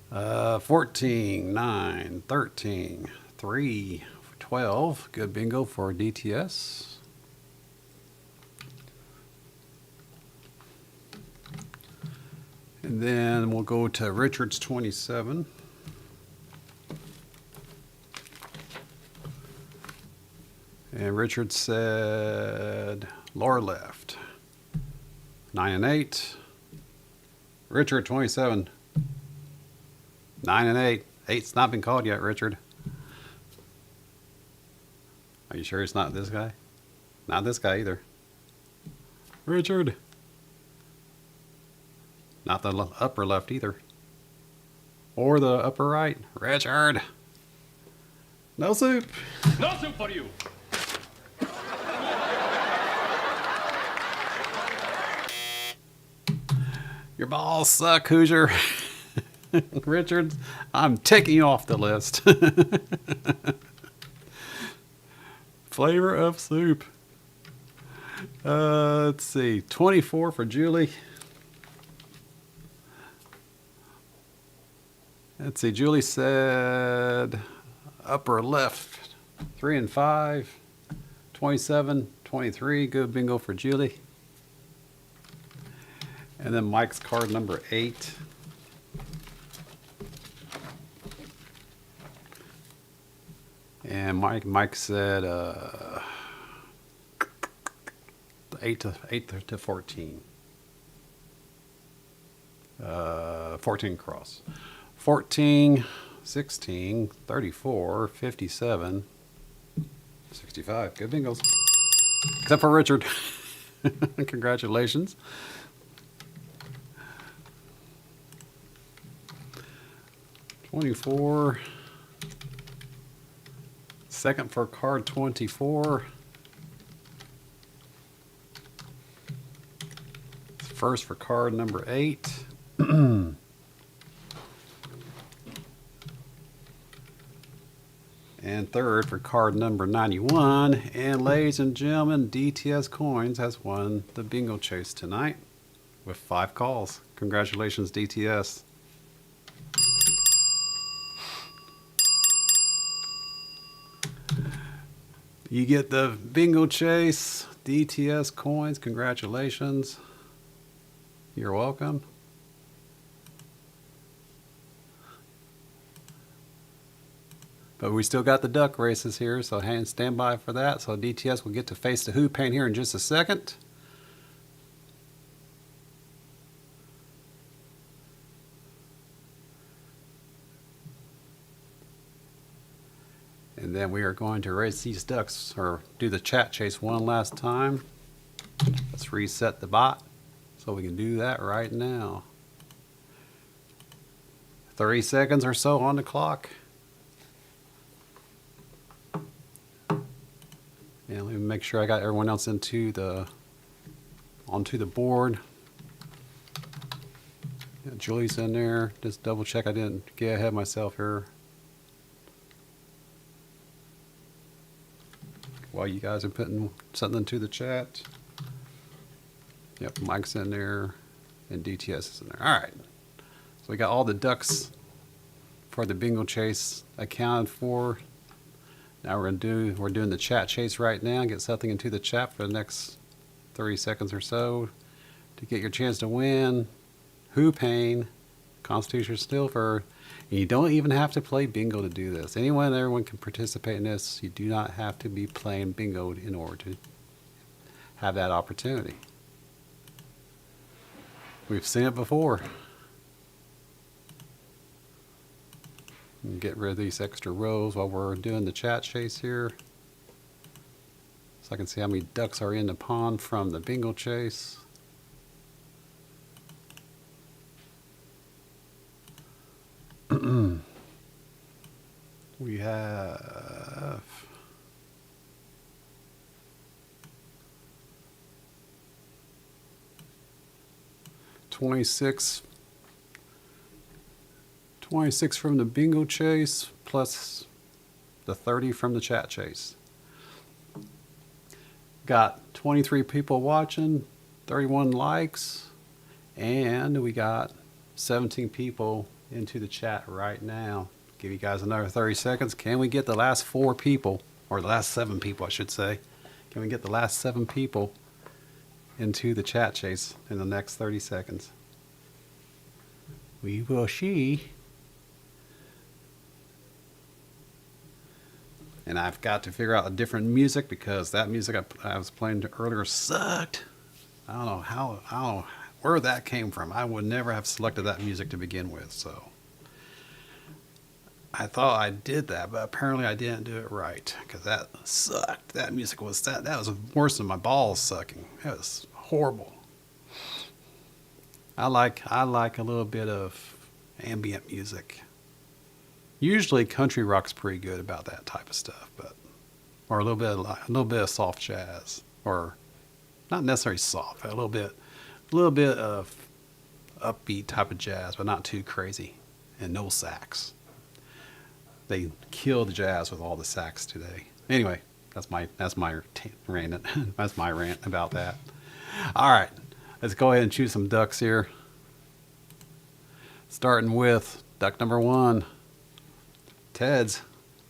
14, 9, 13, 3, 12. Good bingo for DTS. And then we'll go to Richard's 27. And Richard said lower left. 9 and 8. Richard 27. 9 and 8. 8's not been called yet, Richard. Are you sure it's not this guy? Not this guy either. Richard. Not the upper left either. Or the upper right. Richard. No soup. No soup for you. Your balls suck, Hoosier. Richard, I'm taking you off the list. Flavor of soup. Let's see. 24 for Julie. Let's see. Julie said upper left. 3 and 5. 27, 23. Good bingo for Julie. And then Mike's card number 8. And Mike said 8 to 14. 14 cross. 14, 16, 34, 57, 65. Good bingos. Except for Richard. Congratulations. $24. Second for card 24. First for card number 8. And third for card number 91. And ladies and gentlemen, DTS Coins has won the bingo chase tonight with 5 calls. Congratulations, DTS. You get the bingo chase, DTS Coins. Congratulations. You're welcome. But we still got the duck races here, so stand by for that. So DTS will get to face the HooFan here in just a second. And then we are going to race these ducks, or do the chat chase one last time. Let's reset the bot so we can do that right now. 30 seconds or so on the clock. And let me make sure I got everyone else onto the board. Yeah, Julie's in there. Just double check I didn't get ahead of myself here. While you guys are putting something into the chat. Yep, Mike's in there and DTS is in there. All right. So we got all the ducks for the bingo chase accounted for. Now we're doing the chat chase right now. Get something into the chat for the next 30 seconds or so to get your chance to win. HooFan, Constitution Silver. And you don't even have to play bingo to do this. Everyone can participate in this. You do not have to be playing bingo in order to have that opportunity. We've seen it before. Get rid of these extra rows while we're doing the chat chase here. So I can see how many ducks are in the pond from the bingo chase. We have 26 from the bingo chase plus the 30 from the chat chase. Got 23 people watching, 31 likes, and we got 17 people into the chat right now. Give you guys another 30 seconds. Can we get the last 4 people, or the last 7 people I should say, can we get the last 7 people into the chat chase in the next 30 seconds? We will see. And I've got to figure out a different music because that music I was playing earlier sucked. I don't know where that came from. I would never have selected that music to begin with, so I thought I did that, but apparently I didn't do it right because that sucked. That music was that was worse than my balls sucking. It was horrible. I like a little bit of ambient music. Usually country rock's pretty good about that type of stuff, or a little bit of soft jazz, or not necessarily soft, a little bit of upbeat type of jazz, but not too crazy, and no sax. They killed the jazz with all the sax today. Anyway, that's my rant. That's my rant about that. All right, let's go ahead and choose some ducks here. Starting with duck number 1, Ted's.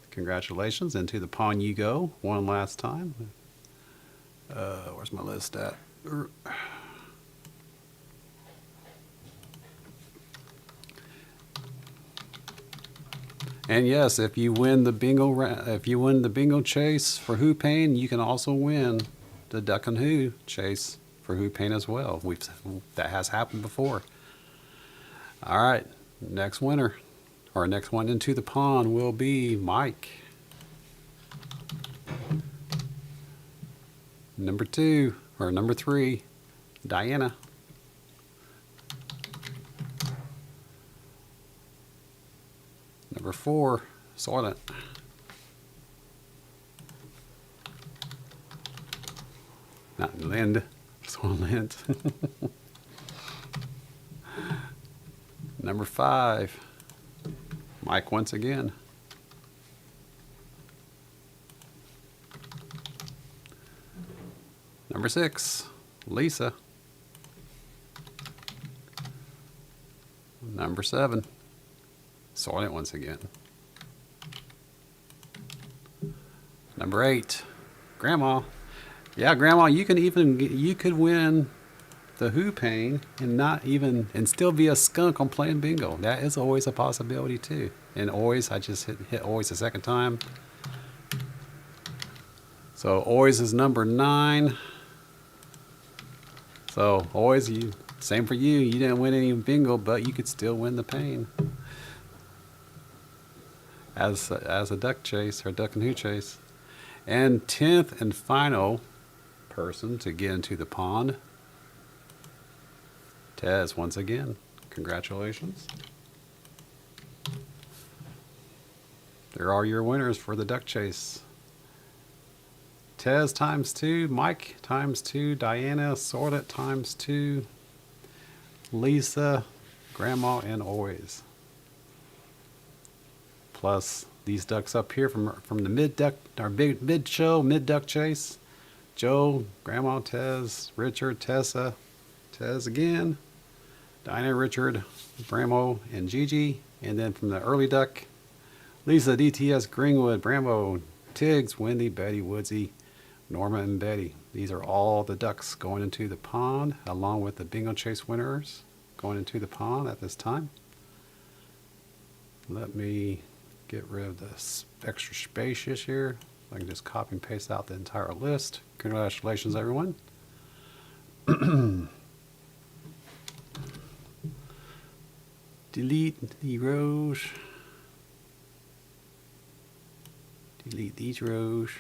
Congratulations, into the pond you go one last time. Where's my list at? And yes, if you win the bingo chase for HooFan, you can also win the Duck and Who chase for HooFan as well. That has happened before. All right, next winner, or next one into the pond will be Mike. Number 2, or number 3, Diana. Number 4, Soylent. Not Lind, Soylent. Number 5, Mike once again. Number 6, Lisa. Number 7, Soylent once again. Number 8, Grandma. Yeah, Grandma, you could win the HooFan and still be a skunk on playing bingo. That is always a possibility too. And always, I just hit always the second time. So always is number 9. So always, same for you. You didn't win any bingo, but you could still win the pain as a duck chase or duck and who chase. And 10th and final person to get into the pond, Tez once again. Congratulations. There are your winners for the duck chase. Tez times 2, Mike times 2, Diana, Soylent times 2, Lisa, Grandma, and always. Plus these ducks up here from the mid duck chase. Joe, Grandma, Tez, Richard, Tessa, Tez again, Dinah, Richard, Bramo, and Gigi. And then from the early duck, Lisa, DTS, Greenwood, Bramo, Tiggs, Wendy, Betty, Woodsy, Norma, and Betty. These are all the ducks going into the pond, along with the bingo chase winners going into the pond at this time. Let me get rid of this extra spacious here. I can just copy and paste out the entire list. Congratulations, everyone. Delete the rows. Delete these rows.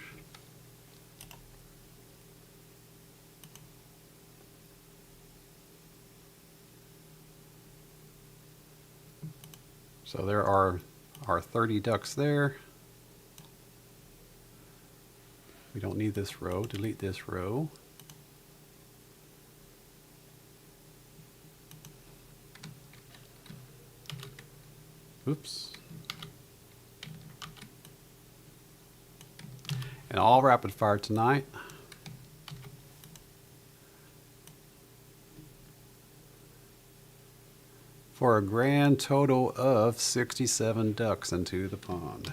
So there are our 30 ducks there. We don't need this row. Delete this row. Oops. And all rapid fire tonight. For a grand total of 67 ducks into the pond.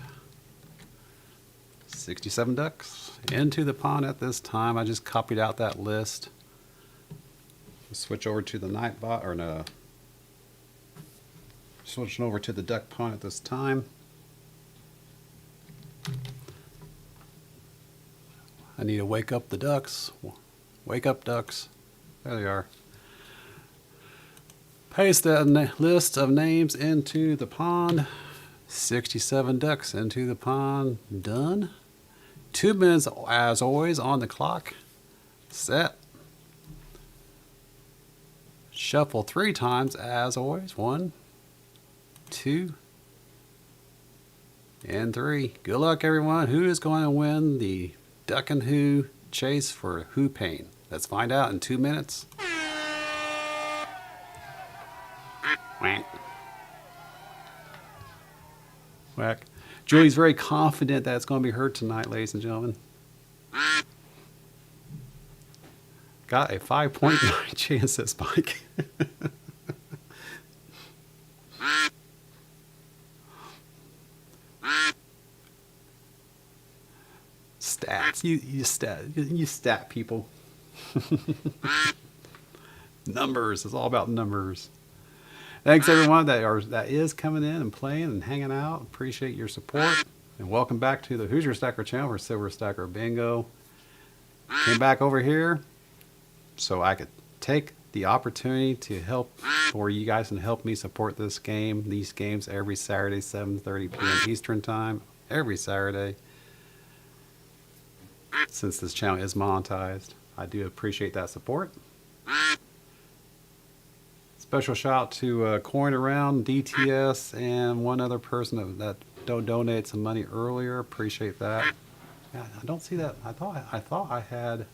67 ducks into the pond at this time. I just copied out that list. Switch over to the night bot, or no. Switching over to the duck pond at this time. I need to wake up the ducks. Wake up, ducks. There they are. Paste that list of names into the pond. 67 ducks into the pond. Done. 2 minutes, as always, on the clock. Set. Shuffle 3 times, as always. 1, 2, and 3. Good luck, everyone. Who is going to win the Duck and Who chase for HooFAN? Let's find out in 2 minutes. Whack. Whack. Julie's very confident that it's going to be her tonight, ladies and gentlemen. Got a 5.9 chance at Spike. Stats. You stat people. Numbers. It's all about numbers. Thanks everyone that is coming in and playing and hanging out. Appreciate your support. And welcome back to the Hoosier Stacker channel for Silver Stacker Bingo. Came back over here so I could take the opportunity to help, or you guys can help me support this game, these games every Saturday, 7:30 p.m. Eastern time, every Saturday. since this channel is monetized. I do appreciate that support. Special shout out to Coin Around, DTS, and one other person that donated some money earlier. Appreciate that. Yeah, I don't see that. I thought I had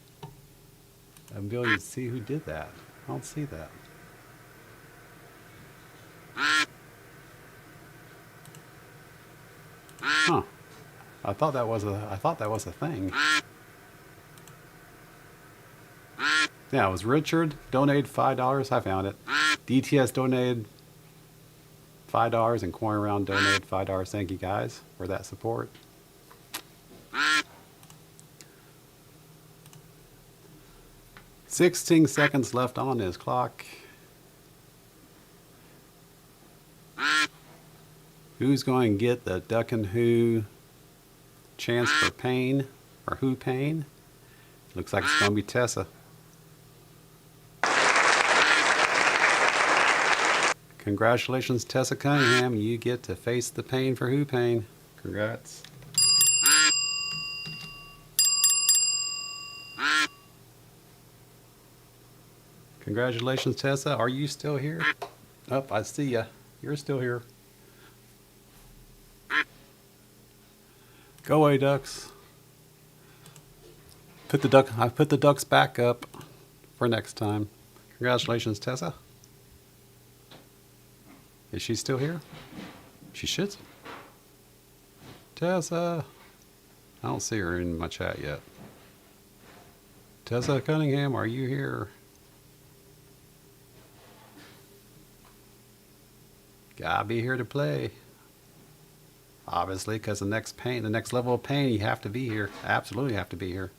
a ability to see who did that. I don't see that. Huh. I thought that was a thing. Yeah, it was Richard, donated $5. I found it. DTS donated $5 and Coin Around donated $5. Thank you guys for that support. "16 seconds left on this clock. Who's going to get the Duck and Who chance for pain, or Who pain? Looks like it's going to be Tessa. Congratulations, Tessa Cunningham. You get to face the pain for Who pain. Congrats. Congratulations, Tessa. Are you still here? Oh, I see ya. You're still here. Go away, ducks. I put the ducks back up for next time. Congratulations, Tessa. Is she still here? She should. Tessa. I don't see her in my chat yet. Tessa Cunningham, are you here? Gotta be here to play. Obviously, because the next level of pain, you have to be here. Absolutely have to be here.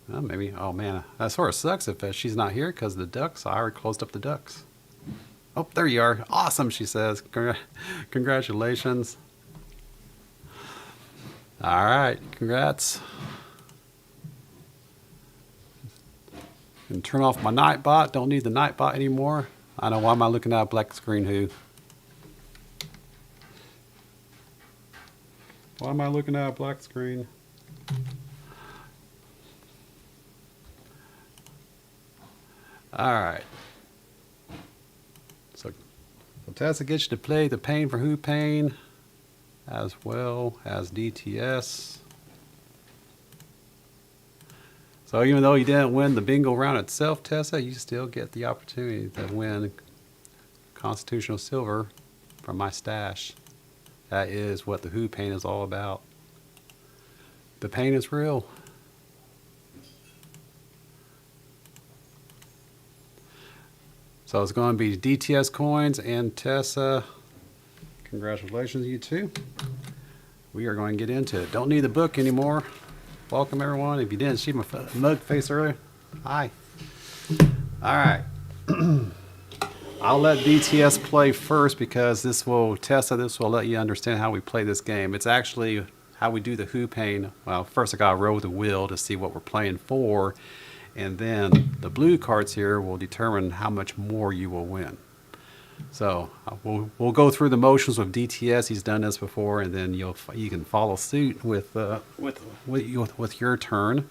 Well, maybe. Oh man, that sort of sucks if she's not here because the ducks. I already closed up the ducks. Oh, there you are. Awesome, she says. Congratulations. All right, congrats. And turn off my Nightbot. Don't need the Nightbot anymore. I know. Why am I looking at a black screen? Who? Why am I looking at a black screen? All right. So Tessa gets you to play the pain for Who pain, as well as DTS. So even though you didn't win the bingo round itself, Tessa, you still get the opportunity to win Constitutional Silver from my stash. That is what the Who pain is all about. The pain is real. So it's going to be DTS coins and Tessa. Congratulations, you two. We are going to get into it. Don't need the book anymore. Welcome, everyone. If you didn't see my mug face earlier, hi. All right. I'll let DTS play first because Tessa, this will let you understand how we play this game. It's actually how we do the Who pain. Well, first I got to roll the wheel to see what we're playing for. And then the blue cards here will determine how much more you will win. So we'll go through the motions with DTS. He's done this before, and then you can follow suit with your turn.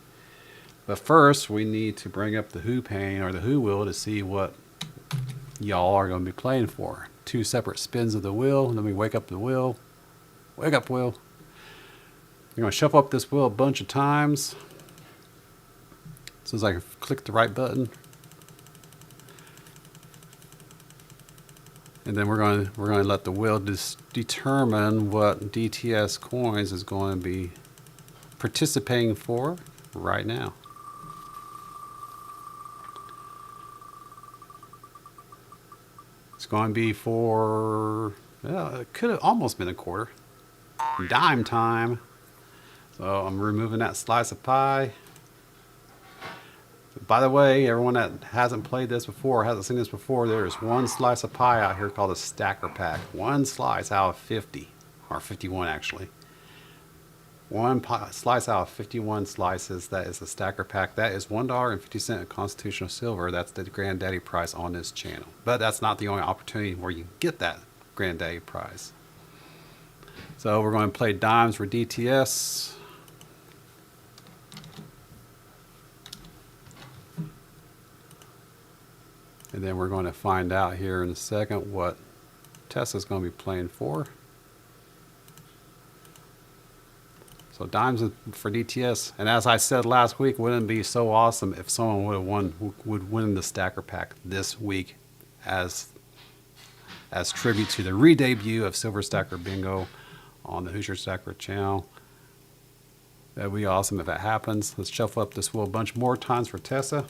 But first, we need to bring up the Who pain or the Who wheel to see what y'all are going to be playing for. 2 separate spins of the wheel. Let me wake up the wheel. Wake up, wheel. You're going to shuffle up this wheel a bunch of times. As soon as I click the right button. And then we're going to let the wheel determine what DTS coins is going to be participating for right now. It's going to be for, well, it could have almost been a quarter. Dime time. So I'm removing that slice of pie. By the way, everyone that hasn't played this before, hasn't seen this before, there's one slice of pie out here called a stacker pack. One slice out of 50, or 51 actually. One slice out of 51 slices, that is a stacker pack. That is $1.50 Constitutional Silver. That's the granddaddy prize on this channel. But that's not the only opportunity where you get that granddaddy prize. So we're going to play dimes for DTS. And then we're going to find out here in a second what Tessa's going to be playing for. So dimes for DTS. And as I said last week, wouldn't it be so awesome if someone would win the stacker pack this week as tribute to the re-debut of Silver Stacker Bingo on the Hoosier Stacker channel. That'd be awesome if that happens. Let's shuffle up this wheel a bunch more times for Tessa.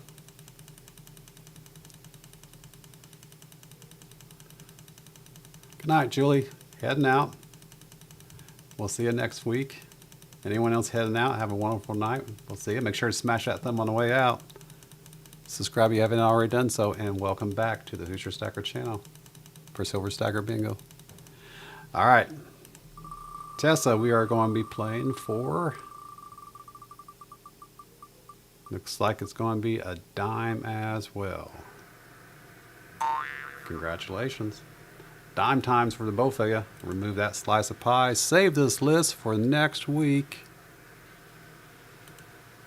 Good night, Julie. Heading out. We'll see you next week. Anyone else heading out, have a wonderful night. We'll see you. Make sure to smash that thumb on the way out. Subscribe if you haven't already done so, and welcome back to the Hoosier Stacker channel for Silver Stacker Bingo. All right. Tessa, we are going to be playing for, looks like it's going to be a dime as well. Congratulations. Dime times for the both of you. Remove that slice of pie. Save this list for next week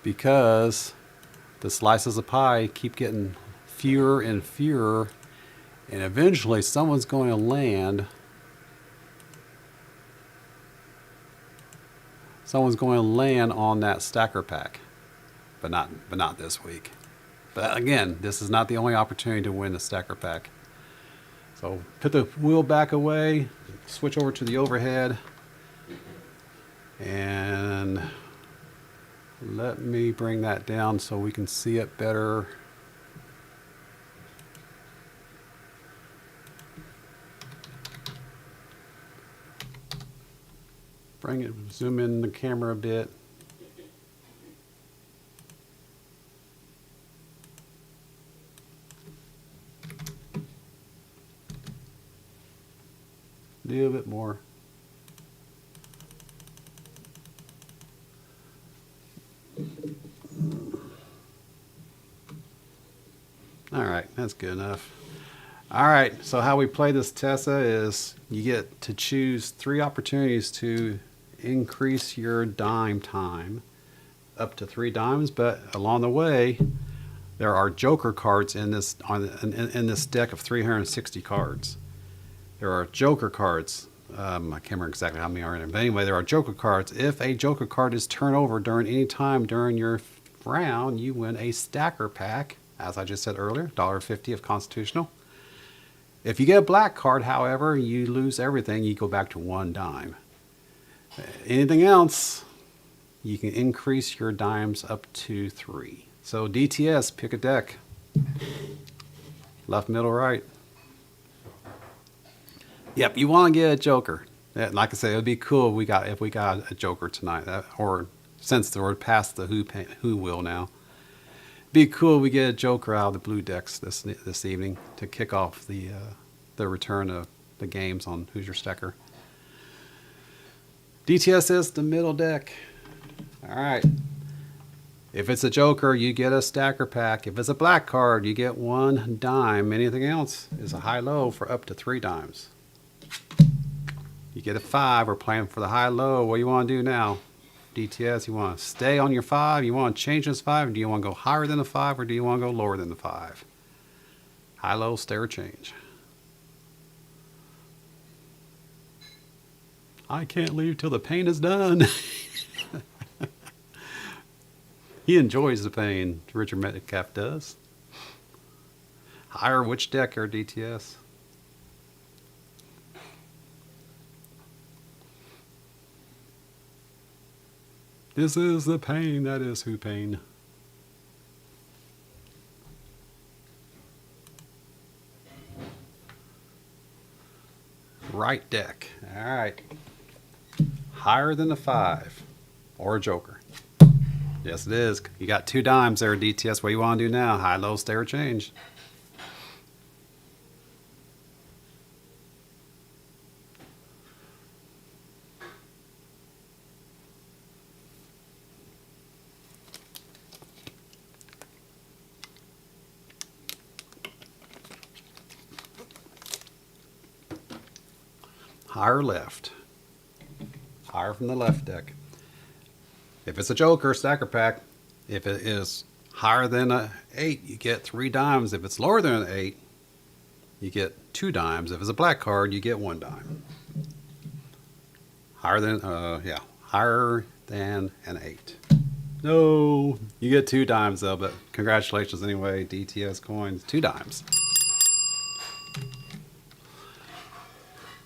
because the slices of pie keep getting fewer and fewer, and eventually someone's going to land. Someone's going to land on that stacker pack, but not this week. But again, this is not the only opportunity to win the stacker pack. So put the wheel back away, switch over to the overhead, and let me bring that down so we can see it better. Bring it, zoom in the camera a bit. A little bit more. All right, that's good enough. All right, so how we play this Tessa is you get to choose 3 opportunities to increase your dime time up to 3 dimes, but along the way there are joker cards in this in this deck of 360 cards. There are joker cards. I can't remember exactly how many are in there. But anyway, there are joker cards. If a joker card is turned over during any time during your round, you win a stacker pack, as I just said earlier, $1.50 of constitutional. If you get a black card, however, you lose everything. You go back to 1 dime. Anything else, you can increase your dimes up to 3. So DTS, pick a deck. Left, middle, right. Yep, you want to get a joker. Like I said, it would be cool if we got a joker tonight, or since we're past the Who wheel now. Be cool if we get a joker out of the blue decks this evening to kick off the return of the games on Hoosier Stacker. DTS is the middle deck. All right. If it's a joker, you get a stacker pack. If it's a black card, you get 1 dime. Anything else is a high-low for up to 3 dimes. You get a 5. We're playing for the high-low. What do you want to do now? DTS, you want to stay on your 5? You want to change this 5? Do you want to go higher than the 5, or do you want to go lower than the 5? High-low, stay or change. I can't leave till the pain is done. He enjoys the pain. Richard Metcalf does. Higher which deck or DTS? This is the pain that is who pain. Right deck. All right. Higher than the 5 or a joker. Yes, it is. You got 2 dimes there, DTS. What do you want to do now? High, low, stay, or change? Higher left. higher from the left deck. If it's a joker stacker pack, if it is higher than an 8, you get 3 dimes. If it's lower than an 8, you get 2 dimes. If it's a black card, you get 1 dime. Higher than an 8. No, you get 2 dimes though, but congratulations anyway, DTS coins, 2 dimes.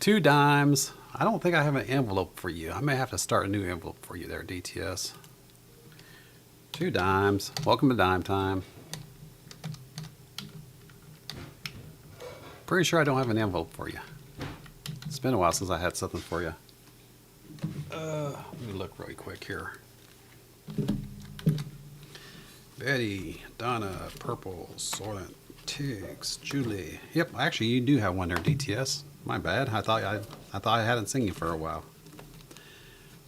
2 dimes. I don't think I have an envelope for you. I may have to start a new envelope for you there, DTS. 2 dimes. Welcome to Dime Time. Pretty sure I don't have an envelope for you. It's been a while since I had something for you. Let me look really quick here. Betty, Donna, Purple, Soylent, Tiggs, Julie. Yep, actually you do have one there, DTS. My bad. I thought I hadn't seen you for a while.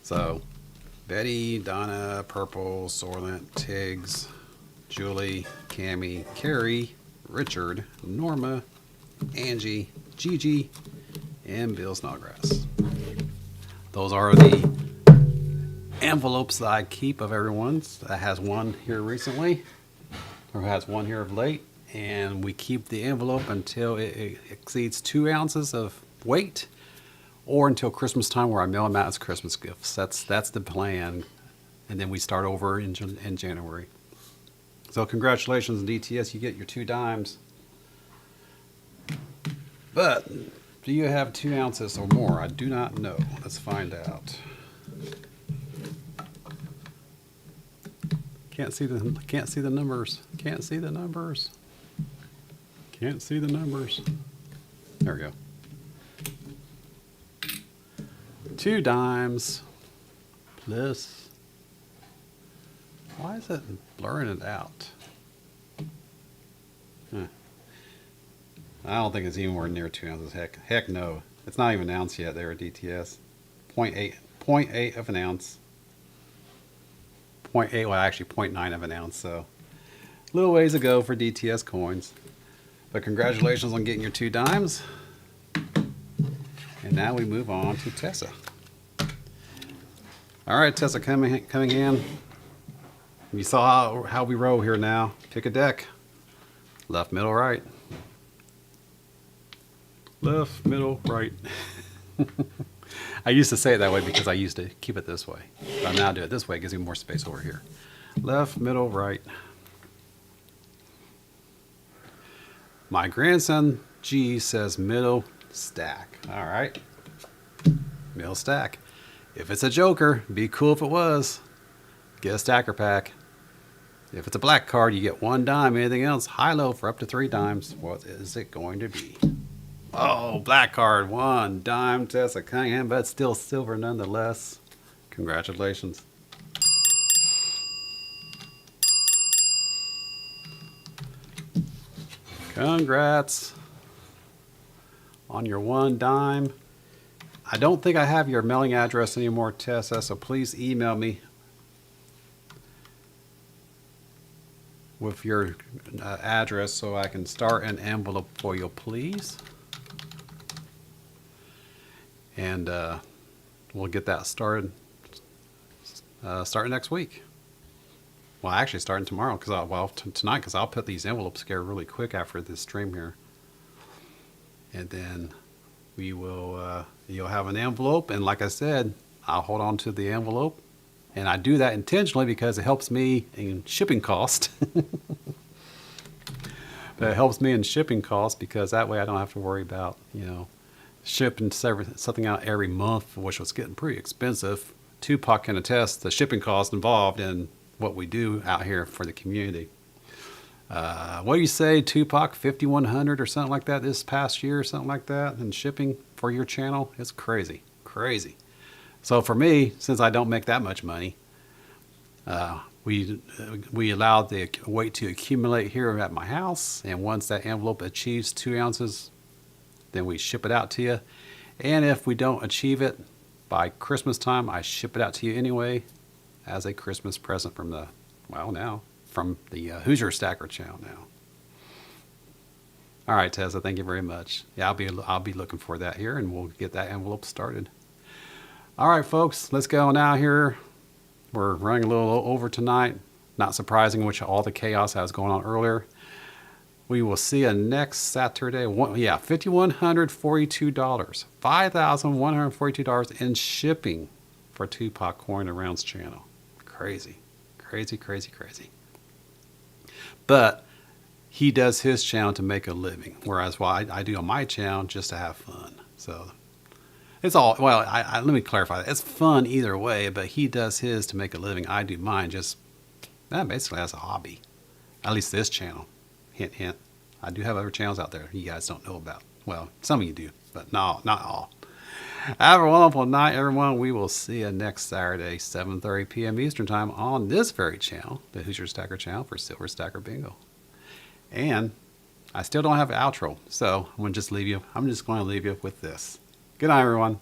So, Betty, Donna, Purple, Soylent, Tiggs, Julie, Cammie, Carrie, Richard, Norma, Angie, Gigi, and Bill Snodgrass. Those are the envelopes that I keep of everyone's. That has one here recently, or has one here of late, and we keep the envelope until it exceeds 2 ounces of weight, or until Christmas time, where I mail them out as Christmas gifts. That's the plan, and then we start over in January. So congratulations, DTS, you get your 2 dimes. But do you have 2 ounces or more? I do not know. Let's find out. Can't see the numbers. Can't see the numbers. Can't see the numbers. There we go. 2 dimes plus. Why is it blurring it out? Huh. I don't think it's anywhere near 2 ounces. Heck no. It's not even an ounce yet there at DTS. 0.8 of an ounce. 0.8, well actually 0.9 of an ounce, so a little ways to go for DTS coins. But congratulations on getting your 2 dimes. And now we move on to Tessa. Alright, Tessa coming in. You saw how we roll here now. Pick a deck. Left, middle, right. Left, middle, right. I used to say it that way because I used to keep it this way. But now I do it this way. It gives me more space over here. Left, middle, right. My grandson G says middle stack. All right. Middle stack. If it's a joker, be cool if it was. Get a stacker pack. If it's a black card, you get 1 dime. Anything else, high-low for up to 3 dimes. What is it going to be? Oh, black card, 1 dime, Tessa Cunningham, but still silver nonetheless. Congratulations. Congrats on your 1 dime. I don't think I have your mailing address anymore, Tessa, so please email me with your address so I can start an envelope for you, please. And we'll get that started starting next week. Well, actually starting tomorrow, tonight, because I'll put these envelopes together really quick after this stream here. And then we will, you'll have an envelope, and like I said, I'll hold on to the envelope. And I do that intentionally because it helps me in shipping cost. But it helps me in shipping costs because that way I don't have to worry about, shipping something out every month, which was getting pretty expensive. Tupac can attest the shipping cost involved in what we do out here for the community. What do you say, Tupac? 5,100 or something like that this past year, or something like that, in shipping for your channel? It's crazy, crazy. So for me, since I don't make that much money, we allow the weight to accumulate here at my house, and once that envelope achieves 2 ounces, then we ship it out to you. And if we don't achieve it by Christmas time, I ship it out to you anyway as a Christmas present from the, from the Hoosier Stacker channel now. All right, Tessa, thank you very much. Yeah, I'll be looking for that here, and we'll get that envelope started. All right, folks, let's go now here. We're running a little over tonight. Not surprising, which all the chaos that was going on earlier. We will see you next Saturday. $5,142. $5,142 in shipping for Tupac Coin Arounds channel. Crazy. Crazy, crazy, crazy. But he does his channel to make a living, whereas what I do on my channel just to have fun. So it's all, well, let me clarify that. It's fun either way, but he does his to make a living. I do mine just basically as a hobby. At least this channel. Hint, hint. I do have other channels out there you guys don't know about. Well, some of you do, but no, not all. Have a wonderful night, everyone. We will see you next Saturday, 7:30 p.m. Eastern Time on this very channel, the Hoosier Stacker channel for Silver Stacker Bingo. And I still don't have an outro, so I'm just going to leave you with this. Good night, everyone.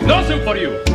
Nothing for you.